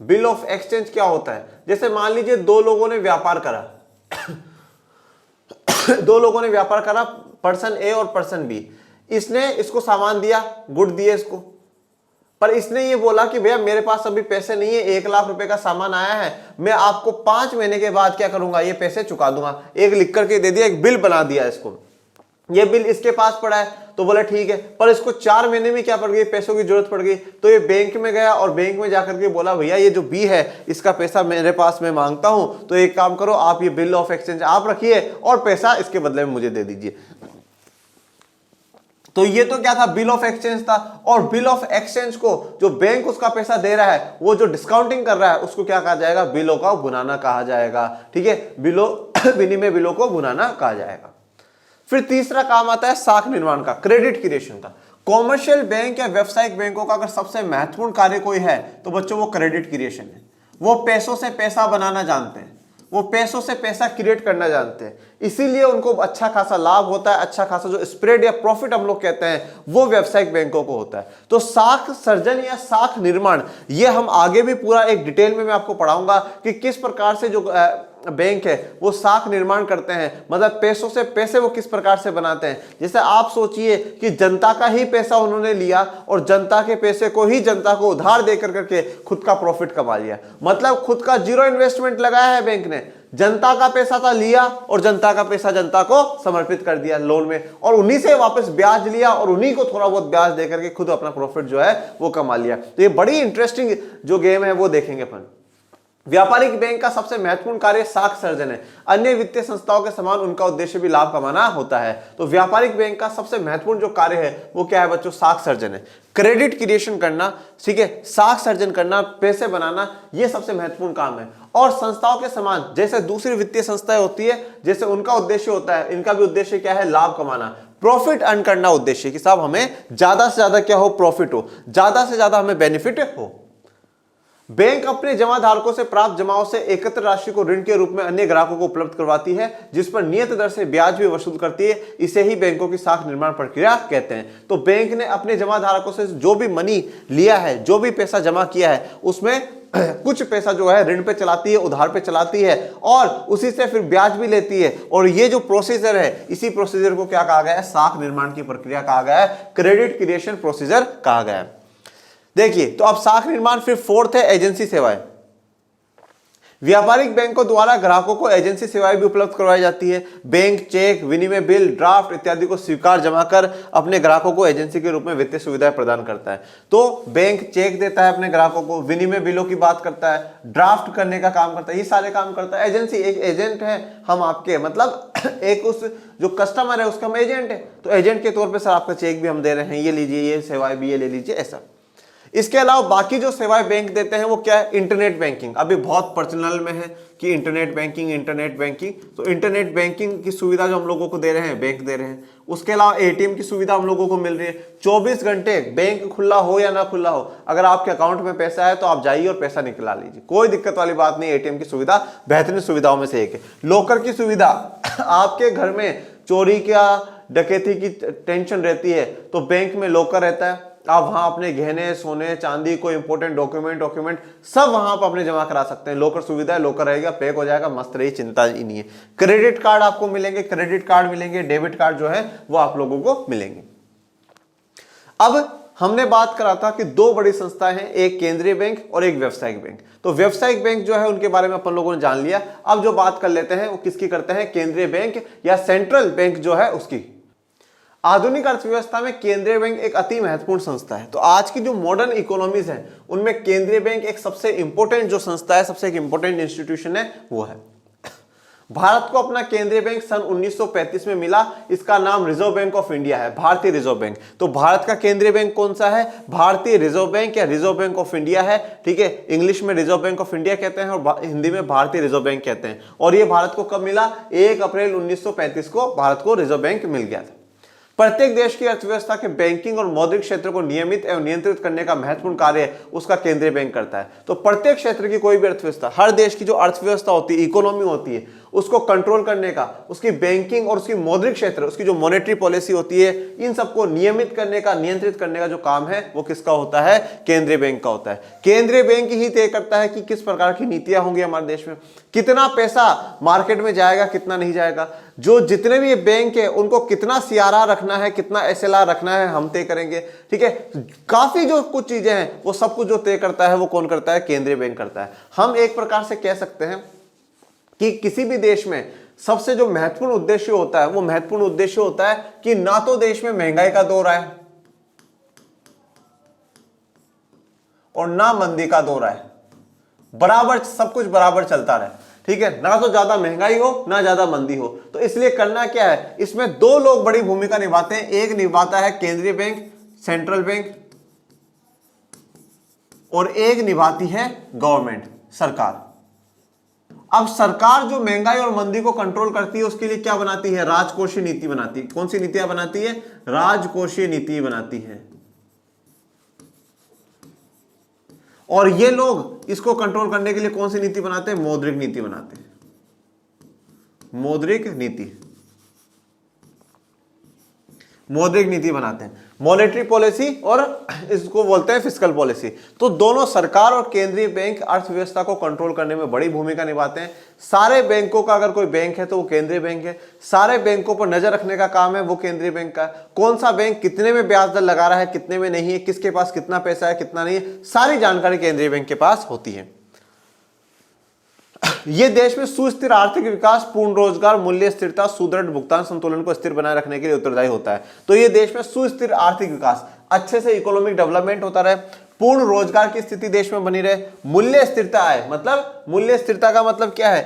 Bill of exchange क्या होता है, जैसे मान लीजिए 2 लोगों ने व्यापार करा 2 लोगों ने व्यापार करा, पर्सन ए और पर्सन बी। इसने इसको सामान दिया, गुड दिए इसको, पर इसने ये बोला कि भैया मेरे पास अभी पैसे नहीं है, 1 लाख रुपए का सामान आया है, मैं आपको 5 महीने के बाद क्या करूंगा, ये पैसे चुका दूंगा। एक लिख करके दे दिया, एक बिल बना दिया इसको। ये बिल इसके पास पड़ा है, तो बोला ठीक है, पर इसको 4 महीने में क्या पड़ गई, पैसों की जरूरत पड़ गई, तो ये बैंक में गया और बैंक में जाकर के बोला भैया ये जो बी है इसका पैसा मेरे पास मैं मांगता हूं, तो एक काम करो आप ये बिल ऑफ एक्सचेंज आप रखिए और पैसा इसके बदले में मुझे दे दीजिए। तो ये तो क्या था, बिल ऑफ एक्सचेंज था। और बिल ऑफ एक्सचेंज को जो बैंक उसका पैसा दे रहा है, वो जो डिस्काउंटिंग कर रहा है, उसको क्या कहा जाएगा, बिलों का भुनाना कहा जाएगा। ठीक है, विनिमय बिलों को भुनाना कहा जाएगा। फिर तीसरा काम आता है साख निर्माण का, क्रेडिट क्रिएशन का। कॉमर्शियल बैंक या व्यवसायिक बैंकों का अगर सबसे महत्वपूर्ण कार्य कोई है तो बच्चों वो क्रेडिट क्रिएशन है। वो पैसों से पैसा बनाना जानते हैं, वो पैसों से पैसा क्रिएट करना जानते हैं, इसीलिए उनको अच्छा खासा लाभ होता है, अच्छा खासा जो स्प्रेड या प्रॉफिट हम लोग कहते हैं वो व्यवसायिक बैंकों को होता है। तो साख सर्जन या साख निर्माण, ये हम आगे भी पूरा एक डिटेल में मैं आपको पढ़ाऊंगा कि किस प्रकार से जो बैंक है वो साख निर्माण करते हैं, मतलब पैसों से पैसे वो किस प्रकार से बनाते हैं। जैसे आप सोचिए कि जनता का ही पैसा उन्होंने लिया और जनता के पैसे को ही जनता को उधार देकर करके खुद का प्रॉफिट कमा लिया, मतलब खुद का जीरो इन्वेस्टमेंट लगाया है बैंक ने, जनता का पैसा था लिया और जनता का पैसा जनता को समर्पित कर दिया लोन में, और उन्हीं से वापस ब्याज लिया और उन्हीं को थोड़ा बहुत ब्याज देकर के खुद अपना प्रॉफिट जो है वो कमा लिया। तो ये बड़ी इंटरेस्टिंग जो गेम है वो देखेंगे अपन। व्यापारिक बैंक का सबसे महत्वपूर्ण कार्य साख सर्जन है। अन्य वित्तीय संस्थाओं के समान उनका उद्देश्य भी लाभ कमाना होता है। तो व्यापारिक बैंक का सबसे महत्वपूर्ण जो कार्य है वो क्या है बच्चों, साख सर्जन है। क्रेडिट क्रिएशन करना, ठीक है, साख सर्जन करना, पैसे बनाना, ये सबसे महत्वपूर्ण काम है। और संस्थाओं के समान जैसे दूसरी वित्तीय संस्थाएं होती है, जैसे उनका उद्देश्य होता है, इनका भी उद्देश्य क्या है, लाभ कमाना, प्रॉफिट अर्न करना उद्देश्य, कि साहब हमें ज्यादा से ज्यादा क्या हो, प्रॉफिट हो, ज्यादा से ज्यादा हमें बेनिफिट हो। बैंक अपने जमाधारकों से प्राप्त जमाओं से एकत्र राशि को ऋण के रूप में अन्य ग्राहकों को उपलब्ध करवाती है, जिस पर नियत दर से ब्याज भी वसूल करती है। इसे ही बैंकों की साख निर्माण प्रक्रिया कहते हैं। तो बैंक ने अपने जमाधारकों से जो भी मनी लिया है, जो भी पैसा जमा किया है, उसमें कुछ पैसा जो है ऋण पे चलाती है, उधार पे चलाती है, और उसी से फिर ब्याज भी लेती है। और ये जो प्रोसीजर है, इसी प्रोसीजर को क्या कहा गया है, साख निर्माण की प्रक्रिया कहा गया है, क्रेडिट क्रिएशन प्रोसीजर कहा गया है। देखिए, तो अब साख निर्माण। फिर फोर्थ है एजेंसी सेवाएं। व्यापारिक बैंकों द्वारा ग्राहकों को एजेंसी सेवाएं भी उपलब्ध करवाई जाती है। बैंक चेक, विनिमय बिल, ड्राफ्ट इत्यादि को स्वीकार जमा कर अपने ग्राहकों को एजेंसी के रूप में वित्तीय सुविधाएं प्रदान करता है। तो बैंक चेक देता है अपने ग्राहकों को, विनिमय बिलों की बात करता है, ड्राफ्ट करने का काम करता है, ये सारे काम करता है। एजेंसी एक एजेंट है हम आपके, मतलब एक उस जो कस्टमर है उसका हम एजेंट है, तो एजेंट के तौर पर सर आपका चेक भी हम दे रहे हैं, ये लीजिए, ये सेवाएं भी ये ले लीजिए, ऐसा। इसके अलावा बाकी जो सेवाएं बैंक देते हैं वो क्या है, इंटरनेट बैंकिंग। अभी बहुत प्रचलन में है कि इंटरनेट बैंकिंग, इंटरनेट बैंकिंग। तो इंटरनेट बैंकिंग की सुविधा जो हम लोगों को दे रहे हैं, बैंक दे रहे हैं। उसके अलावा एटीएम की सुविधा हम लोगों को मिल रही है। 24 घंटे बैंक खुला हो या ना खुला हो, अगर आपके अकाउंट में पैसा है तो आप जाइए और पैसा निकला लीजिए, कोई दिक्कत वाली बात नहीं। एटीएम की सुविधा बेहतरीन सुविधाओं में से एक है। लॉकर की सुविधा, आपके घर में चोरी क्या डकैती की टेंशन रहती है तो बैंक में लॉकर रहता है, आप वहां अपने गहने, सोने, चांदी, कोई इंपोर्टेंट डॉक्यूमेंट सब वहां पर अपने जमा करा सकते हैं। लॉकर सुविधा है, लॉकर रहेगा, पैक हो जाएगा, मस्त रही, चिंता ही नहीं है। क्रेडिट कार्ड आपको मिलेंगे, क्रेडिट कार्ड मिलेंगे, डेबिट कार्ड जो है वो आप लोगों को मिलेंगे। अब हमने बात करा था कि दो बड़ी संस्थाएं हैं, एक केंद्रीय बैंक और एक व्यवसायिक बैंक। तो व्यवसायिक बैंक जो है उनके बारे में अपन लोगों ने जान लिया। अब जो बात कर लेते हैं वो किसकी करते हैं, केंद्रीय बैंक या सेंट्रल बैंक जो है उसकी। आधुनिक अर्थव्यवस्था में केंद्रीय बैंक एक अति महत्वपूर्ण संस्था है। तो आज की जो मॉडर्न इकोनॉमीज है उनमें केंद्रीय बैंक एक सबसे इंपॉर्टेंट जो संस्था है, सबसे एक इंपॉर्टेंट इंस्टीट्यूशन है वो है। भारत को अपना केंद्रीय बैंक सन 1935 में मिला। इसका नाम रिजर्व बैंक ऑफ इंडिया है, भारतीय रिजर्व बैंक। तो भारत का केंद्रीय बैंक कौन सा है, भारतीय रिजर्व बैंक या रिजर्व बैंक ऑफ इंडिया है। ठीक है, इंग्लिश में रिजर्व बैंक ऑफ इंडिया कहते हैं और हिंदी में भारतीय रिजर्व बैंक कहते हैं। और ये भारत को कब मिला, 1 अप्रैल 1935 को भारत को रिजर्व बैंक मिल गया था। प्रत्येक देश की अर्थव्यवस्था के बैंकिंग और मौद्रिक क्षेत्र को नियमित एवं नियंत्रित करने का महत्वपूर्ण कार्य उसका केंद्रीय बैंक करता है। तो प्रत्येक क्षेत्र की कोई भी अर्थव्यवस्था, हर देश की जो अर्थव्यवस्था होती है, इकोनॉमी होती है, उसको कंट्रोल करने का, उसकी बैंकिंग और उसकी मौद्रिक क्षेत्र, उसकी जो मॉनेटरी पॉलिसी होती है, इन सबको नियमित करने का, नियंत्रित करने का जो काम है वो किसका होता है, केंद्रीय बैंक का होता है। केंद्रीय बैंक ही तय करता है कि किस प्रकार की नीतियां होंगी हमारे देश में, कितना पैसा मार्केट में जाएगा, कितना नहीं जाएगा। जो जितने भी बैंक है उनको कितना सीआरआर रखना है, कितना एसएलआर रखना है, हम तय करेंगे। ठीक है, काफी जो कुछ चीजें हैं वो सब कुछ जो तय करता है वो कौन करता है, केंद्रीय बैंक करता है। हम एक प्रकार से कह सकते हैं कि किसी भी देश में सबसे जो महत्वपूर्ण उद्देश्य होता है वो महत्वपूर्ण उद्देश्य होता है कि ना तो देश में महंगाई का दौर आए और ना मंदी का दौर आए, बराबर सब कुछ बराबर चलता रहे, ठीक है, ना तो ज्यादा महंगाई हो ना ज्यादा मंदी हो। तो इसलिए करना क्या है, इसमें दो लोग बड़ी भूमिका निभाते हैं, एक निभाता है केंद्रीय बैंक सेंट्रल बैंक और एक निभाती है गवर्नमेंट सरकार। अब सरकार जो महंगाई और मंदी को कंट्रोल करती है उसके लिए क्या बनाती है, राजकोषीय नीति बनाती है। कौन सी नीतियां बनाती है, राजकोषीय नीति बनाती है। और ये लोग इसको कंट्रोल करने के लिए कौन सी नीति बनाते हैं, मौद्रिक नीति बनाते हैं, मौद्रिक नीति, मौद्रिक नीति बनाते हैं, मॉनेटरी पॉलिसी और इसको बोलते हैं फिस्कल पॉलिसी। तो दोनों सरकार और केंद्रीय बैंक अर्थव्यवस्था को कंट्रोल करने में बड़ी भूमिका निभाते हैं। सारे बैंकों का अगर कोई बैंक है तो वो केंद्रीय बैंक है, सारे बैंकों पर नजर रखने का काम है वो केंद्रीय बैंक का। कौन सा बैंक कितने में ब्याज दर लगा रहा है, कितने में नहीं है, किसके पास कितना पैसा है कितना नहीं है, सारी जानकारी केंद्रीय बैंक के पास होती है। ये देश में सुस्थिर आर्थिक विकास, पूर्ण रोजगार, मूल्य स्थिरता, सुदृढ़ भुगतान संतुलन को स्थिर बनाए रखने के लिए उत्तरदायी होता है। तो ये देश में सुस्थिर आर्थिक विकास, अच्छे से इकोनॉमिक डेवलपमेंट होता रहे, पूर्ण रोजगार की स्थिति देश में बनी रहे, मूल्य स्थिरता आए, मतलब मूल्य स्थिरता का मतलब क्या है,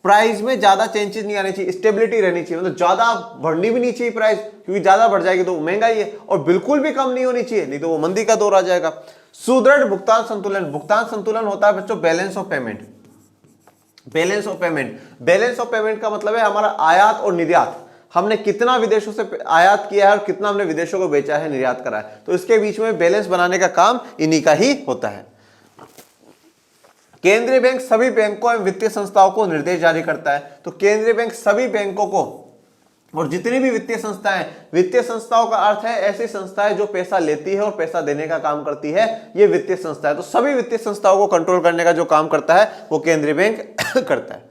प्राइस में ज्यादा चेंजेस नहीं आने चाहिए, स्टेबिलिटी रहनी चाहिए, मतलब ज्यादा बढ़नी भी नहीं चाहिए प्राइस, क्योंकि ज्यादा बढ़ जाएगी तो महंगाई है, और बिल्कुल भी कम नहीं होनी चाहिए, नहीं तो वो मंदी का दौर आ जाएगा। सुदृढ़ भुगतान संतुलन, भुगतान संतुलन होता है बच्चों balance of payment, balance of payment. Balance of payment का मतलब है हमारा आयात और निर्यात, हमने कितना विदेशों से आयात किया है और कितना हमने विदेशों को बेचा है, निर्यात करा है, तो इसके बीच में बैलेंस बनाने का काम इन्हीं का ही होता है। केंद्रीय बैंक सभी बैंकों एवं वित्तीय संस्थाओं को निर्देश जारी करता है। तो केंद्रीय बैंक सभी बैंकों को और जितनी भी वित्तीय संस्थाएं, वित्तीय संस्थाओं का अर्थ है ऐसी संस्थाएं जो पैसा लेती है और पैसा देने का काम करती है, ये वित्तीय संस्था है। तो सभी वित्तीय संस्थाओं को कंट्रोल करने का जो काम करता है वो केंद्रीय बैंक करता है।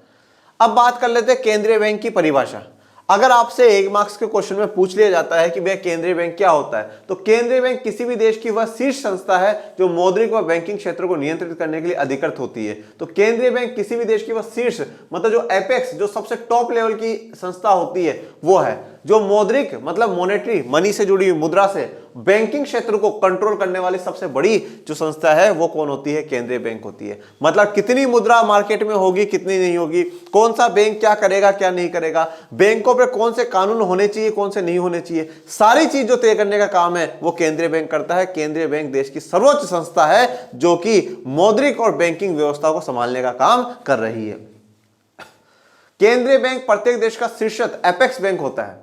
अब बात कर लेते हैं केंद्रीय बैंक की परिभाषा। अगर आपसे 1 मार्क्स के क्वेश्चन में पूछ लिया जाता है कि भाई केंद्रीय बैंक क्या होता है, तो केंद्रीय बैंक किसी भी देश की वह शीर्ष संस्था है जो मौद्रिक व बैंकिंग क्षेत्र को नियंत्रित करने के लिए अधिकृत होती है। तो केंद्रीय बैंक किसी भी देश की वह शीर्ष, मतलब जो एपेक्स, जो सबसे टॉप लेवल की संस्था होती है वो है, जो मौद्रिक मतलब मॉनेटरी मनी से जुड़ी हुई मुद्रा से बैंकिंग क्षेत्र को कंट्रोल करने वाली सबसे बड़ी जो संस्था है वो कौन होती है, केंद्रीय बैंक होती है। मतलब कितनी मुद्रा मार्केट में होगी कितनी नहीं होगी, कौन सा बैंक क्या करेगा क्या नहीं करेगा, बैंकों पर कौन से कानून होने चाहिए कौन से नहीं होने चाहिए, सारी चीज जो तय करने का काम है वो केंद्रीय बैंक करता है। केंद्रीय बैंक देश की सर्वोच्च संस्था है जो कि मौद्रिक और बैंकिंग व्यवस्था को संभालने का काम कर रही है। केंद्रीय बैंक प्रत्येक देश का शीर्षस्थ एपेक्स बैंक होता है।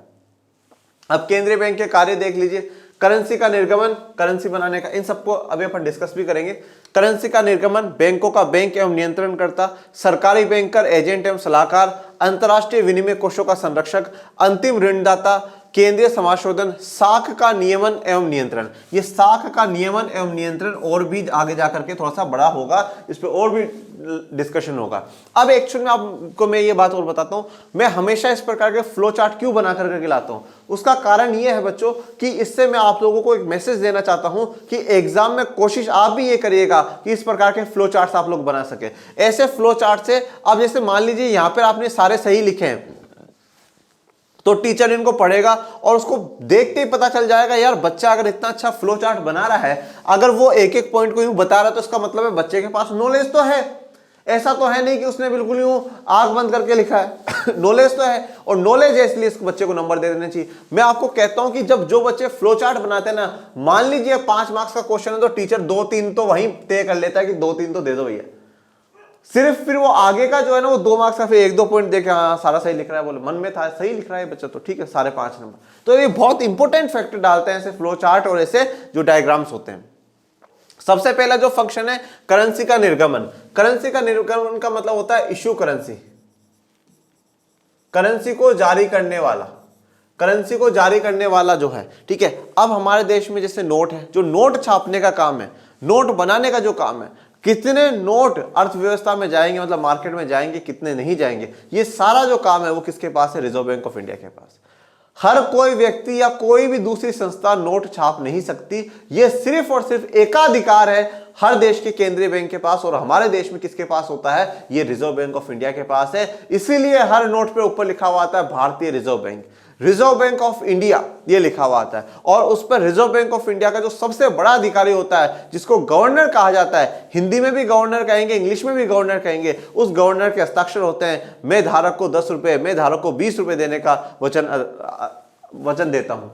अब केंद्रीय बैंक के कार्य देख लीजिए, करेंसी का निर्गमन, करेंसी बनाने का, इन सबको अभी अपन डिस्कस भी करेंगे। करेंसी का निर्गमन, बैंकों का बैंक एवं नियंत्रणकर्ता, सरकारी बैंकर, एजेंट एवं सलाहकार, अंतर्राष्ट्रीय विनिमय कोषों का संरक्षक, अंतिम ऋणदाता, केंद्रीय समाशोधन, साख का नियमन एवं नियंत्रण। ये साख का नियमन एवं नियंत्रण और भी आगे जाकर के थोड़ा सा बड़ा होगा, इस पे और भी डिस्कशन होगा। अब एक्चुअल में आपको मैं ये बात और बताता हूं, मैं हमेशा इस प्रकार के फ्लो चार्ट क्यों बना करके लाता हूं। उसका कारण ये है बच्चों कि इससे मैं आप लोगों को एक मैसेज देना चाहता हूं कि एग्जाम में कोशिश आप भी ये करिएगा कि इस प्रकार के फ्लो चार्ट्स आप लोग बना सके। ऐसे फ्लो चार्ट से अब जैसे मान लीजिए यहां पर आपने सारे सही लिखे हैं तो टीचर इनको पढ़ेगा और उसको देखते ही पता चल जाएगा यार बच्चा अगर इतना अच्छा फ्लो चार्ट बना रहा है, अगर वो एक एक पॉइंट को यूं बता रहा है तो इसका मतलब है बच्चे के पास नॉलेज तो है। ऐसा तो है नहीं कि उसने बिल्कुल यूं आंख बंद करके लिखा है नॉलेज तो है, और नॉलेज है इसलिए इस बच्चे को नंबर दे देने चाहिए। मैं आपको कहता हूं कि जब जो बच्चे फ्लो चार्ट बनाते हैं ना, मान लीजिए 5 मार्क्स का क्वेश्चन है तो टीचर 2-3 तो वहीं तय कर लेता है कि 2-3 तो दे दो भैया, सिर्फ फिर वो आगे का जो है ना वो 2 मार्क्स का फिर 1-2 पॉइंट देखे, हाँ सारा सही लिख रहा है, बोले मन में था सही लिख रहा है बच्चा तो ठीक है 5.5 नंबर। तो ये बहुत इंपॉर्टेंट फैक्टर डालते हैं ऐसे फ्लो चार्ट और ऐसे जो डायग्राम्स होते हैं। सबसे पहला जो फंक्शन है करेंसी का निर्गमन। करेंसी का निर्गमन का मतलब होता है इश्यू करेंसी, करेंसी को जारी करने वाला, करेंसी को जारी करने वाला जो है, ठीक है। अब हमारे देश में जैसे नोट है, जो नोट छापने का काम है, नोट बनाने का जो काम है, कितने नोट अर्थव्यवस्था में जाएंगे मतलब मार्केट में जाएंगे कितने नहीं जाएंगे, ये सारा जो काम है वो किसके पास है, रिजर्व बैंक ऑफ इंडिया के पास। हर कोई व्यक्ति या कोई भी दूसरी संस्था नोट छाप नहीं सकती, ये सिर्फ और सिर्फ एकाधिकार है हर देश के केंद्रीय बैंक के पास, और हमारे देश में किसके पास होता है, ये रिजर्व बैंक ऑफ इंडिया के पास है। इसीलिए हर नोट पे ऊपर लिखा हुआ आता है भारतीय reserve bank, reserve bank of India ये लिखा हुआ आता है। और उस पर रिजर्व बैंक ऑफ इंडिया का जो सबसे बड़ा अधिकारी होता है, जिसको गवर्नर कहा जाता है, हिंदी में भी गवर्नर कहेंगे, इंग्लिश में भी गवर्नर कहेंगे, उस गवर्नर के हस्ताक्षर होते हैं। मैं धारक को 10 रुपए, मैं धारक को 20 रुपए देने का वचन देता हूं।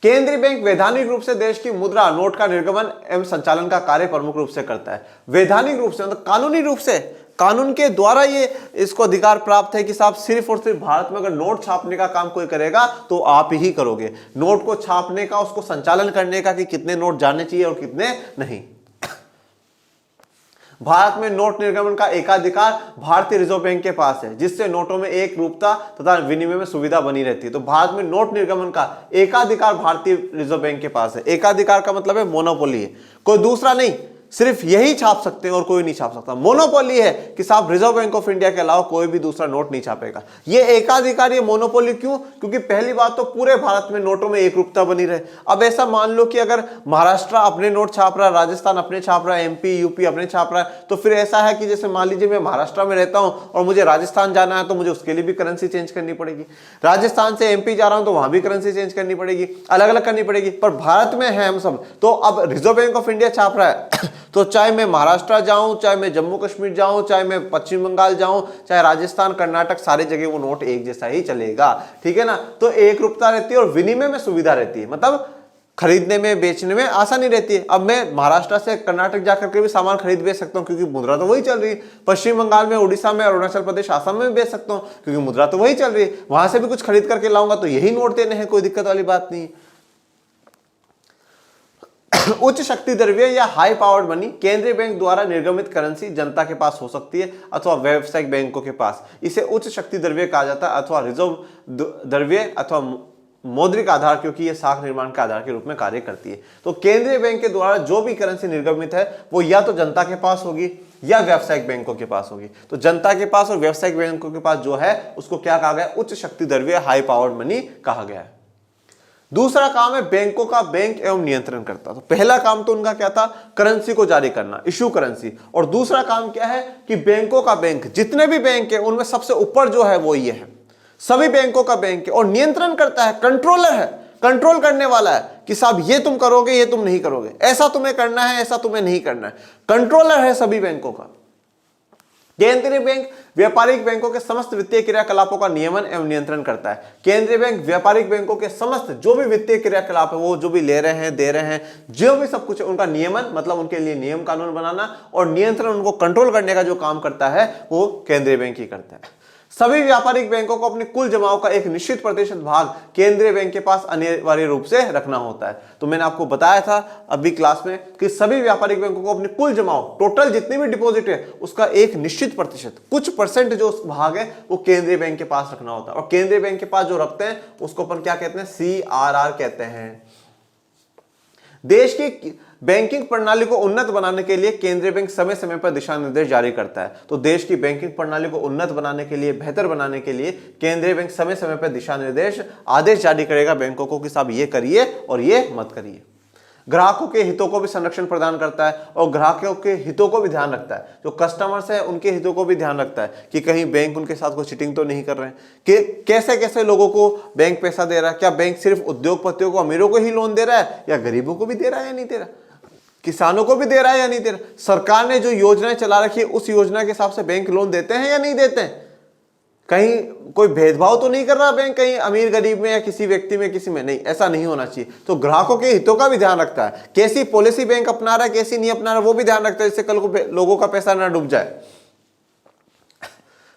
केंद्रीय बैंक वैधानिक रूप से देश की मुद्रा नोट का निर्गमन एवं संचालन का कार्य प्रमुख रूप से करता है। वैधानिक रूप से मतलब कानूनी रूप से, कानून के द्वारा ये इसको अधिकार प्राप्त है कि साहब सिर्फ और सिर्फ भारत में अगर नोट छापने का काम कोई करेगा तो आप ही करोगे। नोट को छापने का, उसको संचालन करने का कि कितने नोट जाने चाहिए और कितने नहीं। भारत में नोट निर्गमन का एकाधिकार भारतीय रिजर्व बैंक के पास है, जिससे नोटों में एक रूपता तथा विनिमय में सुविधा बनी रहती है। तो भारत में नोट निर्गमन का एकाधिकार भारतीय रिजर्व बैंक के पास है। एकाधिकार का मतलब है मोनोपोली है, कोई दूसरा नहीं, सिर्फ यही छाप सकते हैं और कोई नहीं छाप सकता। मोनोपोली है कि साहब रिजर्व बैंक ऑफ इंडिया के अलावा कोई भी दूसरा नोट नहीं छापेगा। ये एकाधिकार, ये मोनोपोली क्यों? क्योंकि पहली बात तो पूरे भारत में नोटों में एक रूपता बनी रहे। अब ऐसा मान लो कि अगर महाराष्ट्र अपने नोट छाप रहा है, राजस्थान अपने छाप रहा है, एमपी यूपी अपने छाप रहा है, तो फिर ऐसा है कि जैसे मान लीजिए मैं महाराष्ट्र में रहता हूं और मुझे राजस्थान जाना है, तो मुझे उसके लिए भी करेंसी चेंज करनी पड़ेगी। राजस्थान से एमपी जा रहा हूं तो वहां भी करेंसी चेंज करनी पड़ेगी, अलग अलग करनी पड़ेगी। पर भारत में है हम सब, तो अब रिजर्व बैंक ऑफ इंडिया छाप रहा है तो चाहे मैं महाराष्ट्र जाऊं, चाहे मैं जम्मू कश्मीर जाऊं, चाहे मैं पश्चिम बंगाल जाऊं, चाहे राजस्थान कर्नाटक, सारी जगह वो नोट एक जैसा ही चलेगा। ठीक है ना? तो एक रूपता रहती है और विनिमय में सुविधा रहती है, मतलब खरीदने में बेचने में आसानी रहती है। अब मैं महाराष्ट्र से कर्नाटक जाकर के भी सामान खरीद बेच सकता हूं क्योंकि मुद्रा तो वही चल रही है। पश्चिम बंगाल में, उड़ीसा में, अरुणाचल प्रदेश, आसाम में बेच सकता हूं क्योंकि मुद्रा तो वही चल रही है। वहां से भी कुछ खरीद करके लाऊंगा तो यही नोट देने हैं, कोई दिक्कत वाली बात नहीं। उच्च शक्ति द्रव्य या हाई पावर्ड मनी केंद्रीय बैंक द्वारा निर्गमित करेंसी जनता के पास हो सकती है अथवा व्यावसायिक बैंकों के पास। इसे उच्च शक्ति द्रव्य कहा जाता है अथवा रिजर्व द्रव्य अथवा मौद्रिक आधार, क्योंकि यह साख निर्माण के आधार के रूप में कार्य करती है। तो केंद्रीय बैंक के द्वारा जो भी करेंसी निर्गमित है वो या तो जनता के पास होगी या व्यावसायिक बैंकों के पास होगी। तो जनता के पास और व्यावसायिक बैंकों के पास जो है उसको क्या कहा गया? उच्च शक्ति द्रव्य, हाई पावर्ड मनी कहा गया है। दूसरा काम है बैंकों का बैंक एवं नियंत्रण करता। तो पहला काम तो उनका क्या था? करेंसी को जारी करना, इशू करेंसी। और दूसरा काम क्या है कि बैंकों का बैंक, जितने भी बैंक है उनमें सबसे ऊपर जो है वो ये है, सभी बैंकों का बैंक है। और नियंत्रण करता है, कंट्रोलर है, कंट्रोल करने वाला है कि साहब ये तुम करोगे, ये तुम नहीं करोगे, ऐसा तुम्हें करना है, ऐसा तुम्हें नहीं करना है। कंट्रोलर है सभी बैंकों का। केंद्रीय बैंक व्यापारिक बैंकों के समस्त वित्तीय क्रियाकलापों का नियमन एवं नियंत्रण करता है। केंद्रीय बैंक व्यापारिक बैंकों के समस्त जो भी वित्तीय क्रियाकलाप है, वो जो भी ले रहे हैं, दे रहे हैं, जो भी सब कुछ है, उनका नियमन मतलब उनके लिए नियम कानून बनाना और नियंत्रण, उनको कंट्रोल करने का जो काम करता है वो केंद्रीय बैंक ही करता है। सभी व्यापारिक बैंकों को अपनी कुल जमाओं का एक निश्चित प्रतिशत भाग केंद्रीय बैंक के पास अनिवार्य रूप से रखना होता है। तो मैंने आपको बताया था अभी क्लास में कि सभी व्यापारिक बैंकों को अपनी कुल जमाओ, टोटल जितनी भी डिपॉजिट है उसका एक निश्चित प्रतिशत, कुछ परसेंट जो भाग है वो केंद्रीय बैंक के पास रखना होता है। और केंद्रीय बैंक के पास जो रखते हैं उसको अपन क्या कहते हैं? CRR कहते हैं। देश की बैंकिंग प्रणाली को उन्नत बनाने के लिए केंद्रीय बैंक समय समय पर दिशा निर्देश जारी करता है। तो देश की बैंकिंग प्रणाली को उन्नत बनाने के लिए, बेहतर बनाने के लिए केंद्रीय बैंक समय समय पर दिशा निर्देश, आदेश जारी करेगा बैंकों को कि साहब ये करिए और ये मत करिए। ग्राहकों के हितों को भी संरक्षण प्रदान करता है और ग्राहकों के हितों को भी ध्यान रखता है। जो कस्टमर्स है उनके हितों को भी ध्यान रखता है कि कहीं बैंक उनके साथ कोई चीटिंग तो नहीं कर रहे हैं, कि कैसे कैसे लोगों को बैंक पैसा दे रहा है, क्या बैंक सिर्फ उद्योगपतियों को, अमीरों को ही लोन दे रहा है या गरीबों को भी दे रहा है या नहीं दे रहा, किसानों को भी दे रहा है या नहीं दे रहा। सरकार ने जो योजनाएं चला रखी है उस योजना के हिसाब से बैंक लोन देते हैं या नहीं देते हैं, कहीं कोई भेदभाव तो नहीं कर रहा बैंक कहीं अमीर गरीब में या किसी व्यक्ति में किसी में, नहीं, ऐसा नहीं होना चाहिए। तो ग्राहकों के हितों का भी ध्यान रखता है, कैसी पॉलिसी बैंक अपना रहा है कैसी नहीं अपना रहा वो भी ध्यान रखता है, जिससे कल को लोगों का पैसा ना डूब जाए।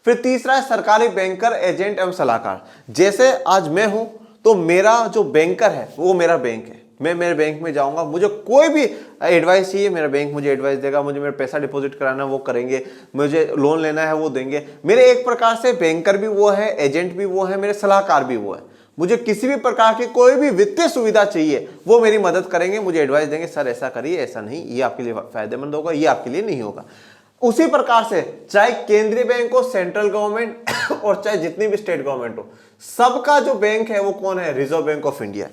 फिर तीसरा है सरकारी बैंकर, एजेंट एवं सलाहकार। जैसे आज मैं हूं तो मेरा जो बैंकर है वो मेरा बैंक है, मैं मेरे बैंक में जाऊंगा, मुझे कोई भी एडवाइस चाहिए मेरा बैंक मुझे एडवाइस देगा, मुझे मेरा पैसा डिपॉजिट कराना है वो करेंगे, मुझे लोन लेना है वो देंगे। मेरे एक प्रकार से बैंकर भी वो है, एजेंट भी वो है, मेरे सलाहकार भी वो है। मुझे किसी भी प्रकार की कोई भी वित्तीय सुविधा चाहिए वो मेरी मदद करेंगे, मुझे एडवाइस देंगे, सर ऐसा करिए, ऐसा नहीं, ये आपके लिए फायदेमंद होगा, ये आपके लिए नहीं होगा। उसी प्रकार से चाहे केंद्रीय बैंक हो, सेंट्रल गवर्नमेंट और चाहे जितनी भी स्टेट गवर्नमेंट हो, सबका जो बैंक है वो कौन है? Reserve bank of India.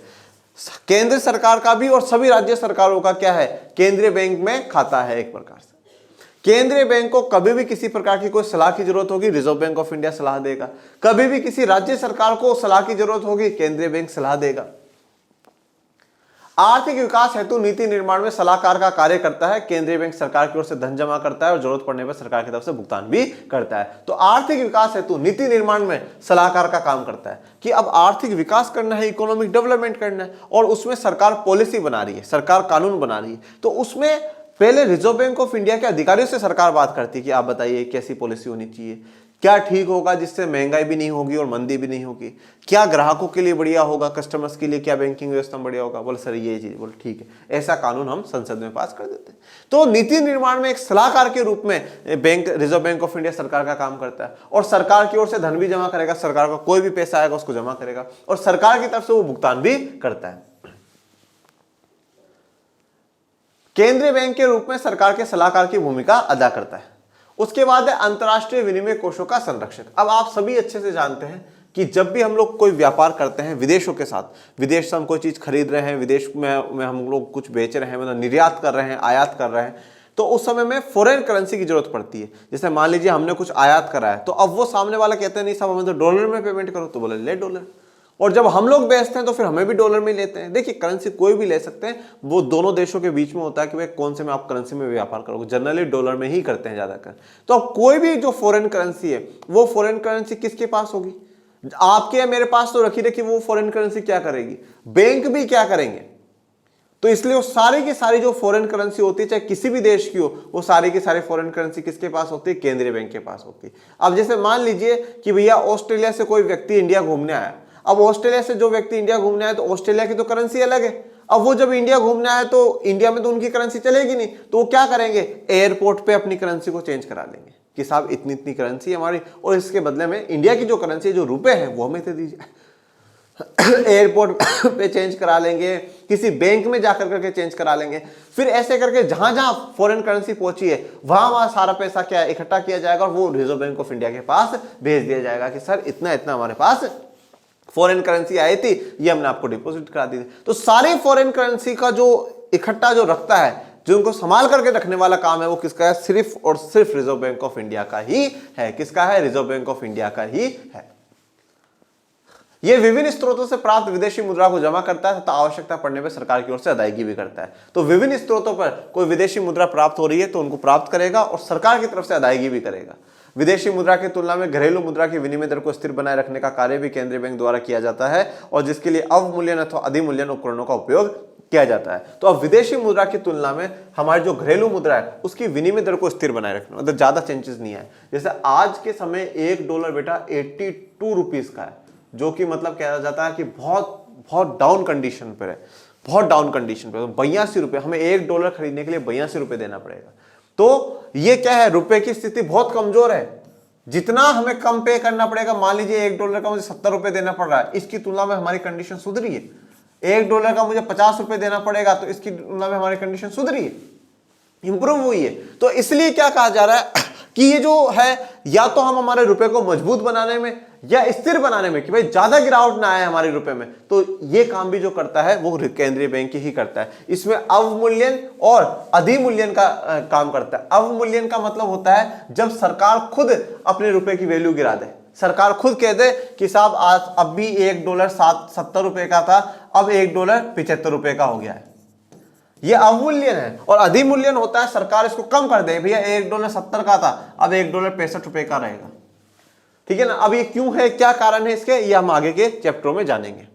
केंद्र सरकार का भी और सभी राज्य सरकारों का क्या है, केंद्रीय बैंक में खाता है एक प्रकार से। केंद्रीय बैंक को कभी भी किसी प्रकार की कोई सलाह की जरूरत होगी, रिजर्व बैंक ऑफ इंडिया सलाह देगा। कभी भी किसी राज्य सरकार को सलाह की जरूरत होगी, केंद्रीय बैंक सलाह देगा। आर्थिक विकास हेतु नीति निर्माण में सलाहकार का कार्य करता है। केंद्रीय बैंक सरकार की ओर से धन जमा करता है और जरूरत पड़ने पर सरकार की तरफ से भुगतान भी करता है। तो आर्थिक विकास हेतु नीति निर्माण में सलाहकार का काम करता है कि अब आर्थिक विकास करना है, इकोनॉमिक डेवलपमेंट करना है, और उसमें सरकार पॉलिसी बना रही है, सरकार कानून बना रही है। तो उसमें पहले रिजर्व बैंक ऑफ इंडिया के अधिकारियों से सरकार बात करती है कि आप बताइए कैसी पॉलिसी होनी चाहिए, क्या ठीक होगा जिससे महंगाई भी नहीं होगी और मंदी भी नहीं होगी, क्या ग्राहकों के लिए बढ़िया होगा, कस्टमर्स के लिए क्या बैंकिंग व्यवस्था बढ़िया होगा। बोले सर ये चीज, बोले ठीक है, ऐसा कानून हम संसद में पास कर देते हैं। तो नीति निर्माण में एक सलाहकार के रूप में bank, reserve bank of India सरकार का काम करता है, और सरकार की ओर से धन भी जमा करेगा, सरकार का कोई भी पैसा आएगा उसको जमा करेगा, और सरकार की तरफ से वो भुगतान भी करता है। केंद्रीय बैंक के रूप में सरकार के सलाहकार की भूमिका अदा करता है। उसके बाद है अंतर्राष्ट्रीय विनिमय कोषों का संरक्षक। अब आप सभी अच्छे से जानते हैं कि जब भी हम लोग कोई व्यापार करते हैं विदेशों के साथ, विदेश से हम कोई चीज खरीद रहे हैं, विदेश में हम लोग कुछ बेच रहे हैं, मतलब निर्यात कर रहे हैं, आयात कर रहे हैं, तो उस समय में फॉरेन करेंसी की जरूरत पड़ती है। जैसे मान लीजिए हमने कुछ आयात करा है, तो अब वो सामने वाला कहते हैं नहीं साहब हमें तो डॉलर में पेमेंट करो, तो बोले ले डॉलर, और जब हम लोग बेचते हैं तो फिर हमें भी डॉलर में लेते हैं। देखिए करेंसी कोई भी ले सकते हैं, वो दोनों देशों के बीच में होता है कि भाई कौन से में आप करेंसी में व्यापार करोगे, जनरली डॉलर में ही करते हैं ज्यादातर। तो अब कोई भी जो फॉरेन करेंसी है, वो फॉरेन करेंसी किसके पास होगी, आपके या मेरे पास तो रखी, वो फॉरेन करेंसी क्या करेगी, बैंक भी क्या करेंगे। तो इसलिए वो सारी की सारी जो फॉरेन करेंसी होती है, चाहे किसी भी देश की हो, वो सारी की सारी फॉरेन करेंसी किसके पास होती है, केंद्रीय बैंक के पास होती है। अब जैसे मान लीजिए कि भैया ऑस्ट्रेलिया से कोई व्यक्ति इंडिया घूमने आया, अब ऑस्ट्रेलिया से जो व्यक्ति इंडिया घूमने आया तो ऑस्ट्रेलिया की तो करेंसी अलग है। अब वो जब इंडिया घूमने आए तो इंडिया में तो उनकी करेंसी चलेगी नहीं, तो वो क्या करेंगे, एयरपोर्ट पे अपनी करेंसी को चेंज करा लेंगे कि साहब इतनी इतनी करेंसी हमारी, और इसके बदले में इंडिया की जो करेंसी जो रुपए है वो हमें दे दीजिए। एयरपोर्ट पे चेंज करा लेंगे, किसी बैंक में जाकर करके चेंज करा लेंगे। फिर ऐसे करके जहां जहां फॉरेन करेंसी पहुंची है वहां सारा पैसा क्या इकट्ठा किया जाएगा और वो रिजर्व बैंक ऑफ इंडिया के पास भेज दिया जाएगा कि सर इतना इतना हमारे पास फॉरेन करेंसी आई थी, ये हमने आपको डिपॉजिट करा दी थी। तो सारी फॉरेन करेंसी का जो इकट्ठा जो रखता है, जो उनको संभाल करके रखने वाला काम है, वो किसका है, सिर्फ और सिर्फ रिजर्व बैंक ऑफ इंडिया का ही है। किसका है, रिजर्व बैंक ऑफ इंडिया का ही है। ये विभिन्न स्रोतों से प्राप्त विदेशी मुद्रा को जमा करता है तथा आवश्यकता पड़ने पर सरकार की ओर से अदायगी भी करता है। तो विभिन्न स्रोतों पर कोई विदेशी मुद्रा प्राप्त हो रही है तो उनको प्राप्त करेगा और सरकार की तरफ से अदायगी भी करेगा। विदेशी मुद्रा की तुलना में घरेलू मुद्रा की विनिमय दर को स्थिर बनाए रखने का कार्य भी केंद्रीय बैंक द्वारा किया जाता है, और जिसके लिए अवमूल्यन अथवा अधिमूल्यन उपकरणों का उपयोग किया जाता है। तो अब विदेशी मुद्रा की तुलना में हमारी जो घरेलू मुद्रा है उसकी विनिमय दर को स्थिर बनाए रखना, मतलब ज्यादा चेंजेस नहीं है। जैसे आज के समय $1 बेटा 82 रुपीज का है, जो कि मतलब कहा जाता है कि बहुत बहुत डाउन कंडीशन पर है, बहुत डाउन कंडीशन पर। तो 82 रुपये, हमें $1 खरीदने के लिए 82 रुपये देना पड़ेगा। तो ये क्या है, रुपए की स्थिति बहुत कमजोर है। जितना हमें कम पे करना पड़ेगा, मान लीजिए $1 का मुझे 70 रुपए देना पड़ रहा है, इसकी तुलना में हमारी कंडीशन सुधरी है। $1 का मुझे 50 रुपए देना पड़ेगा, तो इसकी तुलना में हमारी कंडीशन सुधरी है, इंप्रूव हुई है। तो इसलिए क्या कहा जा रहा है कि ये जो है, या तो हम हमारे रुपए को मजबूत बनाने में या स्थिर बनाने में, कि भाई ज्यादा गिरावट ना आए हमारे रुपए में, तो ये काम भी जो करता है वो केंद्रीय बैंक ही करता है। इसमें अवमूल्यन और अधिमूल्यन का काम करता है। अवमूल्यन का मतलब होता है जब सरकार खुद अपने रुपए की वैल्यू गिरा दे, सरकार खुद कह दे कि साहब आज अब भी $1 70 रुपए का था, अब $1 75 रुपए का हो गया है, ये अवमूल्यन है। और अधिमूल्यन होता है सरकार इसको कम कर दे, भैया $1 70 का था, अब $1 65 रुपए का रहेगा। ठीक है ना। अब ये क्यों है, क्या कारण है इसके, ये हम आगे के चैप्टरों में जानेंगे।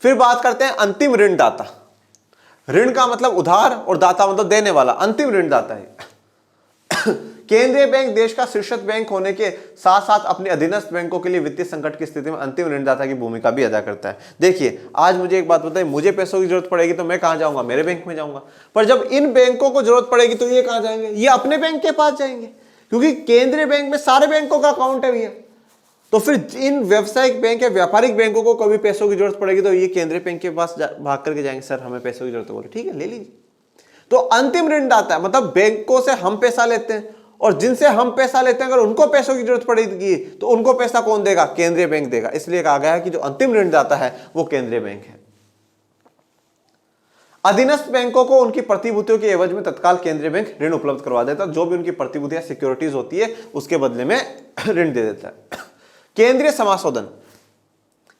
फिर बात करते हैं अंतिम ऋणदाता। ऋण का मतलब उधार और दाता मतलब देने वाला, अंतिम ऋणदाता है। केंद्रीय बैंक देश का शीर्षस्थ बैंक होने के साथ साथ अपने अधीनस्थ बैंकों के लिए वित्तीय संकट की स्थिति में अंतिम ऋणदाता की भूमिका भी अदा करता है। देखिए आज मुझे एक बात बताइए, मुझे पैसों की जरूरत पड़ेगी तो मैं कहां जाऊंगा, मेरे बैंक में जाऊंगा। पर जब इन बैंकों को जरूरत पड़ेगी तो ये कहां जाएंगे, ये अपने बैंक के पास जाएंगे, क्योंकि केंद्रीय बैंक में सारे बैंकों का अकाउंट है भैया। तो फिर इन व्यवसायिक बैंक या व्यापारिक बैंकों को कभी पैसों की जरूरत पड़ेगी तो ये केंद्रीय बैंक के पास भाग करके जाएंगे, सर हमें पैसों की जरूरत है, बोले ठीक है ले लीजिए। तो अंतिम ऋणदाता है, मतलब बैंकों से हम पैसा लेते हैं और जिनसे हम पैसा लेते हैं अगर उनको पैसों की जरूरत पड़ेगी तो उनको पैसा कौन देगा, केंद्रीय बैंक देगा। इसलिए कहा गया है कि जो अंतिम ऋणदाता है वो केंद्रीय बैंक है। अधीनस्थ बैंकों को उनकी प्रतिभूतियों के एवज में तत्काल केंद्रीय बैंक ऋण उपलब्ध करवा देता है। जो भी उनकी प्रतिभूतियां सिक्योरिटीज होती है उसके बदले में ऋण दे देता है। केंद्रीय समाशोधन,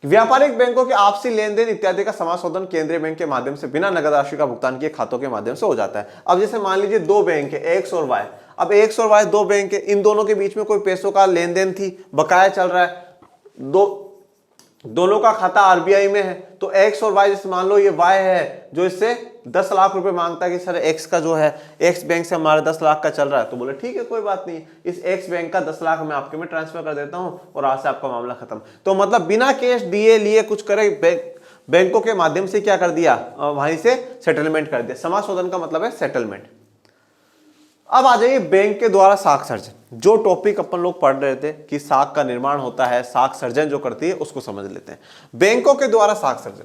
व्यापारिक बैंकों के आपसी लेन देन इत्यादि का समाशोधन केंद्रीय बैंक के माध्यम से बिना नगद राशि का भुगतान किए खातों के माध्यम से हो जाता है। अब जैसे मान लीजिए दो बैंक है, एक्स और वाई। अब एक्स और वाई दो बैंक है, इन दोनों के बीच में कोई पैसों का लेन देन थी, बकाया चल रहा है, दोनों का खाता आरबीआई में है। तो एक्स और वाई, जैसे मान लो ये वाई है जो इससे 10 लाख रुपए मांगता है कि सर एक्स का जो है, एक्स बैंक से हमारा 10 लाख का चल रहा है। तो बोले ठीक है कोई बात नहीं, इस एक्स बैंक का 10 लाख मैं आपके में ट्रांसफर कर देता हूं और आज से आपका मामला खत्म। तो मतलब बिना कैश दिए लिए कुछ करे, बैंकों के माध्यम से क्या कर दिया, वहीं से सेटलमेंट कर दिया। समाशोधन का मतलब है सेटलमेंट। अब आ जाइए बैंक के द्वारा साख सर्जन। जो टॉपिक अपन लोग पढ़ रहे थे कि साख का निर्माण होता है, साख सर्जन जो करती है, उसको समझ लेते हैं। बैंकों के द्वारा साख सर्जन,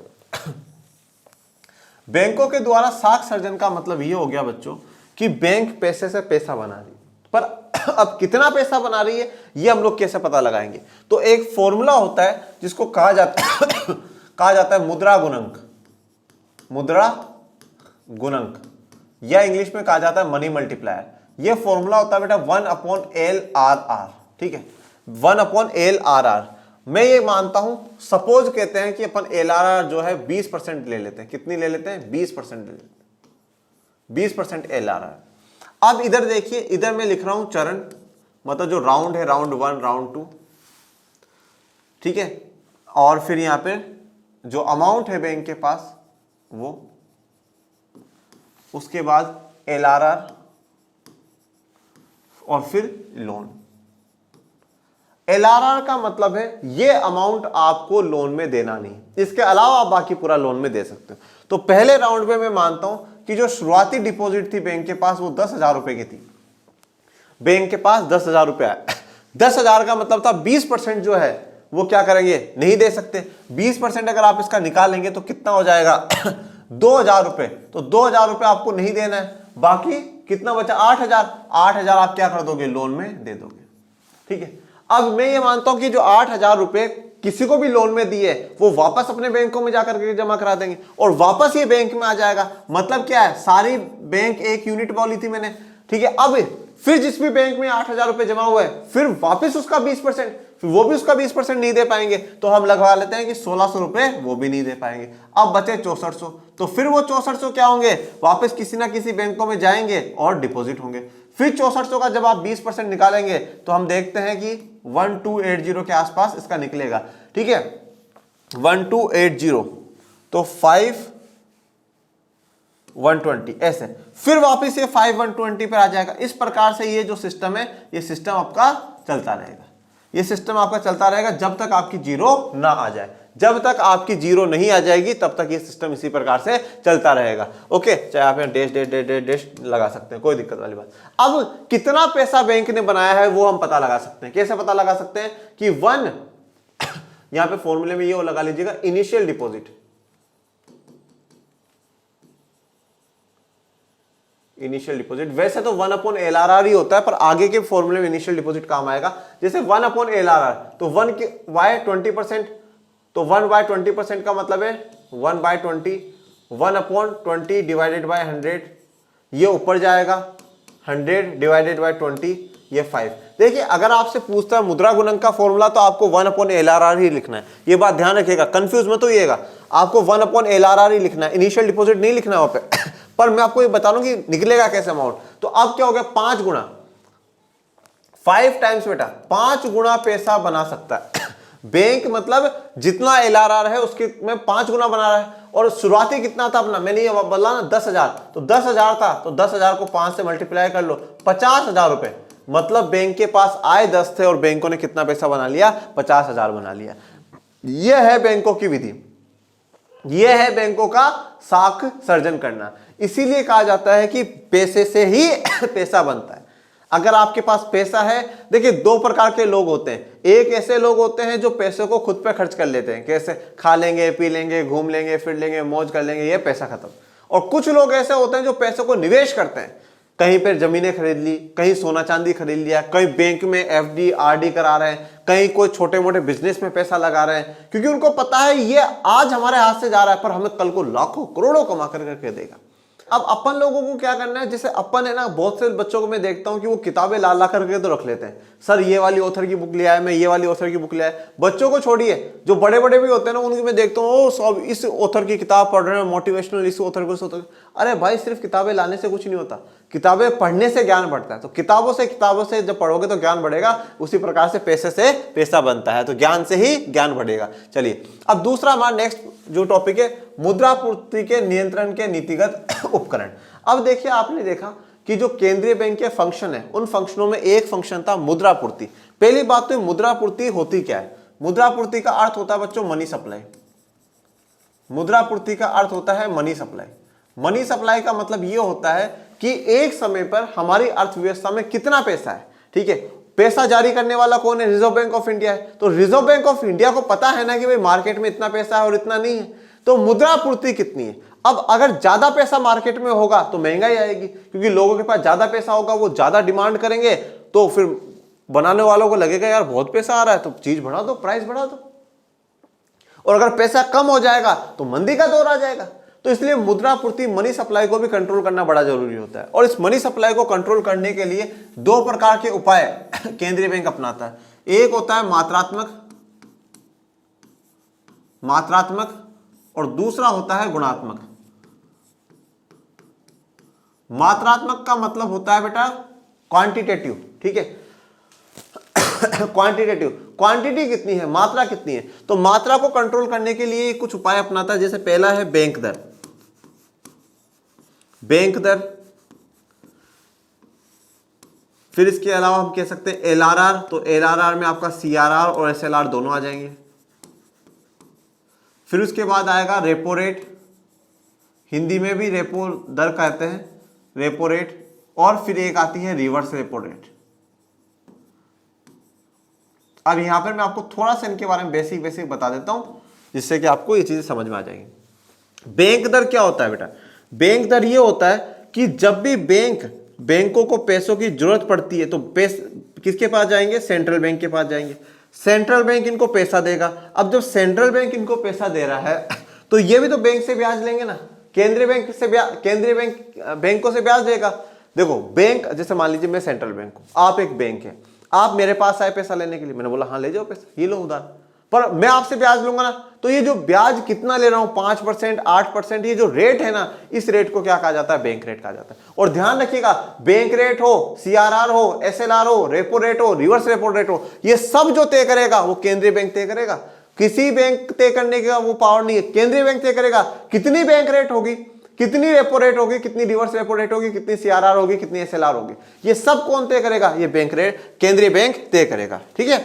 बैंकों के द्वारा साख सर्जन का मतलब ये हो गया बच्चों कि बैंक पैसे से पैसा बना रही है, पर अब कितना पैसा बना रही है ये हम लोग कैसे पता लगाएंगे। तो एक फॉर्मूला होता है जिसको कहा जाता है मुद्रा गुणक, मुद्रा गुणक, या इंग्लिश में कहा जाता है मनी मल्टीप्लायर। ये फॉर्मूला होता है बेटा 1/LRR, ठीक है, 1/LRR। मैं ये मानता हूं, सपोज कहते हैं कि अपन LRR जो है 20% ले लेते हैं। कितनी ले लेते हैं? 20% ले लेते हैं, 20% LRR। अब इधर देखिए, इधर मैं लिख रहा हूं चरण, मतलब जो राउंड है, राउंड 1, राउंड 2, ठीक है, और फिर यहां पे जो अमाउंट है बैंक के पास वो, उसके बाद LRR और फिर लोन। LRR का मतलब है ये अमाउंट आपको लोन में देना नहीं, इसके अलावा आप बाकी पूरा लोन में दे सकते हो। तो पहले राउंड में मैं मानता हूं कि जो शुरुआती डिपॉजिट थी बैंक के पास वो 10,000 रुपए की थी। बैंक के पास 10,000 रुपया है, 10,000 का मतलब था 20% जो है वो क्या करेंगे, नहीं दे सकते। 20% अगर आप इसका निकालेंगे तो कितना हो जाएगा 2,000 रुपए। तो 2,000 रुपए आपको नहीं देना है, बाकी कितना बचा 8,000। 8,000 आप क्या कर दोगे, लोन में दे दोगे, ठीक है। अब मैं ये मानता हूं कि जो 8,000 रुपए किसी को भी लोन में दिए वो वापस अपने बैंकों में जाकर के जमा करा देंगे और वापस ये बैंक में आ जाएगा। मतलब क्या है, सारी बैंक एक यूनिट बोली थी मैंने, ठीक है। अब फिर जिस भी बैंक में 8,000 रुपए जमा हुआ है, फिर वापस उसका 20%, फिर वो भी उसका 20% नहीं दे पाएंगे, तो हम लगवा लेते हैं कि 1,600 रुपए वो भी नहीं दे पाएंगे। अब बचे 6400, तो फिर वो 6400 क्या होंगे, वापस किसी ना किसी बैंकों में जाएंगे और डिपॉजिट होंगे। फिर 6400 का जब आप 20% निकालेंगे तो हम देखते हैं कि 1280 के आसपास इसका निकलेगा, ठीक है, 1280, तो 5,120 ऐसे, फिर वापस ये 5,120 पर आ जाएगा। इस प्रकार से ये जो सिस्टम है, ये सिस्टम आपका चलता रहेगा, ये सिस्टम आपका चलता रहेगा जब तक आपकी जीरो ना आ जाए। जब तक आपकी जीरो नहीं आ जाएगी तब तक ये सिस्टम इसी प्रकार से चलता रहेगा। ओके, चाहे आप यहाँ डैश डैश डैश डैश लगा सकते हैं, कोई दिक्कत वाली बात। अब कितना पैसा बैंक ने बनाया है वो हम पता लगा सकते हैं। कैसे पता लगा सकते हैं कि 1, यहां पे फॉर्मूले में ये लगा लीजिएगा, इनिशियल डिपॉजिट, इनिशियल डिपॉजिट। वैसे तो 1/LRR ही होता है, पर आगे के फॉर्मूले में इनिशियल डिपॉजिट काम आएगा। जैसे 1/LRR, तो 1 के y 20%, तो 1/20% का मतलब है 1/20, 1/20 डिवाइडेड बाय 100, ये ऊपर जाएगा, 100 डिवाइडेड बाय 20, ये 5। देखिए, अगर आपसे पूछता है मुद्रा गुणक का फॉर्मूला तो आपको 1/LRR ही लिखना है। ये बात ध्यान रखिएगा, कंफ्यूज मत होइएगा, आपको 1/LRR ही लिखना है, इनिशियल डिपॉजिट नहीं लिखना है वहां पे। पर मैं आपको ये बता रहा हूं कि निकलेगा कैसे अमाउंट। तो अब क्या हो गया, 5 गुना, 5 टाइम्स बेटा, 5 गुना पैसा बना सकता है बैंक। मतलब जितना LRR है उसके में 5 गुना बना रहा है। और शुरुआती कितना था अपना, मैंने ये बोला ना 10,000, तो 10,000 था, तो 10,000 को 5 से मल्टीप्लाई कर लो, 50,000 रुपए। मतलब बैंक के पास आए 10 थे और बैंकों ने कितना पैसा बना लिया, 50,000 बना लिया। यह है बैंकों की विधि, यह है बैंकों का साख सर्जन करना। इसीलिए कहा जाता है कि पैसे से ही पैसा बनता है। अगर आपके पास पैसा है, देखिए 2 प्रकार के लोग होते हैं। एक ऐसे लोग होते हैं जो पैसे को खुद पे खर्च कर लेते हैं, कैसे, खा लेंगे, पी लेंगे, घूम लेंगे, फिर लेंगे, मौज कर लेंगे, ये पैसा खत्म। और कुछ लोग ऐसे होते हैं जो पैसे को निवेश करते हैं, कहीं पर जमीनें खरीद ली, कहीं सोना चांदी खरीद लिया, कहीं बैंक में एफडी आरडी करा रहे हैं, कहीं कोई छोटे मोटे बिजनेस में पैसा लगा रहे हैं, क्योंकि उनको पता है ये आज हमारे हाथ से जा रहा है पर हमें कल को लाखों करोड़ों कमा करके देगा। अब अपन लोगों को क्या करना है, जैसे अपन है ना, बहुत से बच्चों को मैं देखता हूं कि वो किताबें ला ला करके तो रख लेते हैं, सर ये वाली ऑथर की बुक ले आया, मैं ये वाली ऑथर की बुक ले आया। बच्चों को छोड़िए, जो बड़े बड़े भी होते हैं ना, उनकी मैं देखता हूँ सब इस ऑथर की किताब पढ़ रहे हैं, मोटिवेशनल इस ऑथर को इस ऑथर। अरे भाई सिर्फ किताबें लाने से कुछ नहीं होता, किताबें पढ़ने से ज्ञान बढ़ता है। तो किताबों से जब पढ़ोगे तो ज्ञान बढ़ेगा, उसी प्रकार से पैसे से पैसा बनता है, तो ज्ञान से ही ज्ञान बढ़ेगा। चलिए अब दूसरा हमारा नेक्स्ट जो टॉपिक है, मुद्रापूर्ति के नियंत्रण के नीतिगत उपकरण। अब देखिए, आपने देखा कि जो केंद्रीय बैंक के फंक्शन है, उन फंक्शनों में एक फंक्शन था मुद्रापूर्ति। पहली बात तो मुद्रापूर्ति होती क्या है? मुद्रापूर्ति का अर्थ होता है बच्चों मनी सप्लाई। मुद्रापूर्ति का अर्थ होता है मनी सप्लाई। मनी सप्लाई का मतलब यह होता है कि एक समय पर हमारी अर्थव्यवस्था में कितना पैसा है, ठीक है, पैसा जारी करने वाला कौन है? रिजर्व बैंक ऑफ इंडिया है। तो रिजर्व बैंक ऑफ इंडिया को पता है ना कि भाई मार्केट में इतना पैसा है और इतना नहीं है, तो मुद्रापूर्ति कितनी है। अब अगर ज्यादा पैसा मार्केट में होगा तो महंगाई आएगी, क्योंकि लोगों के पास ज्यादा पैसा होगा, वो ज्यादा डिमांड करेंगे, तो फिर बनाने वालों को लगेगा यार बहुत पैसा आ रहा है, तो चीज बढ़ा दो, प्राइस बढ़ा दो। और अगर पैसा कम हो जाएगा तो मंदी का दौर आ जाएगा। तो इसलिए मुद्रापूर्ति, मनी सप्लाई को भी कंट्रोल करना बड़ा जरूरी होता है। और इस मनी सप्लाई को कंट्रोल करने के लिए दो प्रकार के उपाय केंद्रीय बैंक अपनाता है। एक होता है मात्रात्मक और दूसरा होता है गुणात्मक। मात्रात्मक का मतलब होता है बेटा क्वांटिटेटिव, ठीक है, क्वांटिटेटिव, क्वांटिटी कितनी है, मात्रा कितनी है। तो मात्रा को कंट्रोल करने के लिए कुछ उपाय अपनाता है। जैसे पहला है बैंक दर। बैंक दर, फिर इसके अलावा हम कह सकते हैं एलआरआर। तो एलआरआर में आपका सीआरआर और एसएलआर दोनों आ जाएंगे। फिर उसके बाद आएगा रेपो रेट, हिंदी में भी रेपो दर कहते हैं, रेपो रेट। और फिर एक आती है रिवर्स रेपो रेट। अब यहां पर मैं आपको थोड़ा सा इनके बारे में बेसिक बता देता हूं, जिससे कि आपको ये चीजें समझ में आ जाएंगी। बैंक दर क्या होता है बेटा? बैंक दर ये होता है कि जब भी बैंकों को पैसों की जरूरत पड़ती है तो किसके पास जाएंगे? सेंट्रल बैंक के पास जाएंगे। सेंट्रल बैंक इनको पैसा देगा। अब जब सेंट्रल बैंक इनको पैसा दे रहा है तो ये भी तो बैंक से ब्याज लेंगे ना, केंद्रीय बैंक बैंकों से ब्याज देगा। देखो बैंक, जैसे मान लीजिए मैं सेंट्रल बैंक हूं, आप एक बैंक है, आप मेरे पास आए पैसा लेने के लिए, मैंने बोला हाँ ले जाओ पैसा, ये लो उधार, पर मैं आपसे ब्याज लूंगा ना, तो ये जो ब्याज कितना ले रहा हूं, 5%, 8%, ये जो रेट है ना, इस रेट को क्या कहा जाता है? बैंक रेट कहा जाता है। और ध्यान रखिएगा, बैंक रेट हो, सीआरआर हो, एसएलआर हो, रेपो रेट हो, रिवर्स रेपो रेट हो, ये सब जो तय करेगा वो केंद्रीय बैंक तय करेगा। किसी बैंक तय करने का वो पावर नहीं है, केंद्रीय बैंक तय करेगा। कितनी बैंक रेट होगी, कितनी रेपो रेट होगी, कितनी रिवर्स रेपो रेट होगी, कितनी सीआरआर होगी, कितनी एसएलआर होगी, ये सब कौन तय करेगा? ये बैंक रेट, केंद्रीय बैंक तय करेगा, ठीक है।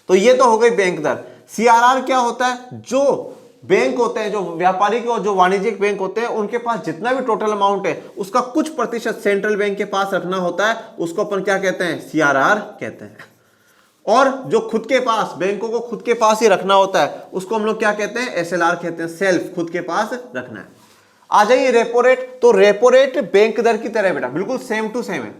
तो ये तो हो गई बैंक दर। सीआरआर क्या होता है? जो बैंक होते हैं, जो व्यापारिक और जो वाणिज्यिक बैंक होते हैं, उनके पास जितना भी टोटल अमाउंट है उसका कुछ प्रतिशत सेंट्रल बैंक के पास रखना होता है, उसको अपन क्या कहते हैं? सीआरआर कहते हैं। और जो खुद के पास, बैंकों को खुद के पास ही रखना होता है, उसको हम लोग क्या कहते हैं? एसएलआर कहते हैं, सेल्फ, खुद के पास रखना है। आ जाइए रेपो रेट। तो रेपो रेट बैंक दर की तरह बेटा बिल्कुल सेम टू सेम है।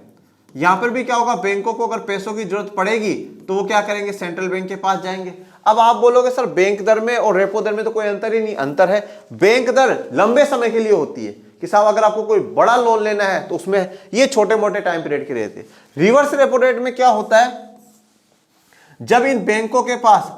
यहां पर भी क्या होगा? बैंकों को अगर पैसों की जरूरत पड़ेगी तो वो क्या करेंगे? सेंट्रल बैंक के पास जाएंगे। अब आप बोलोगे सर बैंक दर में और रेपो दर में तो कोई अंतर ही नहीं। अंतर है, बैंक दर लंबे समय के लिए होती है कि साहब अगर आपको कोई बड़ा लोन लेना है तो उसमें ये छोटे मोटे टाइम पीरियड के रहते हैं। रिवर्स रेपो रेट में क्या होता है? जब इन बैंकों के पास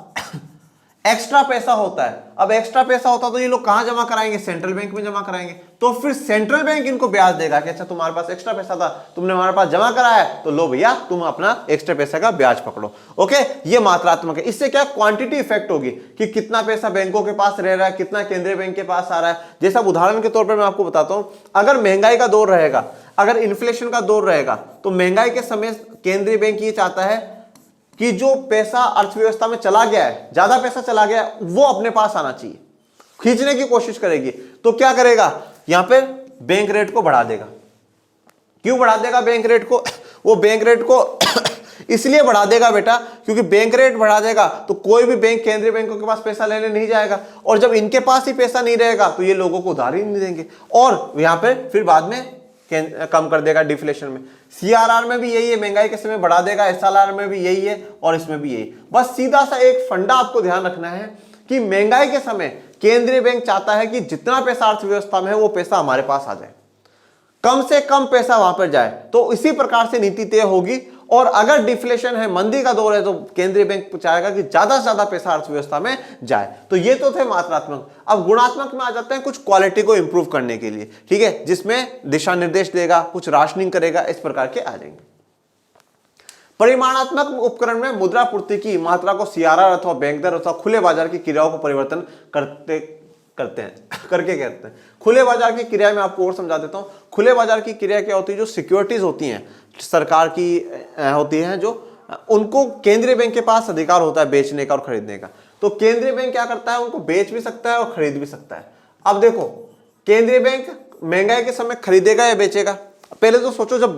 एक्स्ट्रा पैसा होता है, अब एक्स्ट्रा पैसा होता है तो ये लोग कहां जमा कराएंगे? सेंट्रल बैंक में जमा कराएंगे। तो फिर सेंट्रल बैंक इनको ब्याज देगा कि अच्छा तुम्हारे पास एक्स्ट्रा पैसा था, तुमने हमारे पास जमा कराया है, तो लो भैया तुम अपना एक्स्ट्रा पैसा का ब्याज पकड़ो। ओके, ये मात्रात्मक है। इससे क्या क्वांटिटी इफेक्ट होगी कि कितना पैसा बैंकों के पास रह रहा है, कितना केंद्रीय बैंक के पास आ रहा है। जैसा उदाहरण के तौर पर मैं आपको बताता हूं, अगर महंगाई का दौर रहेगा, अगर इन्फ्लेशन का दौर रहेगा, तो महंगाई के समय केंद्रीय बैंक ये चाहता है कि जो पैसा अर्थव्यवस्था में चला गया है, ज्यादा पैसा चला गया है, वो अपने पास आना चाहिए, खींचने की कोशिश करेगी। तो क्या करेगा? यहां पे बैंक रेट को बढ़ा देगा। क्यों बढ़ा देगा बैंक रेट को? वो बैंक रेट को इसलिए बढ़ा देगा बेटा क्योंकि बैंक रेट बढ़ा देगा तो कोई भी बैंक केंद्रीय बैंकों के पास पैसा लेने नहीं जाएगा, और जब इनके पास ही पैसा नहीं रहेगा तो ये लोगों को उधार ही नहीं देंगे, और यहां पे फिर बाद में कम कर देगा डिफ्लेशन में। सीआरआर में भी यही है, महंगाई के समय बढ़ा देगा। एसएलआर में भी यही है और इसमें भी यही। बस सीधा सा एक फंडा आपको ध्यान रखना है कि महंगाई के समय केंद्रीय बैंक चाहता है कि जितना पैसा अर्थव्यवस्था में है वो पैसा हमारे पास आ जाए, कम से कम पैसा वहां पर जाए। तो इसी प्रकार से नीति तय होगी। और अगर डिफ्लेशन है, मंदी का दौर है, तो केंद्रीय बैंक चाहेगा कि ज्यादा से ज्यादा पैसा अर्थव्यवस्था में जाए। तो ये तो थे मात्रात्मक। अब गुणात्मक में आ जाते हैं, कुछ क्वालिटी को इंप्रूव करने के लिए, ठीक है, जिसमें दिशा निर्देश देगा, कुछ राशनिंग करेगा, इस प्रकार के आ जाएंगे। परिमाणात्मक उपकरण में मुद्रापूर्ति की मात्रा को सीआरआर अथवा बैंक दर अथवा खुले बाजार की क्रियाओं को परिवर्तन करते हैं। खुले बाजार की क्रिया में आपको और समझा देता हूं। खुले बाजार की क्रिया क्या होती है? जो सिक्योरिटीज होती हैं सरकार की होती हैं, जो उनको केंद्रीय बैंक के पास अधिकार होता है बेचने का और खरीदने का। तो केंद्रीय बैंक क्या करता है? उनको बेच भी सकता है और खरीद भी सकता है। अब देखो, केंद्रीय बैंक महंगाई के समय खरीदेगा या बेचेगा? पहले तो सोचो, जब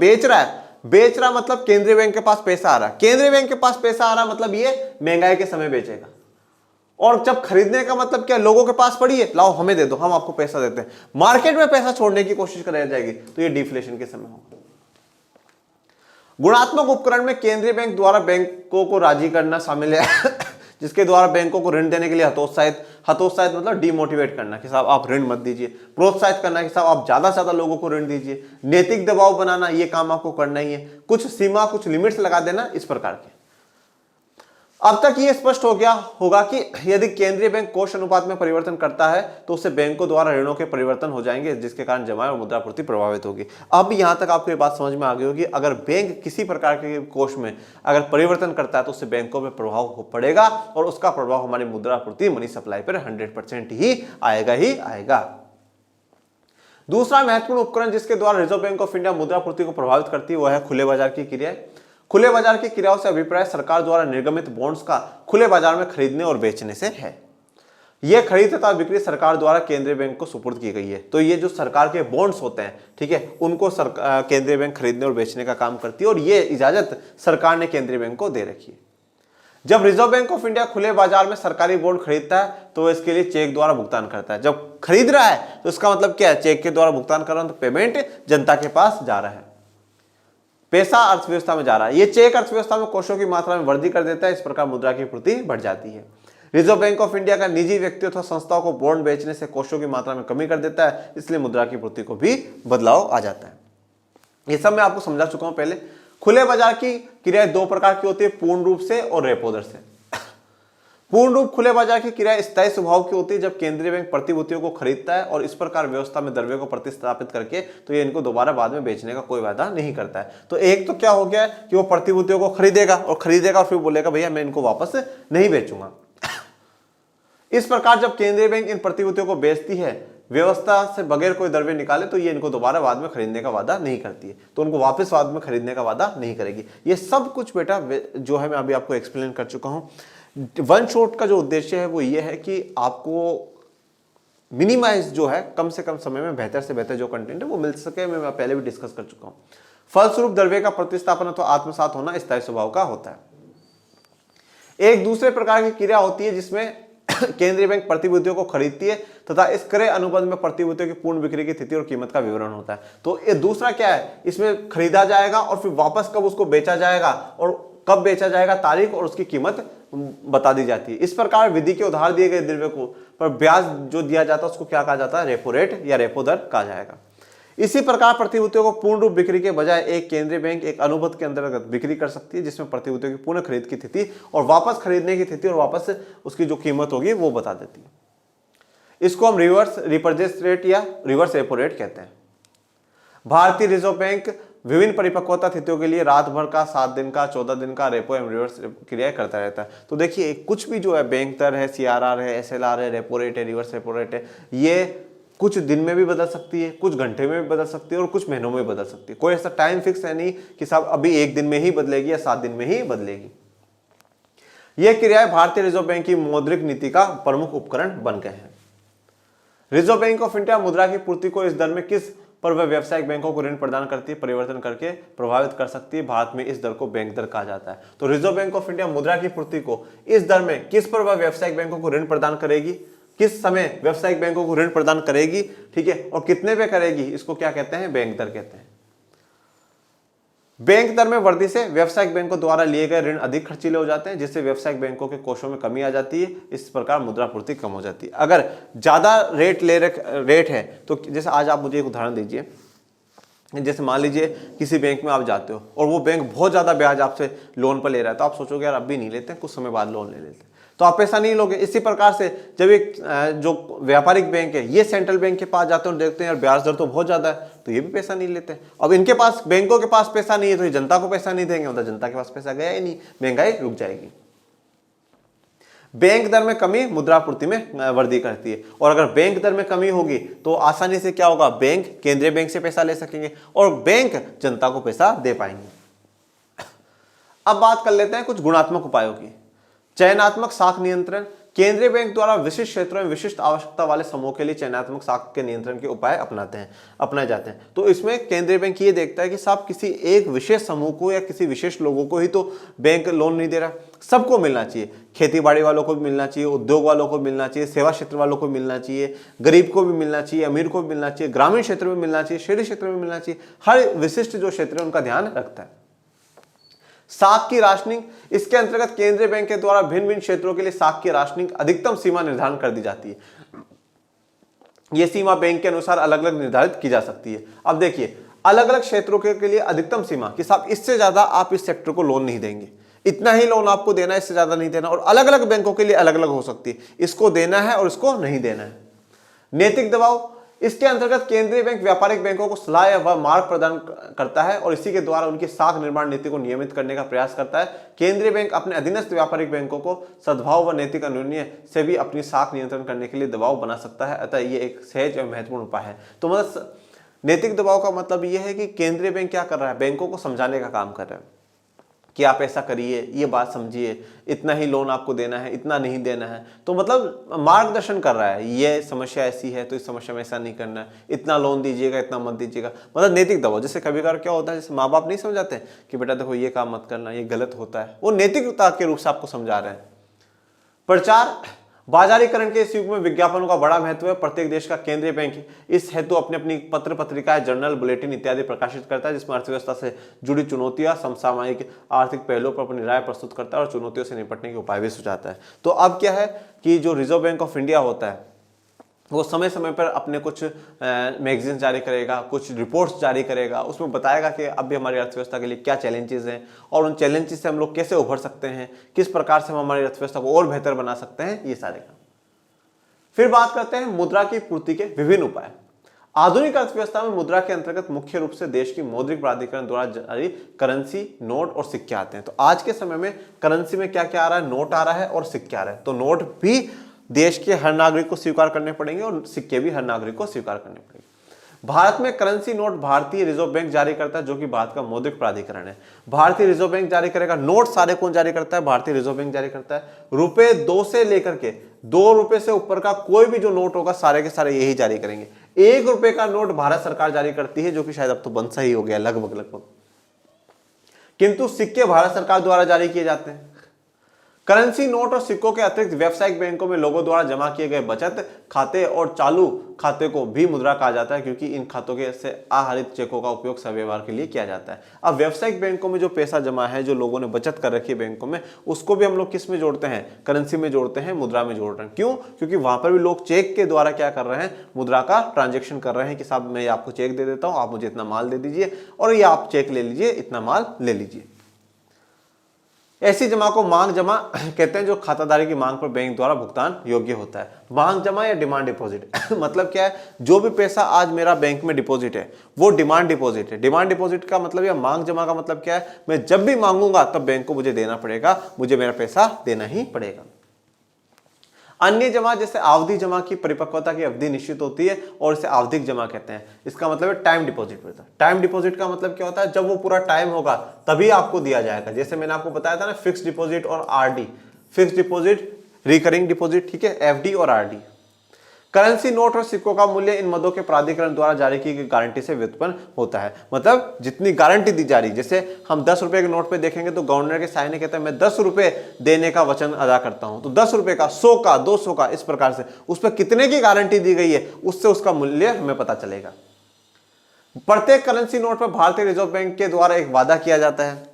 बेच रहा मतलब केंद्रीय बैंक के पास पैसा आ रहा है। केंद्रीय बैंक के पास पैसा आ रहा मतलब ये महंगाई के समय बेचेगा। और जब खरीदने का मतलब क्या? लोगों के पास पड़ी है, लाओ हमें दे दो, हम आपको पैसा देते हैं। मार्केट में पैसा छोड़ने की कोशिश कराई जाएगी, तो ये डिफ्लेशन के समय होगा। गुणात्मक उपकरण में केंद्रीय बैंक द्वारा बैंकों को राजी करना शामिल है जिसके द्वारा बैंकों को ऋण देने के लिए हतोत्साहित मतलब डिमोटिवेट करना कि साहब आप ऋण मत दीजिए, प्रोत्साहित करना कि साहब आप ज्यादा से ज्यादा लोगों को ऋण दीजिए, नैतिक दबाव बनाना, ये काम आपको करना ही है, कुछ सीमा, कुछ लिमिट्स लगा देना, इस प्रकार के। अब तक ये स्पष्ट हो गया होगा कि यदि केंद्रीय बैंक कोष अनुपात में परिवर्तन करता है तो उससे बैंकों द्वारा ऋणों के परिवर्तन हो जाएंगे, जिसके कारण जमा और मुद्रापूर्ति प्रभावित होगी। अब यहां तक आपको ये बात समझ में आ गई होगी, अगर बैंक किसी प्रकार के कोष में अगर परिवर्तन करता है तो उससे बैंकों में प्रभाव पड़ेगा और उसका प्रभाव हमारी मुद्रापूर्ति, मनी सप्लाई पर 100% ही आएगा। दूसरा महत्वपूर्ण उपकरण जिसके द्वारा रिजर्व बैंक ऑफ इंडिया मुद्रापूर्ति को प्रभावित करती है वह है खुले बाजार की क्रिया। खुले बाजार की क्रियाओं से अभिप्राय सरकार द्वारा निर्गमित बॉन्ड्स का खुले बाजार में खरीदने और बेचने से है। यह खरीद तथा बिक्री सरकार द्वारा केंद्रीय बैंक को सुपुर्द की गई है। तो ये जो सरकार के बॉन्ड्स होते हैं, ठीक है, उनको केंद्रीय बैंक खरीदने और बेचने का काम करती है और ये इजाजत सरकार ने केंद्रीय बैंक को दे रखी है। जब रिजर्व बैंक ऑफ इंडिया खुले बाजार में सरकारी बॉन्ड खरीदता है तो इसके लिए चेक द्वारा भुगतान करता है। जब खरीद रहा है तो इसका मतलब क्या है? चेक के द्वारा भुगतान कर रहा है, तो पेमेंट जनता के पास जा रहा है, पैसा अर्थव्यवस्था में जा रहा है। ये चेक अर्थव्यवस्था में कोषों की मात्रा में वृद्धि कर देता है, इस प्रकार मुद्रा की पूर्ति बढ़ जाती है। रिजर्व बैंक ऑफ इंडिया का निजी व्यक्तियों अथवा संस्थाओं को बॉन्ड बेचने से कोषों की मात्रा में कमी कर देता है, इसलिए मुद्रा की पूर्ति को भी बदलाव आ जाता है। ये सब मैं आपको समझा चुका हूं पहले। खुले बाजार की क्रियाएं दो प्रकार की होती है, पूर्ण रूप से और रेपो दर से। पूर्ण रूप खुले बाजार की क्रिया स्थायी स्वभाव की होती है, जब केंद्रीय बैंक प्रतिभूतियों को खरीदता है और इस प्रकार व्यवस्था में द्रव्य को प्रतिस्थापित करके तो ये इनको दोबारा बाद में बेचने का कोई वादा नहीं करता है। तो एक तो क्या हो गया कि वो प्रतिभूतियों को खरीदेगा और फिर बोलेगा भैया मैं इनको वापस नहीं बेचूंगा। इस प्रकार जब केंद्रीय बैंक इन प्रतिभूतियों को बेचती है व्यवस्था से बगैर कोई द्रव्य निकाले तो ये इनको दोबारा बाद में खरीदने का वादा नहीं करती है, तो उनको वापस बाद में खरीदने का वादा नहीं करेगी। ये सब कुछ बेटा जो है मैं अभी आपको एक्सप्लेन कर चुका हूं। वन शॉट का जो उद्देश्य है वो ये है कि आपको मिनिमाइज जो है कम से कम समय में बेहतर से बेहतर जो कंटेंट है वो मिल सके। मैं पहले भी डिस्कस कर चुका हूं। फलस्वरूप द्रव्य का प्रतिस्थापन अथवा आत्मसात होना स्थायी स्वभाव का होता है। एक दूसरे प्रकार की क्रिया होती है जिसमें केंद्रीय बैंक प्रतिभूतियों को खरीदती है तथा इस क्रय अनुबंध में प्रतिभूतियों की पूर्ण बिक्री की तिथि और कीमत का विवरण होता है। तो ये दूसरा क्या है, इसमें खरीदा जाएगा और फिर वापस कब उसको बेचा जाएगा और कब बेचा जाएगा, तारीख और उसकी कीमत बता दी जाती है। इस प्रकार विधि के उधार दिए गए द्रव्य को पर ब्याज जो दिया जाता है उसको क्या कहा जाता है? रेपो रेट या रेपो दर कहा जाएगा। इसी प्रकार प्रतिभूतियों को पूर्ण रूप बिक्री के बजाय एक केंद्रीय बैंक एक अनुबंध के अंतर्गत बिक्री कर सकती है, जिसमें प्रतिभूतियों की पूर्ण खरीद की तिथि और वापस खरीदने की तिथि और वापस उसकी जो कीमत होगी वो बता देती है। इसको हम रिवर्स रिपर्चेस रेट या रिवर्स रेपो रेट कहते हैं। भारतीय रिजर्व बैंक विभिन्न परिपक्वता तिथियों के लिए रात भर का, 7 दिन का, 14 दिन का रेपो एवं रिवर्स क्रियाएं करता रहता है। तो देखिए कुछ भी जो है बैंक दर है, सीआरआर है, एसएलआर है, रेपो रेट है, रिवर्स रेपो रेट है, ये कुछ दिन में भी बदल सकती है, कुछ घंटे में भी बदल सकती है और कुछ महीनों में बदल सकती है। कोई ऐसा टाइम फिक्स है नहीं कि साहब अभी 1 दिन में ही बदलेगी या 7 दिन में ही बदलेगी। यह क्रियाएं भारतीय रिजर्व बैंक की मौद्रिक नीति का प्रमुख उपकरण बन गए हैं। रिजर्व बैंक ऑफ इंडिया मुद्रा की पूर्ति को इस दर में किस पर वह व्यावसायिक बैंकों को ऋण प्रदान करती है, परिवर्तन करके प्रभावित कर सकती है। भारत में इस दर को बैंक दर कहा जाता है। तो रिजर्व बैंक ऑफ इंडिया मुद्रा की पूर्ति को इस दर में किस पर वह व्यावसायिक बैंकों को ऋण प्रदान करेगी, किस समय व्यावसायिक बैंकों को ऋण प्रदान करेगी, ठीक है, और कितने पे करेगी, इसको क्या कहते हैं, बैंक दर कहते हैं। बैंक दर में वृद्धि से व्यावसायिक बैंकों द्वारा लिए गए ऋण अधिक खर्चीले हो जाते हैं, जिससे व्यावसायिक बैंकों के कोषों में कमी आ जाती है। इस प्रकार मुद्रापूर्ति कम हो जाती है। अगर ज्यादा रेट है तो जैसे आज आप मुझे एक उदाहरण दीजिए, जैसे मान लीजिए किसी बैंक में आप जाते हो और वो बैंक बहुत ज्यादा ब्याज आपसे लोन पर ले रहा है, तो आप सोचोगे यार अभी नहीं लेते, कुछ समय बाद लोन ले लेते, तो आप पैसा नहीं लोगे। इसी प्रकार से जब एक जो व्यापारिक बैंक है ये सेंट्रल बैंक के पास जाते हैं और देखते हैं यार ब्याज दर तो बहुत ज्यादा है, तो ये भी पैसा नहीं लेते। अब इनके पास, बैंकों के पास पैसा नहीं है तो ये जनता को पैसा नहीं देंगे, मतलब जनता के पास पैसा गया ही नहीं, महंगाई रुक जाएगी। बैंक दर में कमी मुद्रापूर्ति में वृद्धि करती है, और अगर बैंक दर में कमी होगी तो आसानी से क्या होगा, बैंक केंद्रीय बैंक से पैसा ले सकेंगे और बैंक जनता को पैसा दे पाएंगे। अब बात कर लेते हैं कुछ गुणात्मक उपायों की। चयनात्मक साख नियंत्रण, केंद्रीय बैंक द्वारा विशिष्ट क्षेत्रों में विशिष्ट आवश्यकता वाले समूह के लिए चयनात्मक साख के नियंत्रण के उपाय अपनाए जाते हैं। तो इसमें केंद्रीय बैंक ये देखता है कि साहब किसी एक विशेष समूह को या किसी विशेष लोगों को ही तो बैंक लोन नहीं दे रहा, सबको मिलना चाहिए। खेती बाड़ी वालों को भी मिलना चाहिए, उद्योग वालों को मिलना चाहिए, सेवा क्षेत्र वालों को मिलना चाहिए, गरीब को भी मिलना चाहिए, अमीर को भी मिलना चाहिए, ग्रामीण क्षेत्र में मिलना चाहिए, शहरी क्षेत्र में मिलना चाहिए। हर विशिष्ट जो क्षेत्र है उनका ध्यान रखता है। साख की राशनिंग, इसके अंतर्गत केंद्रीय बैंक के द्वारा भिन्न भिन्न क्षेत्रों के लिए साख की राशनिंग अधिकतम सीमा निर्धारण कर दी जाती है। यह सीमा बैंक के अनुसार अलग अलग निर्धारित की जा सकती है। अब देखिए, अलग अलग क्षेत्रों के लिए अधिकतम सीमा कि साहब इससे ज्यादा आप इस सेक्टर को लोन नहीं देंगे, इतना ही लोन आपको देना है, इससे ज्यादा नहीं देना, और अलग अलग बैंकों के लिए अलग अलग हो सकती है, इसको देना है और इसको नहीं देना है। नैतिक दबाव, इसके अंतर्गत केंद्रीय बैंक व्यापारिक बैंकों को सलाह व मार्ग प्रदान करता है और इसी के द्वारा उनकी साख निर्माण नीति को नियमित करने का प्रयास करता है। केंद्रीय बैंक अपने अधीनस्थ व्यापारिक बैंकों को सद्भाव व नैतिक अनुन्नय से भी अपनी साख नियंत्रण करने के लिए दबाव बना सकता है। अतः ये एक सहज और महत्वपूर्ण उपाय है। तो मतलब नैतिक दबाव का मतलब यह है कि केंद्रीय बैंक क्या कर रहा है, बैंकों को समझाने का काम कर रहा है कि आप ऐसा करिए, ये बात समझिए, इतना ही लोन आपको देना है, इतना नहीं देना है। तो मतलब मार्गदर्शन कर रहा है, ये समस्या ऐसी है तो इस समस्या में ऐसा नहीं करना है, इतना लोन दीजिएगा, इतना मत दीजिएगा। मतलब नैतिक दबाव, जैसे कभी कभार क्या होता है, जैसे माँ बाप नहीं समझाते कि बेटा देखो ये काम मत करना, ये गलत होता है, वो नैतिकता के रूप से आपको समझा रहे हैं। प्रचार, बाजारीकरण के इस युग में विज्ञापनों का बड़ा महत्व है। प्रत्येक देश का केंद्रीय बैंक इस हेतु अपनी अपनी पत्र पत्रिकाएं, जर्नल, बुलेटिन इत्यादि प्रकाशित करता है, जिसमें अर्थव्यवस्था से जुड़ी चुनौतियां, समसामयिक आर्थिक पहलुओं पर अपनी राय प्रस्तुत करता है और चुनौतियों से निपटने के उपाय भी सुझाता है। तो अब क्या है कि जो रिजर्व बैंक ऑफ इंडिया होता है वो समय समय पर अपने कुछ मैगजीन जारी करेगा, कुछ रिपोर्ट्स जारी करेगा, उसमें बताएगा कि अब भी हमारी अर्थव्यवस्था के लिए क्या चैलेंजेस हैं और उन चैलेंजेस से हम लोग कैसे उभर सकते हैं, किस प्रकार से हम हमारी अर्थव्यवस्था को और बेहतर बना सकते हैं, ये सारे काम। फिर बात करते हैं मुद्रा की पूर्ति के विभिन्न उपाय। आधुनिक अर्थव्यवस्था में मुद्रा के अंतर्गत मुख्य रूप से देश की मौद्रिक प्राधिकरण द्वारा जारी करेंसी, नोट और सिक्के आते हैं। तो आज के समय में करेंसी में क्या क्या आ रहा है, नोट आ रहा है और सिक्के आ रहे हैं। तो नोट भी देश के हर नागरिक को स्वीकार करने पड़ेंगे और सिक्के भी हर नागरिक को स्वीकार करने पड़ेंगे। भारत में करेंसी नोट भारतीय रिजर्व बैंक जारी करता है, जो कि भारत का मौद्रिक प्राधिकरण है। भारतीय रिजर्व बैंक जारी करेगा। नोट सारे कौन जारी करता है, भारतीय रिजर्व बैंक जारी करता है। रुपए 2 से लेकर के 2 रुपए से ऊपर का कोई भी जो नोट होगा सारे के सारे यही जारी करेंगे। 1 रुपए का नोट भारत सरकार जारी करती है, जो कि शायद अब तो बंद सा ही हो गया लगभग। किंतु सिक्के भारत सरकार द्वारा जारी किए जाते हैं। करेंसी नोट और सिक्कों के अतिरिक्त व्यावसायिक बैंकों में लोगों द्वारा जमा किए गए बचत खाते और चालू खाते को भी मुद्रा कहा जाता है, क्योंकि इन खातों के से आहरित चेकों का उपयोग सव्यवहार के लिए किया जाता है। अब व्यावसायिक बैंकों में जो पैसा जमा है, जो लोगों ने बचत कर रखी है बैंकों में, उसको भी हम लोग किस में जोड़ते हैं, करेंसी में जोड़ते हैं, मुद्रा में जोड़ रहे हैं। क्यों? क्योंकि वहां पर भी लोग चेक के द्वारा क्या कर रहे हैं, मुद्रा का ट्रांजेक्शन कर रहे हैं कि साहब मैं आपको चेक दे देता हूं, आप मुझे इतना माल दे दीजिए, और ये आप चेक ले लीजिए, इतना माल ले लीजिए। ऐसी जमा को मांग जमा कहते हैं, जो खाताधारी की मांग पर बैंक द्वारा भुगतान योग्य होता है। मांग जमा या डिमांड डिपॉजिट मतलब क्या है, जो भी पैसा आज मेरा बैंक में डिपॉजिट है वो डिमांड डिपॉजिट है। डिमांड डिपॉजिट का मतलब या मांग जमा का मतलब क्या है, मैं जब भी मांगूंगा तब बैंक को मुझे देना पड़ेगा, मुझे मेरा पैसा देना ही पड़ेगा। अन्य जमा, जैसे आवधि जमा की परिपक्वता की अवधि निश्चित होती है और इसे आवधिक जमा कहते हैं। इसका मतलब है टाइम डिपॉजिट होता है। टाइम डिपॉजिट का मतलब क्या होता है, जब वो पूरा टाइम होगा तभी आपको दिया जाएगा। जैसे मैंने आपको बताया था ना, फिक्स डिपॉजिट और RD, fix deposit, recurring deposit, ठीक है, एफडी और आरडी। करेंसी नोट और सिक्कों का मूल्य इन मदों के प्राधिकरण द्वारा जारी की गई गारंटी से व्युत्पन्न होता है। मतलब जितनी गारंटी दी जा रही, जैसे हम 10 रुपए के नोट पे देखेंगे तो गवर्नर के साइन कहता है मैं 10 रुपए देने का वचन अदा करता हूं, तो 10 रुपए का, 100 का, 200 का, इस प्रकार से उस पर कितने की गारंटी दी गई है उससे उसका मूल्य हमें पता चलेगा। प्रत्येक करेंसी नोट पर भारतीय रिजर्व बैंक के द्वारा एक वादा किया जाता है।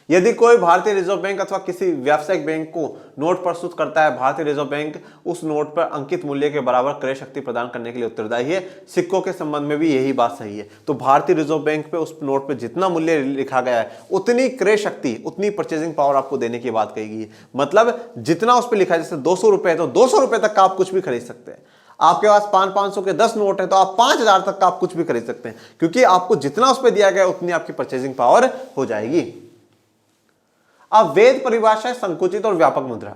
यदि कोई भारतीय रिजर्व बैंक अथवा किसी व्यावसायिक बैंक को नोट प्रस्तुत करता है, भारतीय रिजर्व बैंक उस नोट पर अंकित मूल्य के बराबर क्रय शक्ति प्रदान करने के लिए उत्तरदायी है। सिक्कों के संबंध में भी यही बात सही है। तो भारतीय रिजर्व बैंक पे उस नोट पे जितना मूल्य लिखा गया है उतनी क्रय शक्ति, उतनी परचेजिंग पावर आपको देने की बात कही गई है। मतलब जितना उस पर लिखा है, जैसे 200 रुपए है तो 200 रुपए तक का आप कुछ भी खरीद सकते हैं। आपके पास 500 के 10 नोट है तो आप 5000 तक का आप कुछ भी खरीद सकते हैं, क्योंकि आपको जितना उस पर दिया गया उतनी आपकी परचेजिंग पावर हो जाएगी। अब वेद परिभाषा है संकुचित और व्यापक मुद्रा।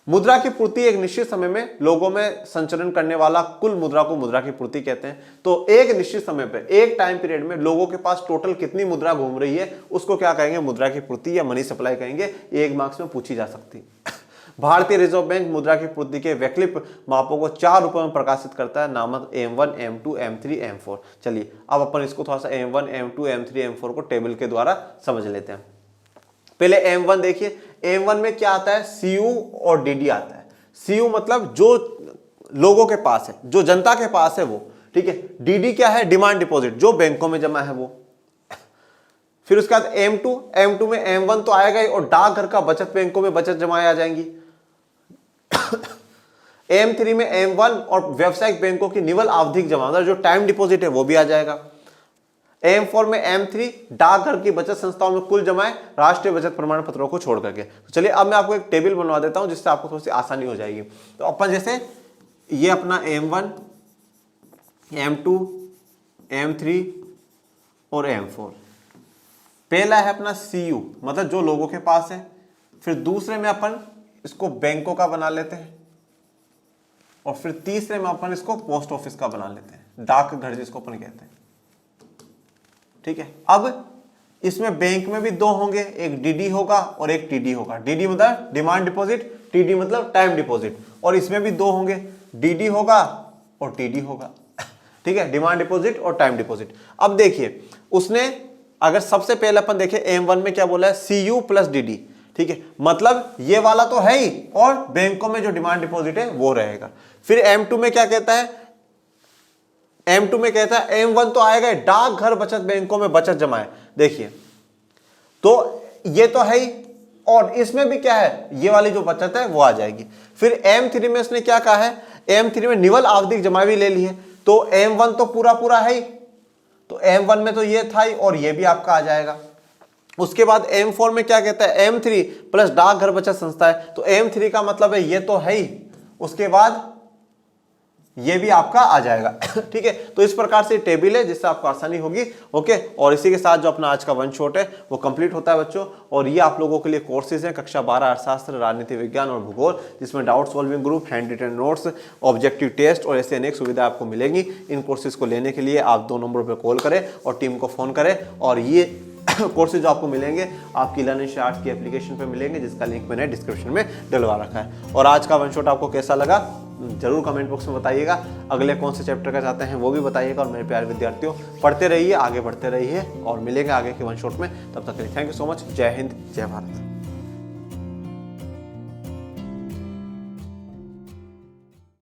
मुद्रा की पूर्ति एक निश्चित समय में लोगों में संचरण करने वाला कुल मुद्रा को मुद्रा की पूर्ति कहते हैं। तो एक निश्चित समय पे, एक टाइम पीरियड में लोगों के पास टोटल कितनी मुद्रा घूम रही है उसको क्या कहेंगे, मुद्रा की पूर्ति या मनी सप्लाई कहेंगे। एक मार्क्स में पूछी जा सकती है। भारतीय रिजर्व बैंक मुद्रा की पूर्ति के वैकल्पिक मापों को 4 रूपों में प्रकाशित करता है, नामक M1, M2, M3, M4। चलिए अब अपन इसको थोड़ा सा M1, M2, M3, M4 को टेबल के द्वारा समझ लेते हैं। पहले M1 देखिए, M1 में क्या आता है, CU और DD आता है। CU मतलब जो लोगों के पास है, जो जनता के पास है वो, ठीक है। DD क्या है, डिमांड डिपॉजिट, जो बैंकों में जमा है वो। फिर उसके बाद M2 में M1 तो आएगा ही, और डाकघर का बचत बैंकों में बचत जमाएं आ जाएंगी। M3 में M1 और व्यावसायिक बैंकों की निवल आवधिक जमा, जो टाइम डिपॉजिट है वो भी आ जाएगा। M4 में M3 डाकघर की बचत संस्थाओं में कुल जमाएं राष्ट्रीय बचत प्रमाण पत्रों को छोड़ करके। तो चलिए अब मैं आपको एक टेबल बनवा देता हूं जिससे आपको थोड़ी सी आसानी हो जाएगी। तो अपन जैसे ये अपना M1, M2, M3 और M4, पहला है अपना CU मतलब जो लोगों के पास है। फिर दूसरे में अपन इसको बैंकों का बना लेते हैं, और फिर तीसरे में अपन इसको पोस्ट ऑफिस का बना लेते हैं, डाकघर जिसको अपन कहते हैं, ठीक है। अब इसमें बैंक में भी 2 होंगे, एक DD होगा और एक TD होगा। DD मतलब डिमांड डिपॉजिट, TD मतलब टाइम डिपॉजिट। और इसमें भी 2 होंगे, DD होगा और TD होगा, ठीक है, डिमांड डिपॉजिट और टाइम डिपॉजिट। अब देखिए उसने अगर सबसे पहले अपन देखें M1 में क्या बोला है, CU प्लस DD, ठीक है, मतलब ये वाला तो है ही, और बैंकों में जो डिमांड डिपॉजिट है वो रहेगा। फिर M2 में क्या कहता है, M2 में कहता है M1 तो आएगा डाकघर बचत बैंकों में बचत जमाएं, देखिए तो ये तो है ही, और इसमें भी क्या है, ये वाली जो बचत है वो आ जाएगी। फिर M3 में इसने क्या कहा है, M3 में निवल आवधिक जमा भी ले ली है, तो M1 तो पूरा है ही, तो M1 में तो ये था ही और ये भी आपका आ जाएगा। उसके बाद M4 में क्या कहता है, M3 प्लस डाकघर बचत संस्था है, तो M3 का मतलब है ये तो है ही, उसके बाद ये भी आपका आ जाएगा, ठीक है। तो इस प्रकार से टेबल है जिससे आपको आसानी होगी, ओके। और इसी के साथ जो अपना आज का वन शॉट है वो कंप्लीट होता है बच्चों। और ये आप लोगों के लिए कोर्सेज हैं, कक्षा 12 अर्थशास्त्र, राजनीति विज्ञान और भूगोल, जिसमें doubt solving group, hand written notes, objective test और ऐसे अनेक सुविधा आपको मिलेंगी। इन कोर्सेज को लेने के लिए आप 2 नंबरों पर कॉल करें और टीम को फोन करें। और ये कोर्सेज जो आपको मिलेंगे आपकी लर्निंग आर्ट्स की एप्लीकेशन पे मिलेंगे, जिसका लिंक मैंने डिस्क्रिप्शन में डलवा रखा है। और आज का वन शॉट आपको कैसा लगा जरूर कमेंट बॉक्स में बताइएगा। अगले कौन से चैप्टर का चाहते हैं वो भी बताइएगा। और मेरे प्यारे विद्यार्थियों, पढ़ते रहिए, आगे बढ़ते रहिए और मिलेंगे आगे के वन शॉट में। तब तक के लिए थैंक यू सो मच। जय हिंद, जय भारत।